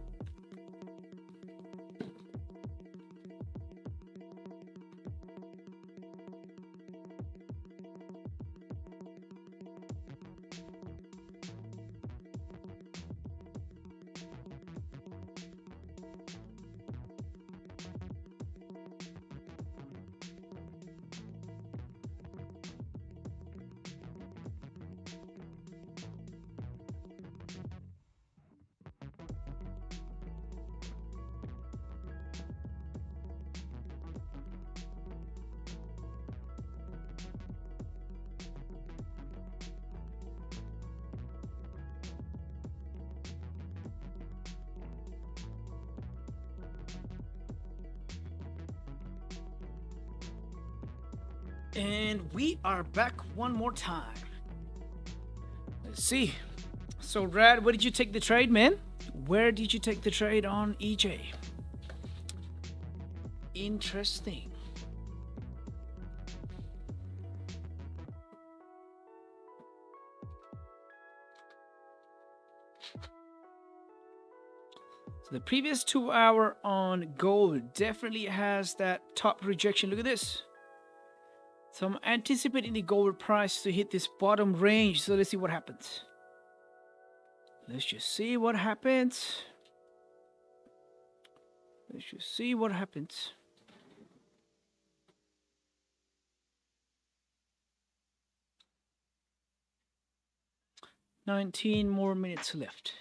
And we are back one more time. Let's see. So Rad, where did you take the trade, man? Where did you take the trade on EJ? Interesting. So the previous 2 hour on gold definitely has that top rejection. Look at this. So I'm anticipating the gold price to hit this bottom range. So let's see what happens. Let's just see what happens. Let's just see what happens. "19 more minutes left."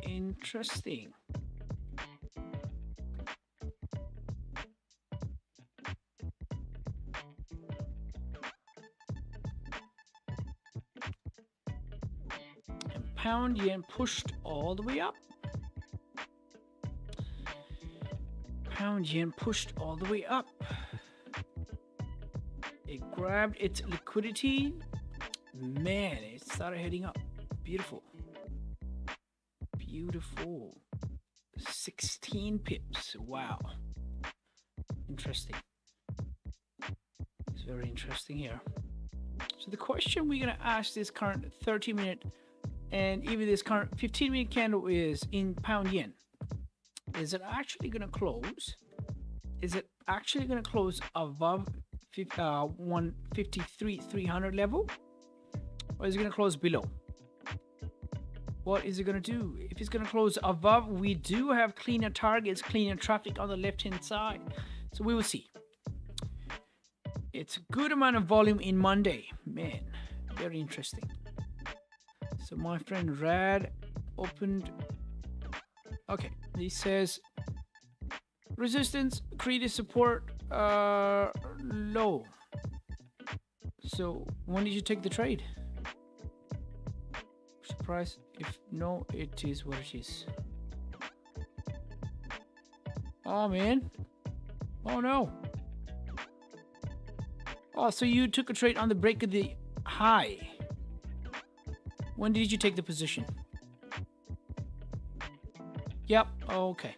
Interesting. And pound yen pushed all the way up. Pound yen pushed all the way up. It grabbed its liquidity. Man, it started heading up. Beautiful. Beautiful. 16 pips. Wow. Interesting. It's very interesting here. So the question we're going to ask this current 30-minute and even this current 15-minute candle is in pound yen. Is it actually going to close? Is it actually going to close above 153,300 level? Or is it going to close below? What is it going to do? If it's going to close above, we do have cleaner targets, cleaner traffic on the left-hand side. So we will see. It's a good amount of volume in Monday. Man, very interesting. So my friend Rad opened. Okay, he says resistance, created support, low. So when did you take the trade? Surprise. If no, it is what it is. Oh man. Oh no. Oh, so you took a trade on the break of the high. When did you take the position? Yep. Okay.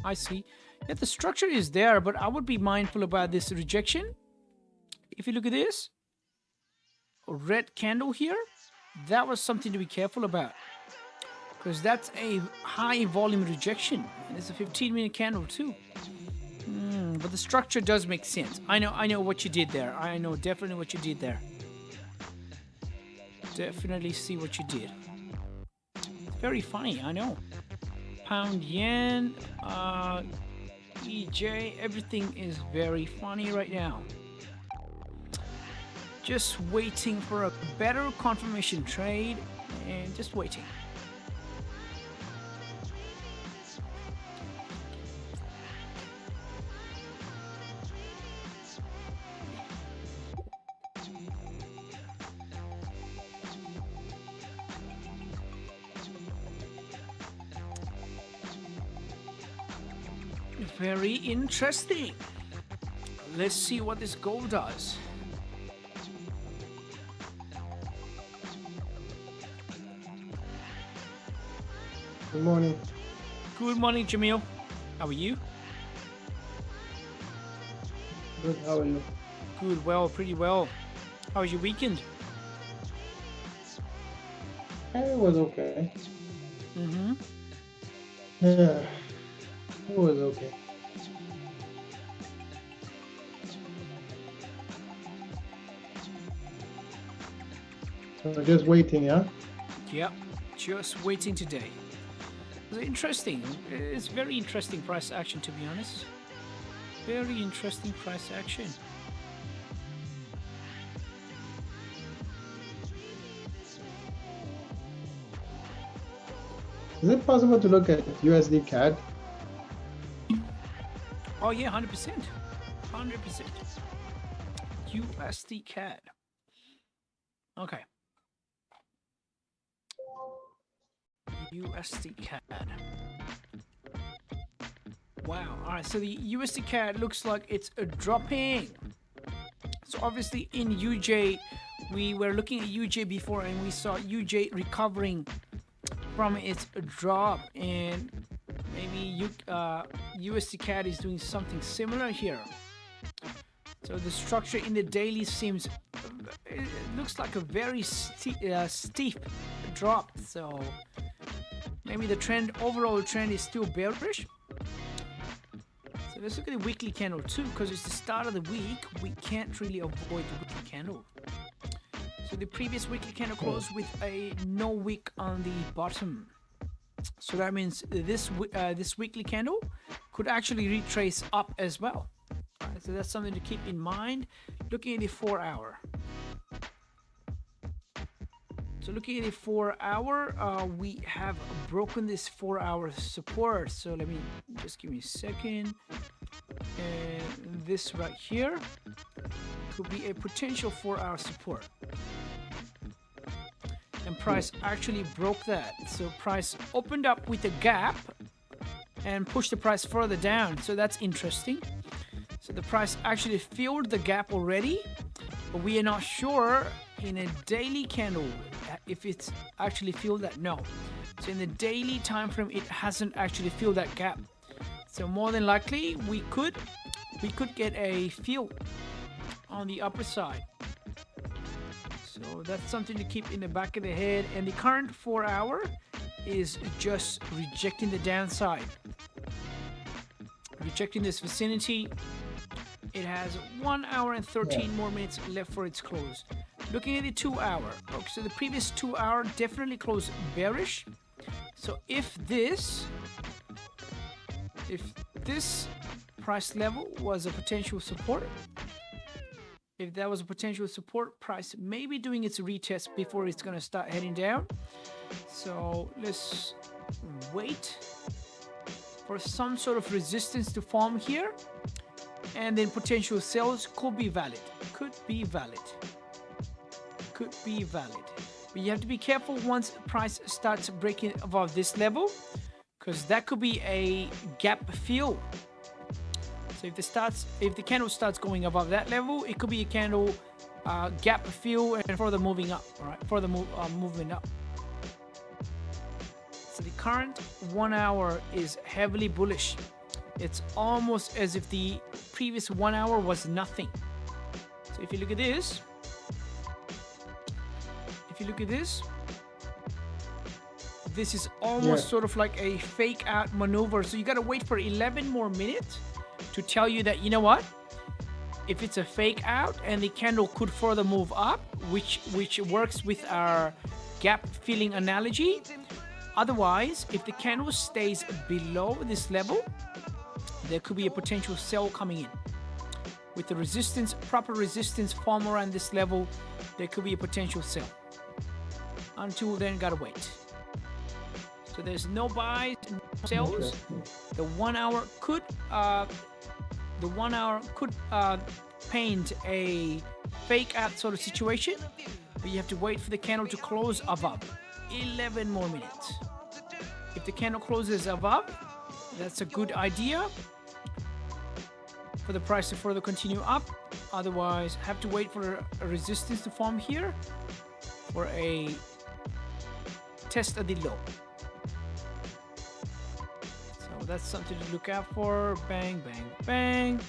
I see. Yeah, the structure is there, but I would be mindful about this rejection. If you look at this, a red candle here, that was something to be careful about. Because that's a high volume rejection. And it's a 15-minute candle too. But the structure does make sense. I know what you did there. I know definitely what you did there. Definitely see what you did. It's very funny, I know. Pound yen, EJ, everything is very funny right now. Just waiting for a better confirmation trade and just waiting. Very interesting. Let's see what this gold does. Good morning. Good morning, Jamil. How are you? Good, how are you? Good, well, pretty well. How was your weekend? It was okay. Yeah, it was okay. So just waiting, yeah? Yep, just waiting today. It's interesting. It's very interesting price action, to be honest. Very interesting price action. Is it possible to look at USD CAD? Oh yeah, 100%. 100%. USD CAD. Okay. USD CAD. Wow. All right. So the USD CAD looks like it's dropping. So obviously in UJ, we were looking at UJ before and we saw UJ recovering from its drop, and maybe USD CAD is doing something similar here. So the structure in the daily seems, it looks like a very steep drop. So maybe the trend, overall trend is still bearish. So let's look at the weekly candle too, because it's the start of the week. We can't really avoid the weekly candle. So the previous weekly candle closed with a no wick on the bottom. So that means this weekly candle could actually retrace up as well. All right, so that's something to keep in mind. Looking at the 4 hour. So looking at the 4 hour, we have broken this 4 hour support. So let me just give me a second. And this right here could be a potential 4 hour support. And price actually broke that. So price opened up with a gap and pushed the price further down. So that's interesting. So the price actually filled the gap already, but we are not sure in a daily candle if it's actually filled that. No. So in the daily time frame, it hasn't actually filled that gap. So more than likely, we could get a fill on the upper side. So that's something to keep in the back of the head. And the current 4 hour is just rejecting the downside, rejecting this vicinity. It has 1 hour and 13 more minutes left for its close. Looking at the 2 hour. Okay, so the previous 2 hour definitely closed bearish. So if this price level was a potential support, if that was a potential support, price may be doing its retest before it's going to start heading down. So let's wait for some sort of resistance to form here, and then potential sales could be valid. Could be valid. Could be valid. But you have to be careful once price starts breaking above this level, because that could be a gap fill. So if the candle starts going above that level, it could be a candle gap fill and further moving up. All right, further movement up. So the current 1 hour is heavily bullish. It's almost as if the previous 1 hour was nothing. So if you look at this, this is almost sort of like a fake out maneuver. So you got to wait for 11 more minutes to tell you that, you know what, if it's a fake out and the candle could further move up, which works with our gap filling analogy. Otherwise, if the candle stays below this level, there could be a potential sell coming in. With the resistance, proper resistance form around this level, there could be a potential sell. Until then, gotta wait. So there's no buys, no sells. The 1 hour could paint a fake out sort of situation, but you have to wait for the candle to close above. 11 more minutes. If the candle closes above, that's a good idea for the price to further continue up. Otherwise, have to wait for a resistance to form here for a test at the low. So that's something to look out for. Bang, bang, bang,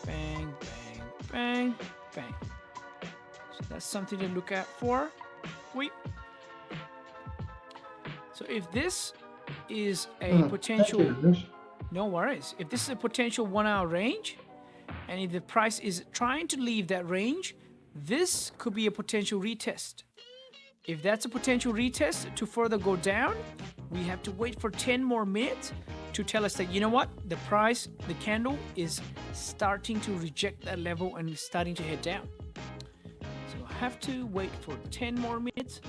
bang, bang, bang, bang. So that's something to look out for. Wait. So if this is a potential, no worries. If this is a potential 1 hour range, and if the price is trying to leave that range, this could be a potential retest. If that's a potential retest to further go down, we have to wait for 10 more minutes to tell us that, you know what, the price, the candle is starting to reject that level and starting to head down. So I have to wait for 10 more minutes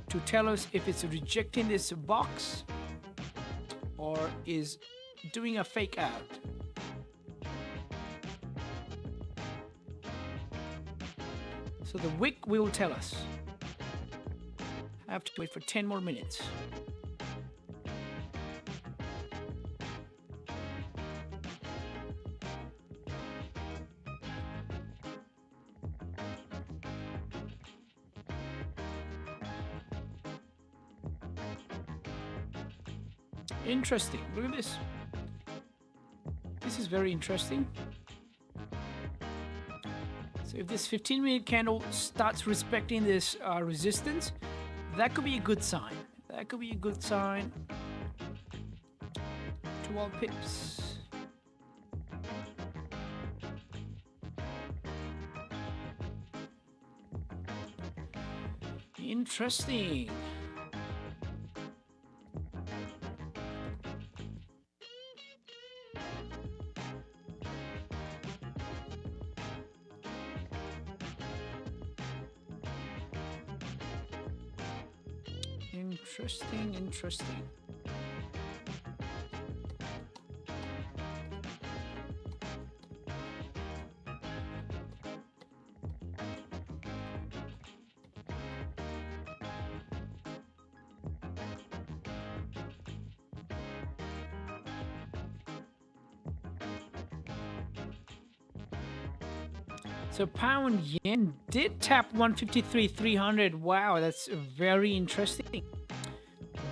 to tell us if it's rejecting this box or is doing a fake out. So the wick will tell us. I have to wait for 10 more minutes. Interesting. Look at this. This is very interesting. So if this 15-minute candle starts respecting this resistance, that could be a good sign. That could be a good sign. 12 pips. Interesting. Interesting. So pound yen did tap 153.300. Wow, that's very interesting.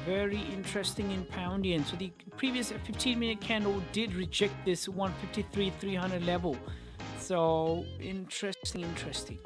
Very interesting in pound yen. So the previous 15-minute candle did reject this 153.300 level. So interesting. Interesting.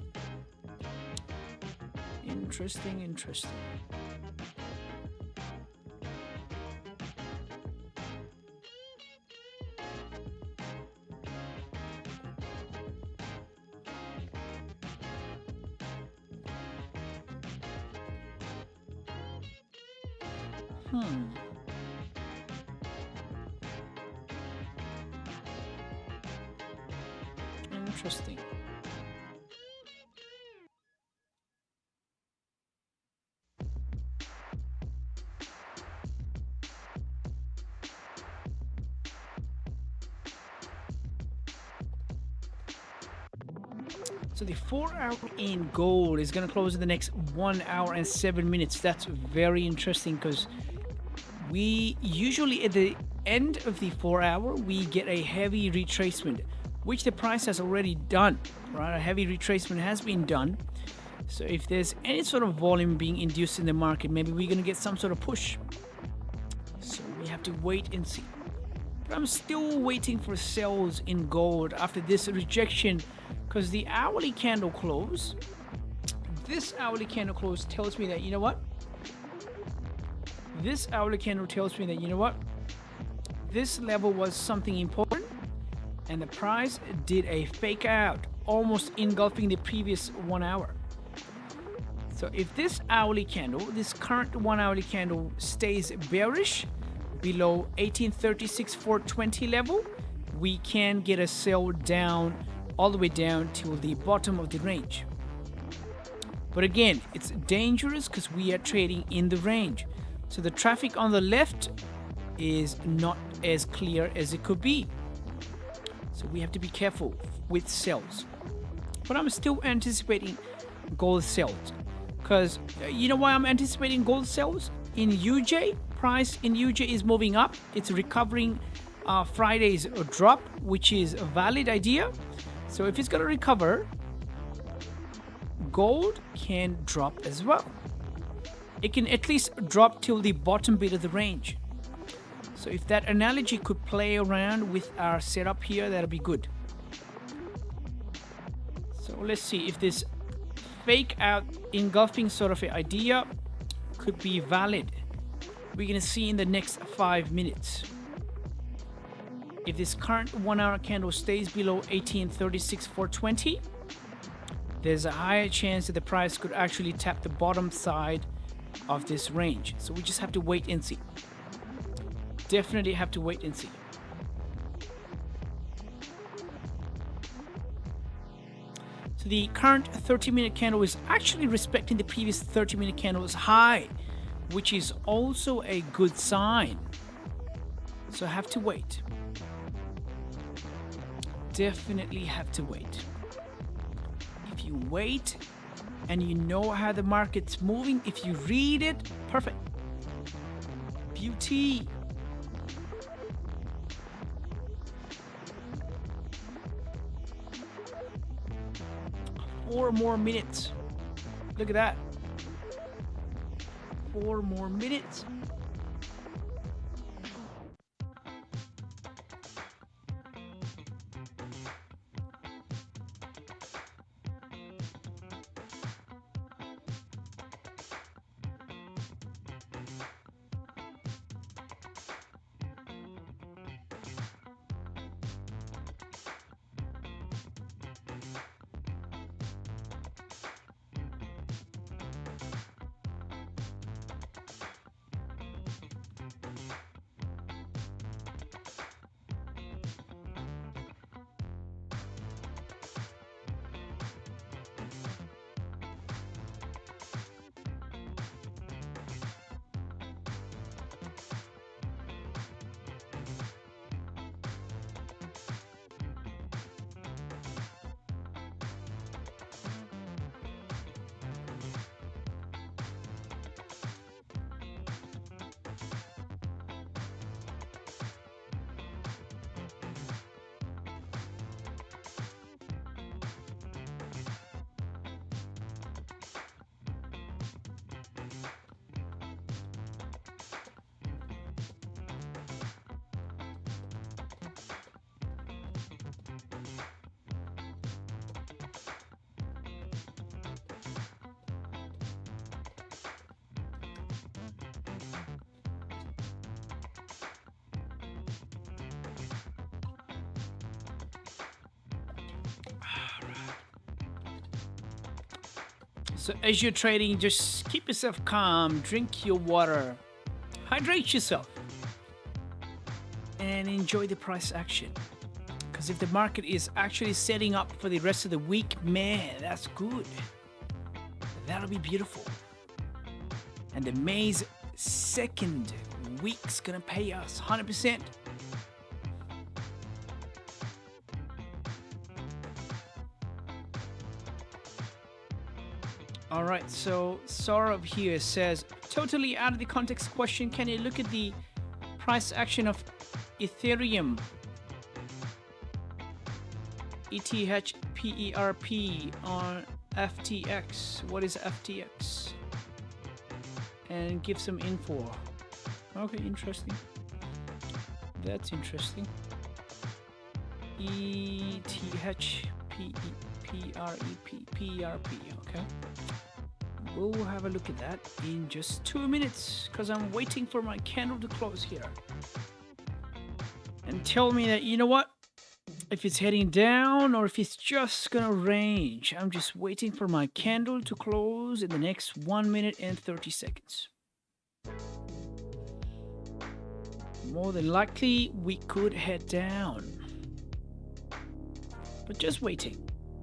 So the 4-hour in gold is going to close in the next 1 hour and 7 minutes. That's very interesting because we usually at the end of the 4-hour we get a heavy retracement, which the price has already done, right? A heavy retracement has been done. So if there's any sort of volume being induced in the market, maybe we're going to get some sort of push. So we have to wait and see. But I'm still waiting for sells in gold after this rejection, because the hourly candle close, this hourly candle close tells me that, you know what? This hourly candle tells me that, you know what? This level was something important, and the price did a fake out, almost engulfing the previous 1 hour. So if this hourly candle, this current 1 hourly candle stays bearish below 1836.420 level, we can get a sell down all the way down to the bottom of the range. But again, it's dangerous because we are trading in the range. So the traffic on the left is not as clear as it could be. So we have to be careful with sells. But I'm still anticipating gold sells. Because you know why I'm anticipating gold sells? In UJ, price in UJ is moving up. It's recovering Friday's drop, which is a valid idea. So if it's going to recover, gold can drop as well. It can at least drop till the bottom bit of the range. So if that analogy could play around with our setup here, that'll be good. So let's see if this fake out engulfing sort of idea could be valid. We're going to see in the next 5 minutes. If this current 1 hour candle stays below 1836.420, there's a higher chance that the price could actually tap the bottom side of this range. So we just have to wait and see. Definitely have to wait and see. So the current 30-minute candle is actually respecting the previous 30-minute candle's high, which is also a good sign. So I have to wait. Definitely have to wait. If you wait and you know how the market's moving, if you read it, perfect. Beauty. Four more minutes. Look at that. 4 more minutes. So as you're trading, just keep yourself calm, drink your water, hydrate yourself, and enjoy the price action. Because if the market is actually setting up for the rest of the week, man, that's good. That'll be beautiful. And the May's second week's gonna pay us 100%. All right, so Saurabh here says, totally out of the context question, can you look at the price action of Ethereum? ETHPERP on FTX. What is FTX? And give some info. Okay, interesting. That's interesting. ETHPERP, okay. We'll have a look at that in just 2 minutes because I'm waiting for my candle to close here. And tell me that, you know what? If it's heading down or if it's just gonna range. I'm just waiting for my candle to close in the next 1 minute and 30 seconds. More than likely, we could head down. But just waiting,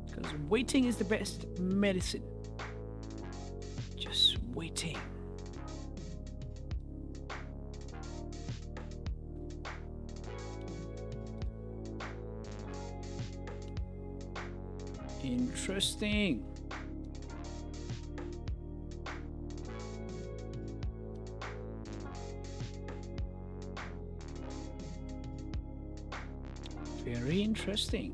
because waiting is the best medicine. Just waiting. Interesting. Very interesting.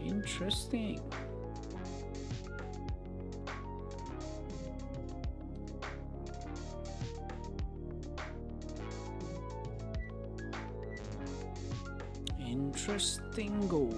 Interesting. Interesting-o.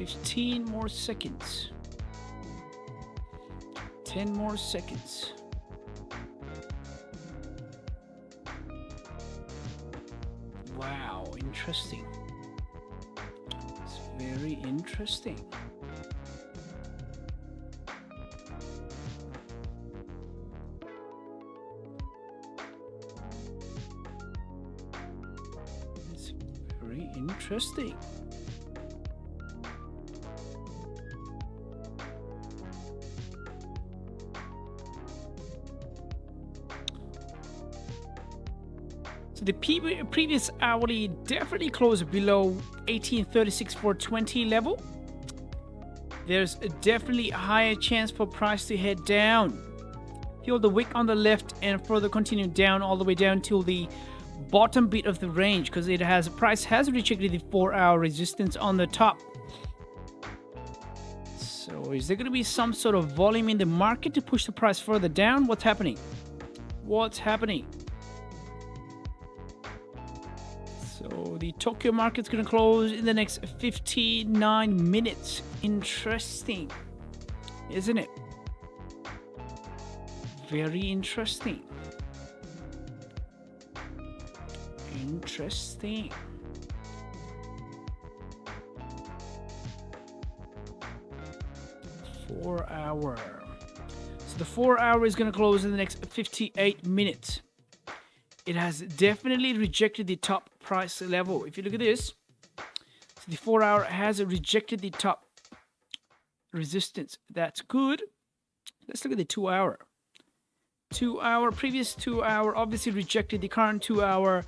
15 more seconds. 10 more seconds. Wow, interesting. It's very interesting. It's very interesting. So the previous hourly definitely closed below 1836,420 level. There's definitely a higher chance for price to head down. Feel the wick on the left and further continue down all the way down till the bottom bit of the range, because price has rejected the 4-hour resistance on the top. So is there going to be some sort of volume in the market to push the price further down? What's happening? What's happening? So the Tokyo market's going to close in the next 59 minutes. Interesting, isn't it? Very interesting. Interesting. Four-hour. So the 4-hour is going to close in the next 58 minutes. It has definitely rejected the top price level. If you look at this, so the 4-hour has rejected the top resistance. That's good. Let's look at the 2-hour. 2-hour, previous 2-hour obviously rejected the current 2-hour,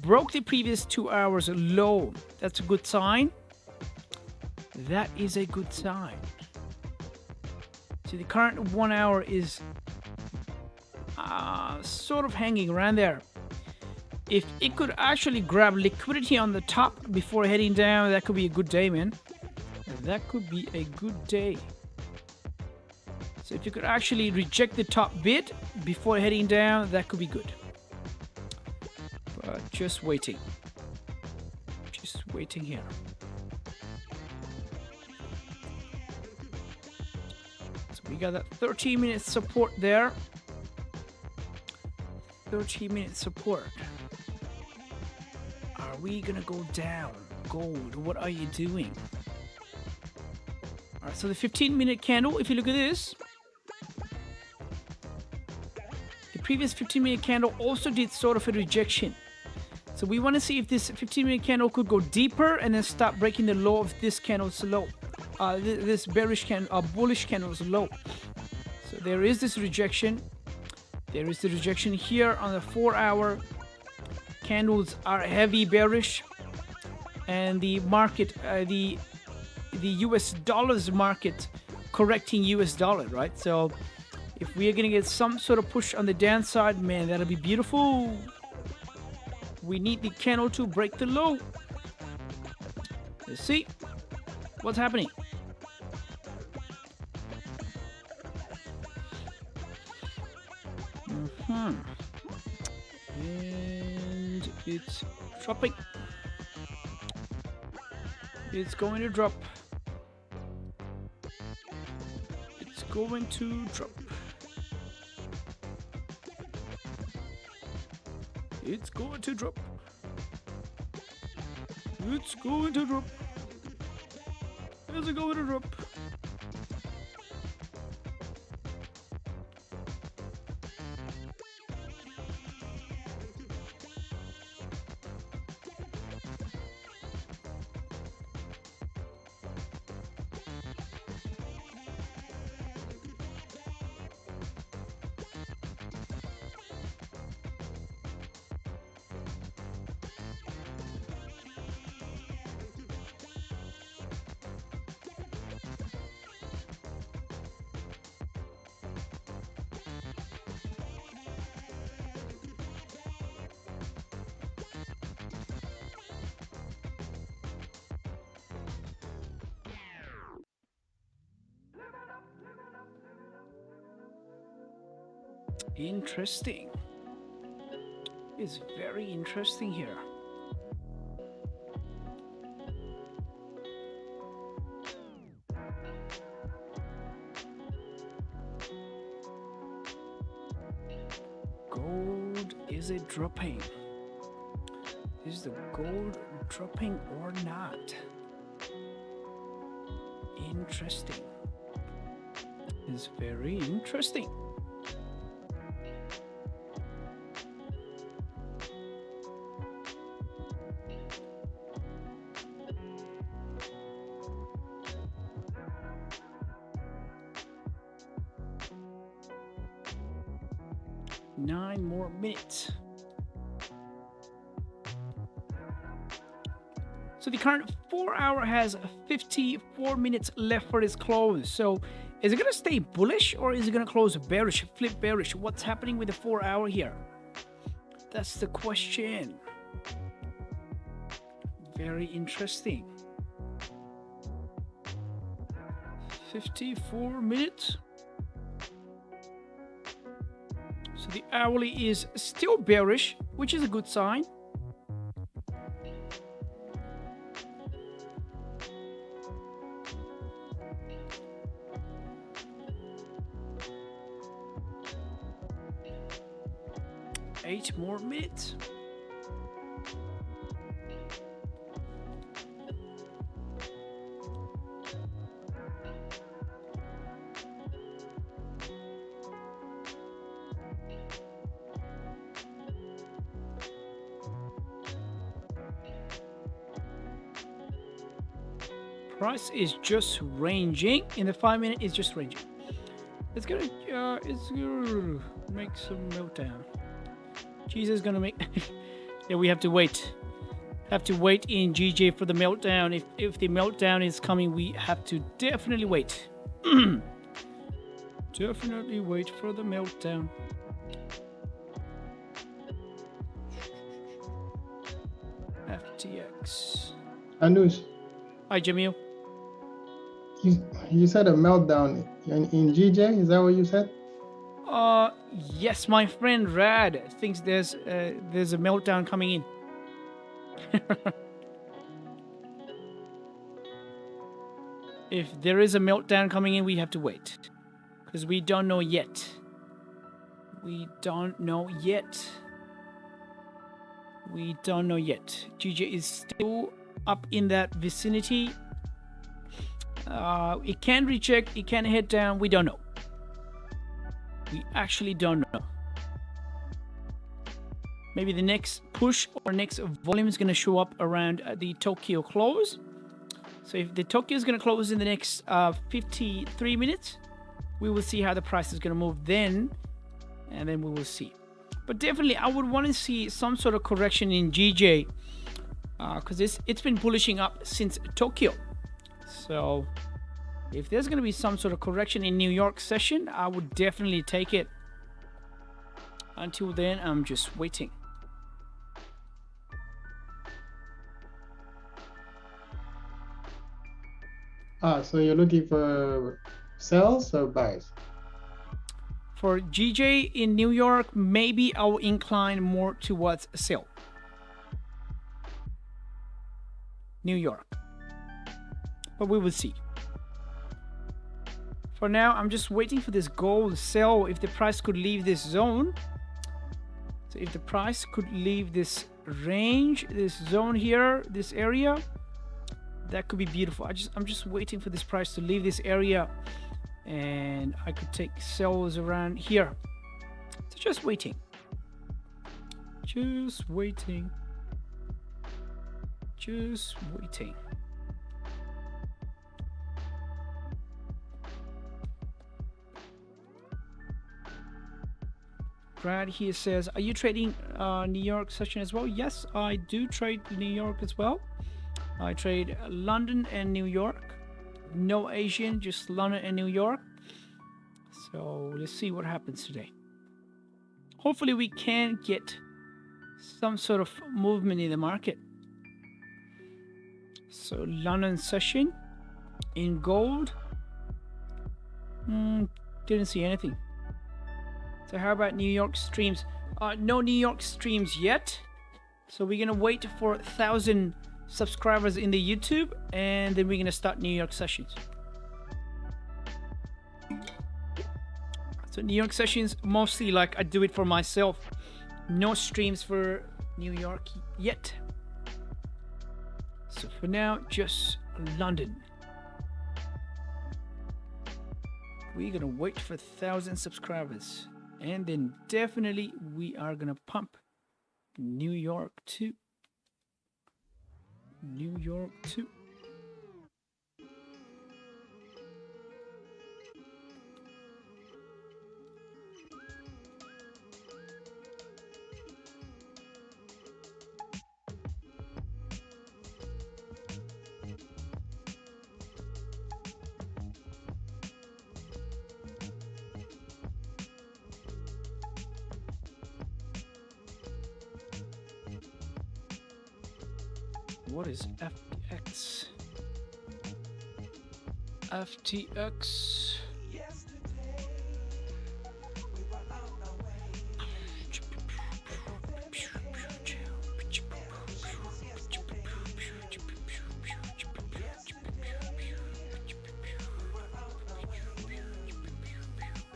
broke the previous 2 hours low. That's a good sign. That is a good sign. So the current 1-hour is sort of hanging around there. If it could actually grab liquidity on the top before heading down, that could be a good day, man. That could be a good day. So if you could actually reject the top bid before heading down, that could be good. But just waiting. Just waiting here. So we got that 13-minute support there. 13-minute support. Are we gonna go down? Gold, what are you doing? All right, so the 15-minute candle, if you look at this, the previous 15-minute candle also did sort of a rejection. So we want to see if this 15-minute candle could go deeper and then stop breaking the low of this candle's low. This bearish candle, bullish candle's low. So there is this rejection. There is the rejection here on the 4-hour. Candles are heavy bearish, and the market, the US dollars market correcting US dollar, right? So if we are going to get some sort of push on the downside, man, that'll be beautiful. We need the candle to break the low. Let's see what's happening. And it's dropping. It's going to drop. It's going to drop. It's going to drop. It's going to drop. Is it going to drop? Interesting. It's very interesting here. Is it dropping? Is the gold dropping or not? Interesting. It's very interesting. Nine more minutes. So the current 4 hour has 54 minutes left for its close. So is it going to stay bullish or is it going to close bearish, flip bearish? What's happening with the 4 hour here? That's the question. Very interesting. 54 minutes. So the hourly is still bearish, which is a good sign. Eight more minutes. Price is just ranging. In the 5 minute, it's just ranging. It's gonna make some meltdown. Jesus is gonna make. Yeah, we have to wait. Have to wait in GJ for the meltdown. If the meltdown is coming, we have to definitely wait. Definitely wait for the meltdown. FTX. Anush, Hi, Jamil. you said a meltdown in GJ. Is that what you said? Yes, my friend Rad thinks there's a meltdown coming in. If there is a meltdown coming in, we have to wait. Because we don't know yet. We don't know yet. We don't know yet. GJ is still up in that vicinity. It can reject, it can head down. We don't know. We actually don't know. Maybe the next push or next volume is going to show up around the Tokyo close. So if the Tokyo is going to close in the next 53 minutes, we will see how the price is going to move then, and then we will see. But definitely, I would want to see some sort of correction in GJ because it's been bullishing up since Tokyo. So if there's going to be some sort of correction in New York session, I would definitely take it. Until then, I'm just waiting. So you're looking for sells or buys? For GJ in New York, maybe I'll incline more towards sell. New York. But we will see. For now, I'm just waiting for this gold sell. If the price could leave this zone. So if the price could leave this range, this zone here, this area, that could be beautiful. I'm just waiting for this price to leave this area, and I could take sells around here. So just waiting. Just waiting. Just waiting. Brad here says, are you trading New York session as well? Yes, I do trade New York as well. I trade London and New York. No Asian, just London and New York. So let's see what happens today. Hopefully we can get some sort of movement in the market. So London session in gold. Didn't see anything. So how about New York streams? No New York streams yet. So we're gonna wait for 1,000 subscribers in the YouTube, and then we're gonna start New York sessions. So New York sessions, mostly like I do it for myself, No streams for New York yet. So for now, just London. We're gonna wait for 1,000 subscribers, and then definitely we are gonna pump New York too. New York too. What is FTX? FTX.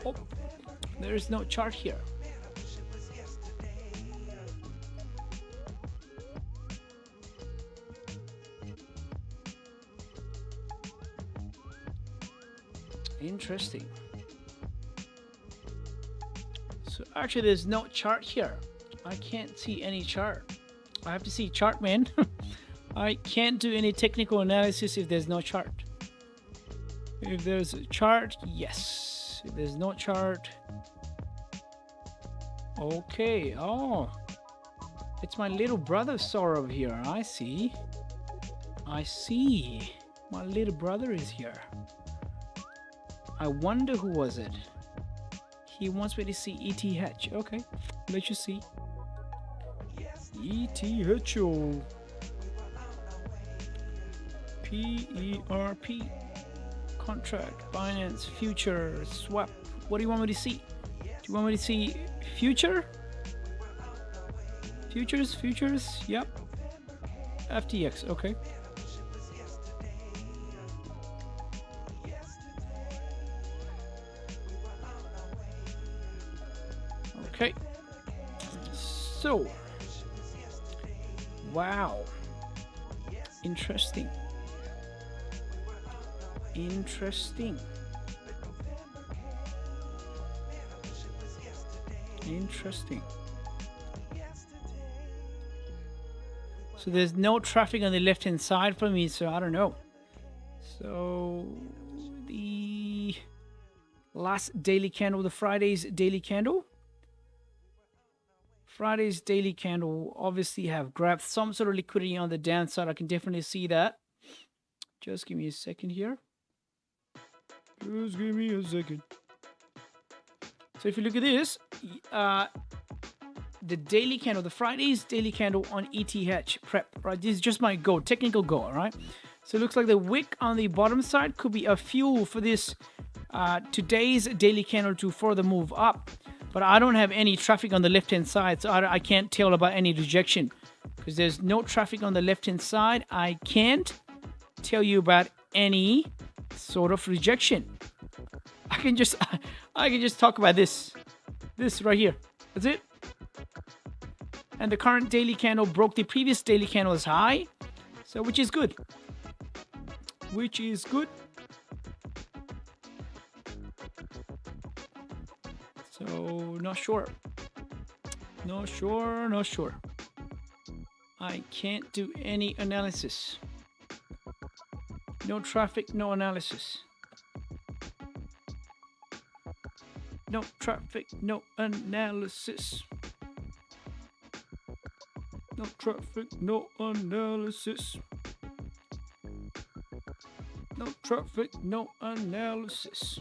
Oh, there is no chart here. Interesting. So actually there's no chart here. I can't see any chart. I have to see chart, man. I can't do any technical analysis if there's no chart. If there's a chart, yes. If there's no chart, okay. Oh, it's my little brother Saurav here. I see. I see. My little brother is here. I wonder who was it. He wants me to see ETH. Okay, let you see. ETH. PERP. Contract, Binance, future, swap. What do you want me to see? Do you want me to see future? Futures? Yep. FTX, okay. Okay. So, wow. Interesting. Interesting. So there's no traffic on the left hand side for me, so I don't know. So the last daily candle, the Friday's daily candle. Friday's daily candle obviously have grabbed some sort of liquidity on the downside. I can definitely see that. Just give me a second here. Just give me a second. So if you look at this, the daily candle, the Friday's daily candle on ETH prep, right? This is just my go, technical go, all right? So it looks like the wick on the bottom side could be a fuel for this today's daily candle to further move up. But I don't have any traffic on the left-hand side, so I can't tell about any rejection. Because there's no traffic on the left-hand side, I can't tell you about any sort of rejection. I can just talk about this right here. That's it. And the current daily candle broke the previous daily candle's high, so which is good. So not sure. I can't do any analysis. No traffic, no analysis. No traffic, no analysis. No traffic, no analysis. No traffic, no analysis.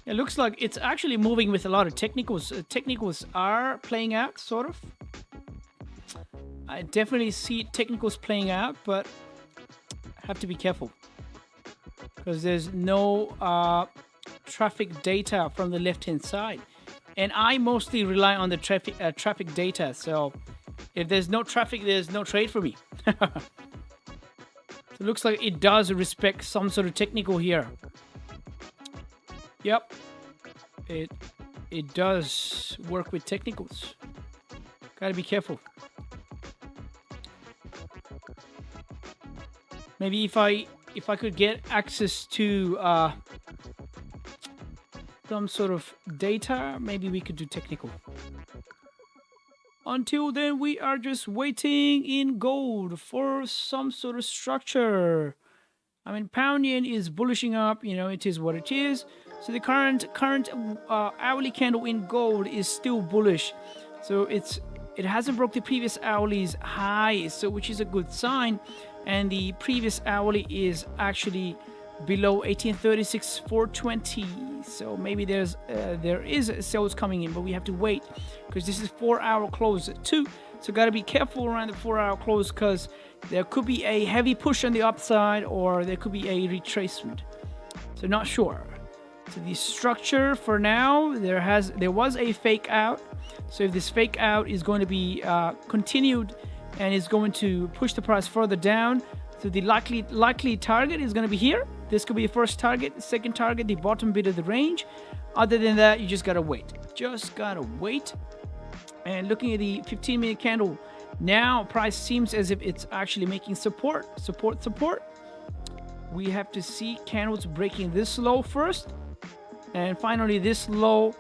It looks like it's actually moving with a lot of technicals. Technicals are playing out, sort of. I definitely see technicals playing out, but I have to be careful. Because there's no traffic data from the left-hand side. And I mostly rely on the traffic data. So if there's no traffic, there's no trade for me. So So it looks like it does respect some sort of technical here. Yep. It does work with technicals. Gotta be careful. Maybe if I could get access to some sort of data, maybe we could do technical. Until then, we are just waiting in gold for some sort of structure. I mean, pound yen is bullishing up, you know, it is what it is. So the current hourly candle in gold is still bullish. So it hasn't broke the previous hourly's high, so which is a good sign. And the previous hourly is actually below 1836.420. So maybe there is sales coming in, but we have to wait because this is 4-hour close too. So got to be careful around the 4-hour close because there could be a heavy push on the upside or there could be a retracement. So not sure. So the structure for now, there was a fake out. So if this fake out is going to be continued and is going to push the price further down, so the likely target is going to be here. This could be the first target, second target, the bottom bit of the range. Other than that, you just gotta wait. Just gotta wait. And looking at the 15-minute candle, now price seems as if it's actually making support. We have to see candles breaking this low first, and finally this low,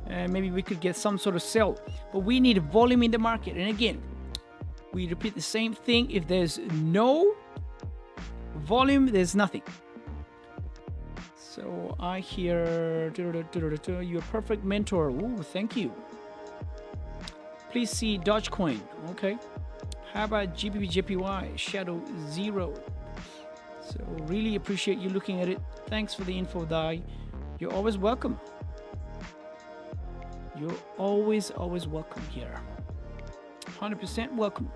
and maybe we could get some sort of sell. But we need volume in the market. And again, we repeat the same thing. If there's no volume, there's nothing. So I hear you're a perfect mentor. Ooh, thank you. Please see Dogecoin. Okay. How about GBPJPY Shadow 0? So really appreciate you looking at it. Thanks for the info, Dai. You're always welcome. You're always welcome here. 100% welcome.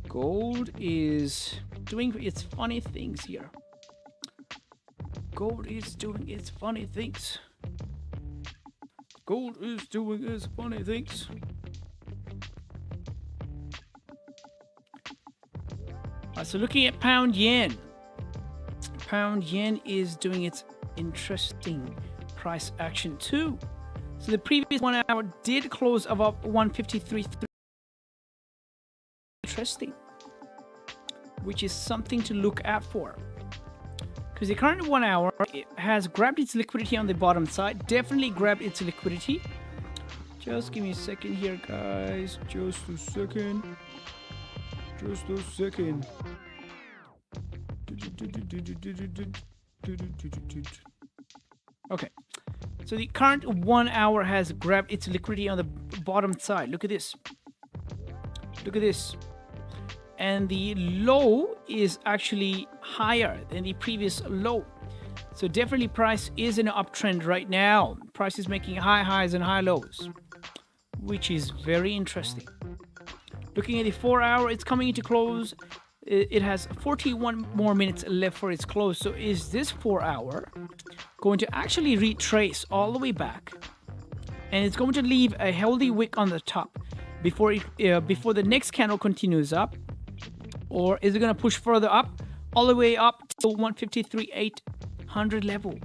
Gold is doing its funny things here. Gold is doing its funny things. Gold is doing its funny things. So looking at pound yen. Pound yen is doing its interesting price action too. So the previous 1 hour did close above 153. Interesting. Which is something to look out for. Because the current 1 hour has grabbed its liquidity on the bottom side. Definitely grabbed its liquidity. Just give me a second here, guys. Just a second. Okay. So the current 1 hour has grabbed its liquidity on the bottom side. Look at this. Look at this. And the low is actually higher than the previous low. So definitely price is in an uptrend right now. Price is making high highs and high lows, which is very interesting. Looking at the 4 hour, it's coming into close. It has 41 more minutes left for its close. So is this 4 hour going to actually retrace all the way back? And it's going to leave a healthy wick on the top before the next candle continues up? Or is it going to push further up, all the way up to 153.800 level?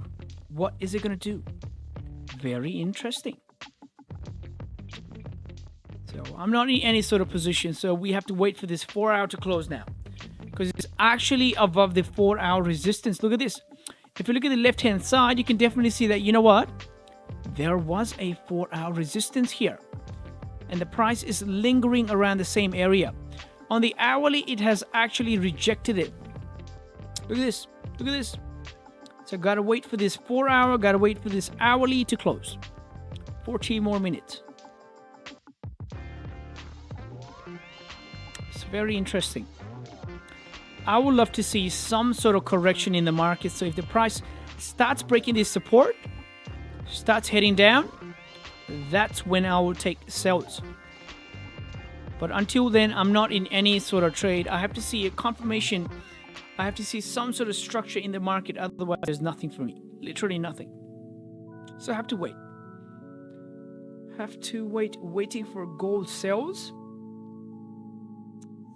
What is it going to do? Very interesting. So I'm not in any sort of position, so we have to wait for this 4 hour to close now. Because it's actually above the 4 hour resistance. Look at this. If you look at the left hand side, you can definitely see that, you know what? There was a 4 hour resistance here. And the price is lingering around the same area. On the hourly, it has actually rejected it. Look at this. Look at this. So gotta wait for this 4 hour, gotta wait for this hourly to close. 14 more minutes. It's very interesting. I would love to see some sort of correction in the market. So if the price starts breaking this support, starts heading down, that's when I will take sells. But until then, I'm not in any sort of trade. I have to see a confirmation. I have to see some sort of structure in the market. Otherwise, there's nothing for me. Literally nothing. So I have to wait. Waiting for gold sells.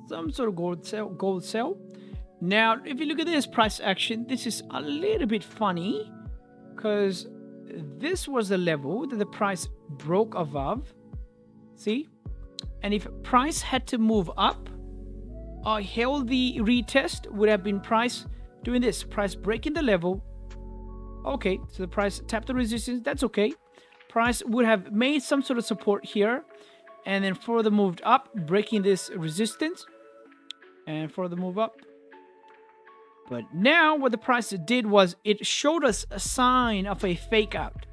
Some sort of gold sell. Now, if you look at this price action, this is a little bit funny because this was the level that the price broke above. See? And if price had to move up, a healthy retest would have been price doing this. Price breaking the level. Okay, so the price tapped the resistance. That's okay. Price would have made some sort of support here. And then further moved up, breaking this resistance. And further move up. But now what the price did was it showed us a sign of a fake out.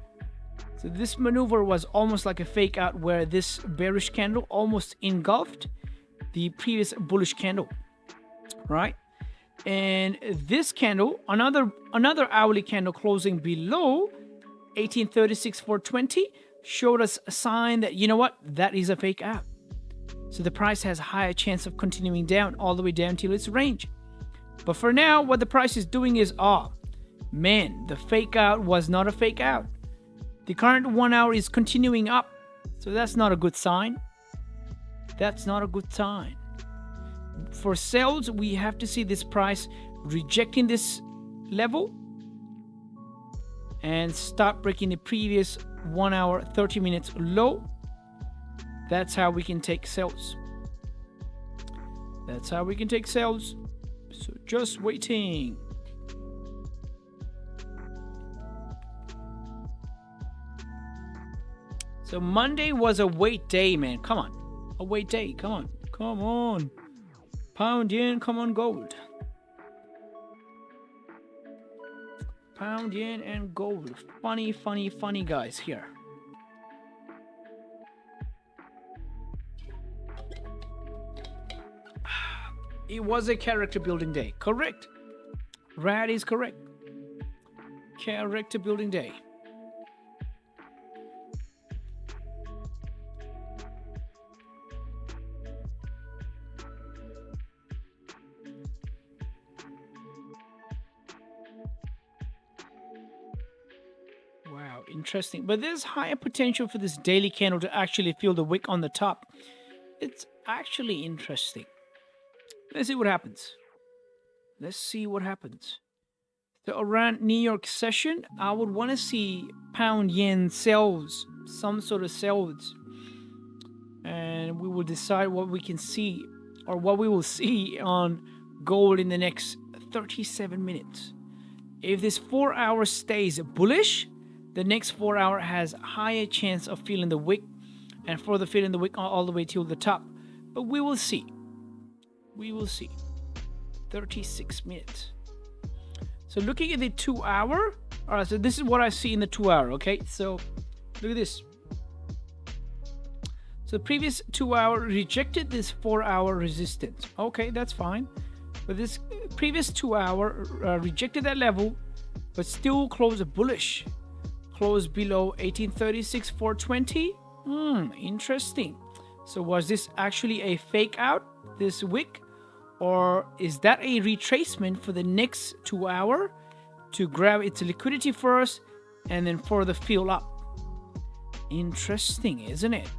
So this maneuver was almost like a fake out where this bearish candle almost engulfed the previous bullish candle, right? And this candle, another hourly candle closing below 1836.420 showed us a sign that, you know what, that is a fake out. So the price has a higher chance of continuing down all the way down till its range. But for now, what the price is doing is, man, the fake out was not a fake out. The current 1 hour is continuing up. So that's not a good sign. That's not a good sign. For sells, we have to see this price rejecting this level and start breaking the previous 1 hour, 30 minutes low. That's how we can take sells. That's how we can take sells. So just waiting. So Monday was a wait day, man. Come on. A wait day. Come on. Come on. Pound yen, come on gold. Pound yen and gold. Funny, funny, funny guys here. It was a character building day. Correct. Rad is correct. Character building day. Wow, interesting. But there's higher potential for this daily candle to actually feel the wick on the top. It's actually interesting. Let's see what happens. Let's see what happens. So around New York session, I would want to see pound yen sells, some sort of sells. And we will decide what we can see or what we will see on gold in the next 37 minutes. If this 4 hour stays bullish, the next 4 hour has a higher chance of feeling the wick and further feeling the wick all the way till the top. But we will see. We will see. 36 minutes. So looking at the 2 hour. All right, so this is what I see in the 2 hour. Okay, so look at this. So the previous 2 hour rejected this 4 hour resistance. Okay, that's fine. But this previous 2 hour rejected that level, but still closed bullish. Closed below 1836.420. Interesting. So was this actually a fake out, this wick? Or is that a retracement for the next 2 hour to grab its liquidity first and then further fill up? Interesting, isn't it?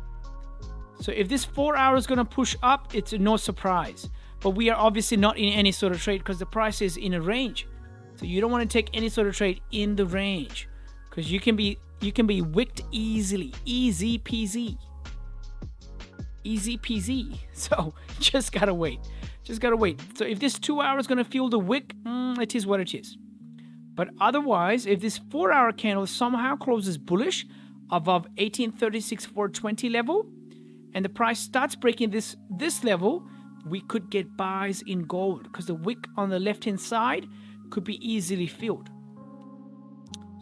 So if this 4 hour is going to push up, it's no surprise. But we are obviously not in any sort of trade because the price is in a range. So you don't want to take any sort of trade in the range because you can be wicked easily. Easy peasy. Easy peasy. So just gotta wait. Just gotta wait. So if this 2 hour is gonna feel the wick, it is what it is. But otherwise, if this 4 hour candle somehow closes bullish above 1836.420 level, and the price starts breaking this level, we could get buys in gold because the wick on the left hand side could be easily filled.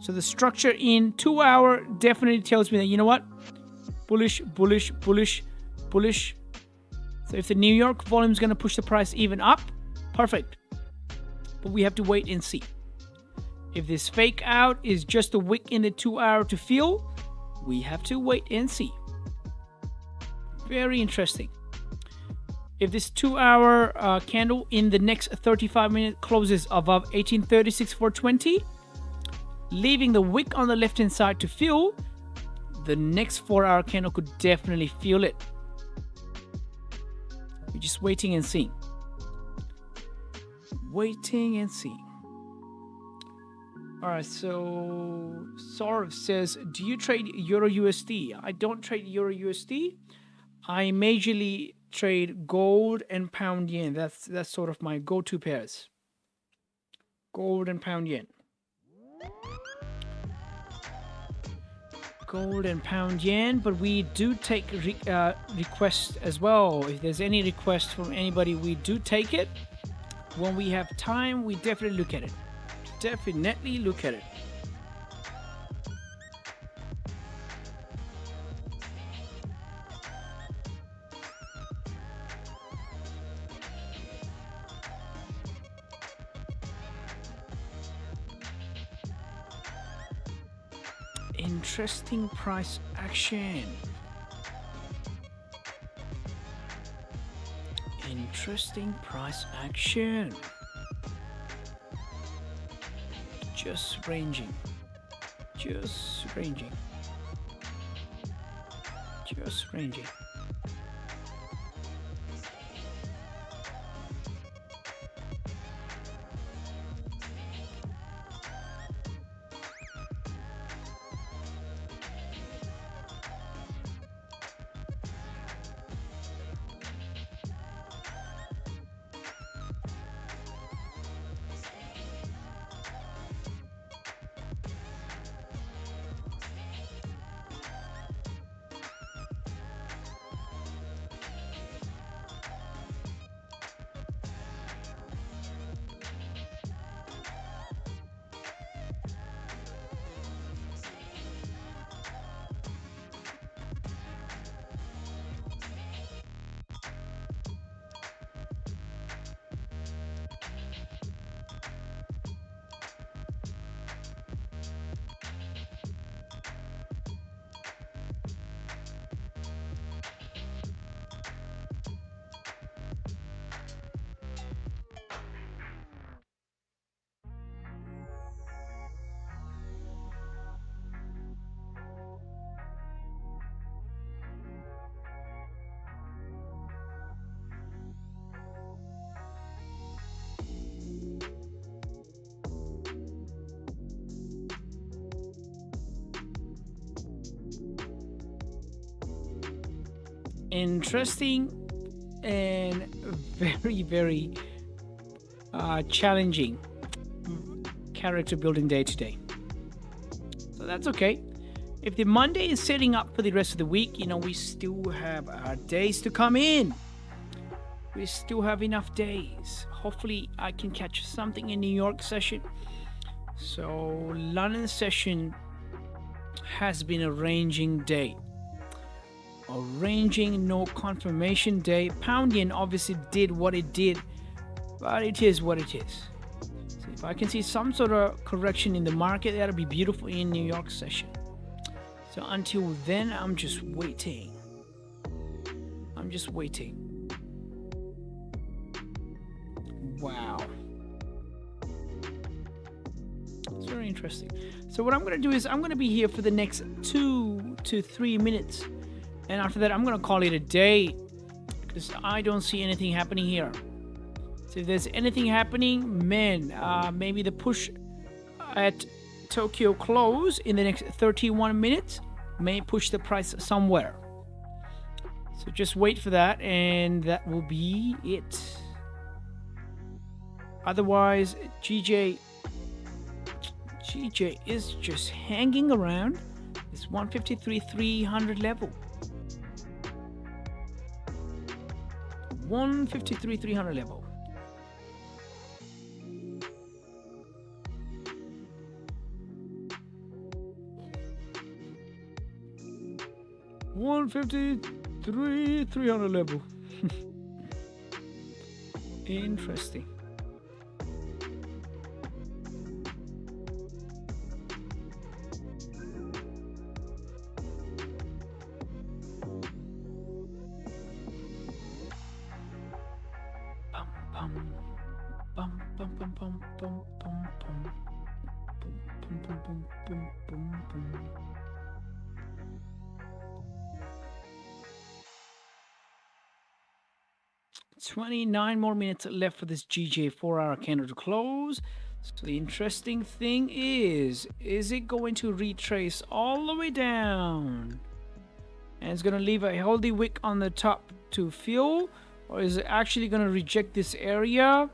So the structure in 2 hour definitely tells me that, you know what, bullish, bullish, bullish, bullish. So if the New York volume is going to push the price even up, perfect. But we have to wait and see. If this fake out is just a wick in the 2 hour to fill, we have to wait and see. Very interesting. If this 2-hour candle in the next 35 minutes closes above 1836.420, leaving the wick on the left hand side to fill, the next 4-hour candle could definitely feel it. We're just waiting and seeing. Waiting and seeing. All right, so Saurav says, do you trade Euro USD? I don't trade Euro USD. I majorly trade gold and pound yen. That's sort of my go-to pairs. Gold and pound yen. Gold and pound yen, but we do take requests as well. If there's any request from anybody, we do take it. When we have time, we definitely look at it. Definitely look at it. Interesting price action. Interesting price action. Just ranging. Just ranging. Just ranging. Interesting and very challenging character building day today. So that's okay. If the Monday is setting up for the rest of the week, you know, we still have our days to come in. We still have enough days. Hopefully I can catch something in New York session. So London session has been a ranging day. A ranging, no confirmation day. Pound yen obviously did what it did, but it is what it is. So if I can see some sort of correction in the market, that'll be beautiful in New York session. So until then, I'm just waiting. I'm just waiting. Wow. It's very interesting. So what I'm going to do is I'm going to be here for the next 2 to 3 minutes. And after that, I'm going to call it a day because I don't see anything happening here. So if there's anything happening, man, maybe the push at Tokyo close in the next 31 minutes may push the price somewhere. So just wait for that and that will be it. Otherwise, GJ is just hanging around this 153,300 level. 153,300 level. $153,300 level. Interesting. boom, boom, boom. $29 more minutes left for this GJ 4-hour candle to close. So the interesting thing is it going to retrace all the way down? And it's going to leave a healthy wick on the top to fill? Or is it actually going to reject this area?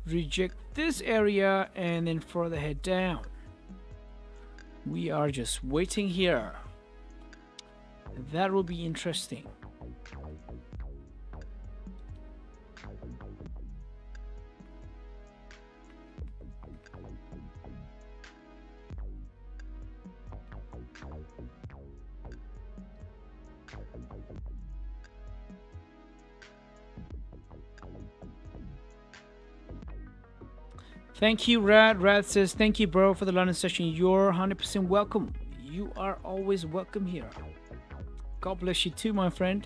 Reject this area and then further head down? We are just waiting here. That will be interesting. Thank you, Rad. Rad says, thank you, bro, for the London session. You're 100% welcome. You are always welcome here. God bless you too, my friend.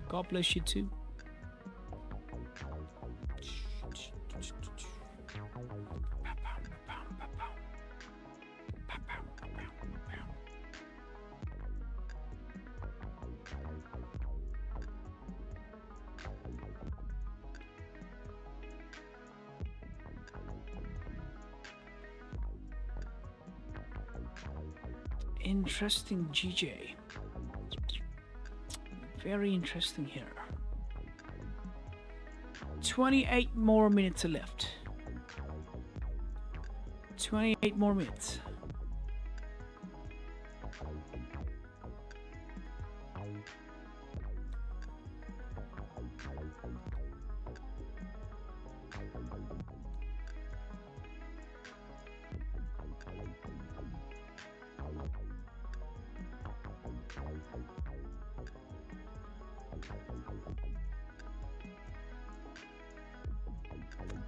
God bless you too. Interesting, GJ. Very interesting here. 28 more minutes left. 28 more minutes.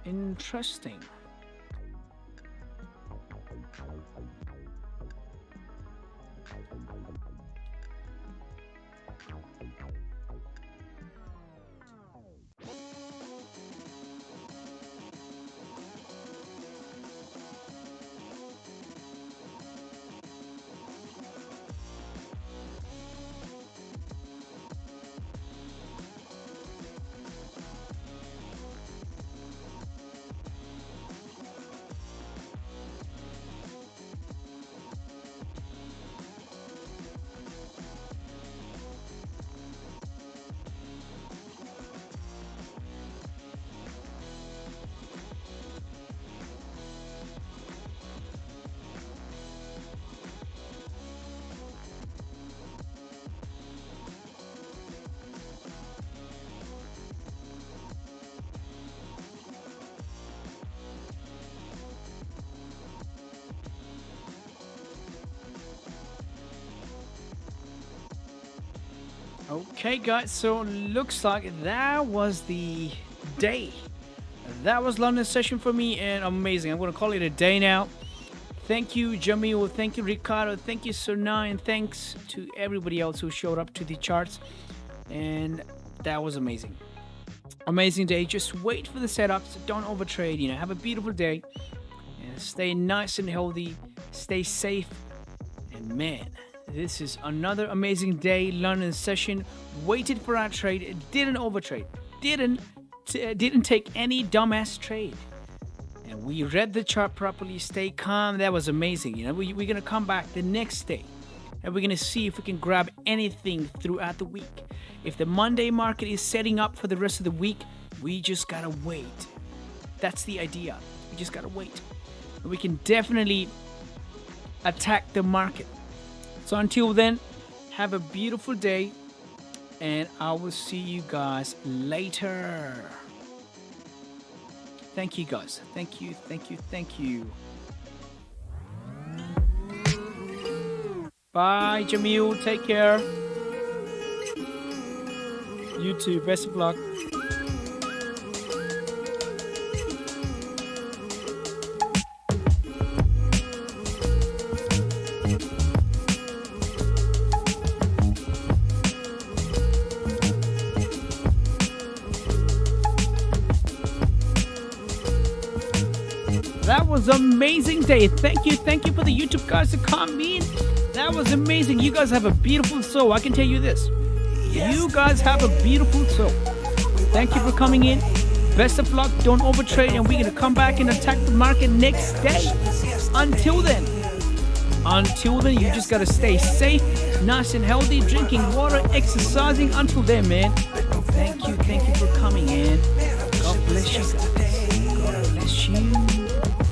Interesting. Okay, guys, so looks like that was the day. That was London session for me, and amazing. I'm going to call it a day now. Thank you, Jamil. Thank you, Ricardo. Thank you, Sona, and thanks to everybody else who showed up to the charts. And that was amazing. Amazing day. Just wait for the setups. Don't overtrade. You know, have a beautiful day. And stay nice and healthy. Stay safe. And man, this is another amazing day. London session. Waited for our trade. Didn't overtrade. Didn't take any dumbass trade. And we read the chart properly. Stay calm. That was amazing. You know, we're going to come back the next day. And we're going to see if we can grab anything throughout the week. If the Monday market is setting up for the rest of the week, we just got to wait. That's the idea. We just got to wait. And we can definitely attack the market. So until then, have a beautiful day. And I will see you guys later. Thank you, guys. Thank you, thank you, thank you. Bye, Jamil. Take care. You too. Best of luck. That was amazing day. Thank you for the YouTube guys to come in. That was amazing. You guys have a beautiful soul. I can tell you this. You guys have a beautiful soul. Thank you for coming in. Best of luck. Don't overtrade, and we're gonna come back and attack the market next day. Until then, you just gotta stay safe, nice and healthy, drinking water, exercising. Until then, man. Thank you for coming in. God bless you.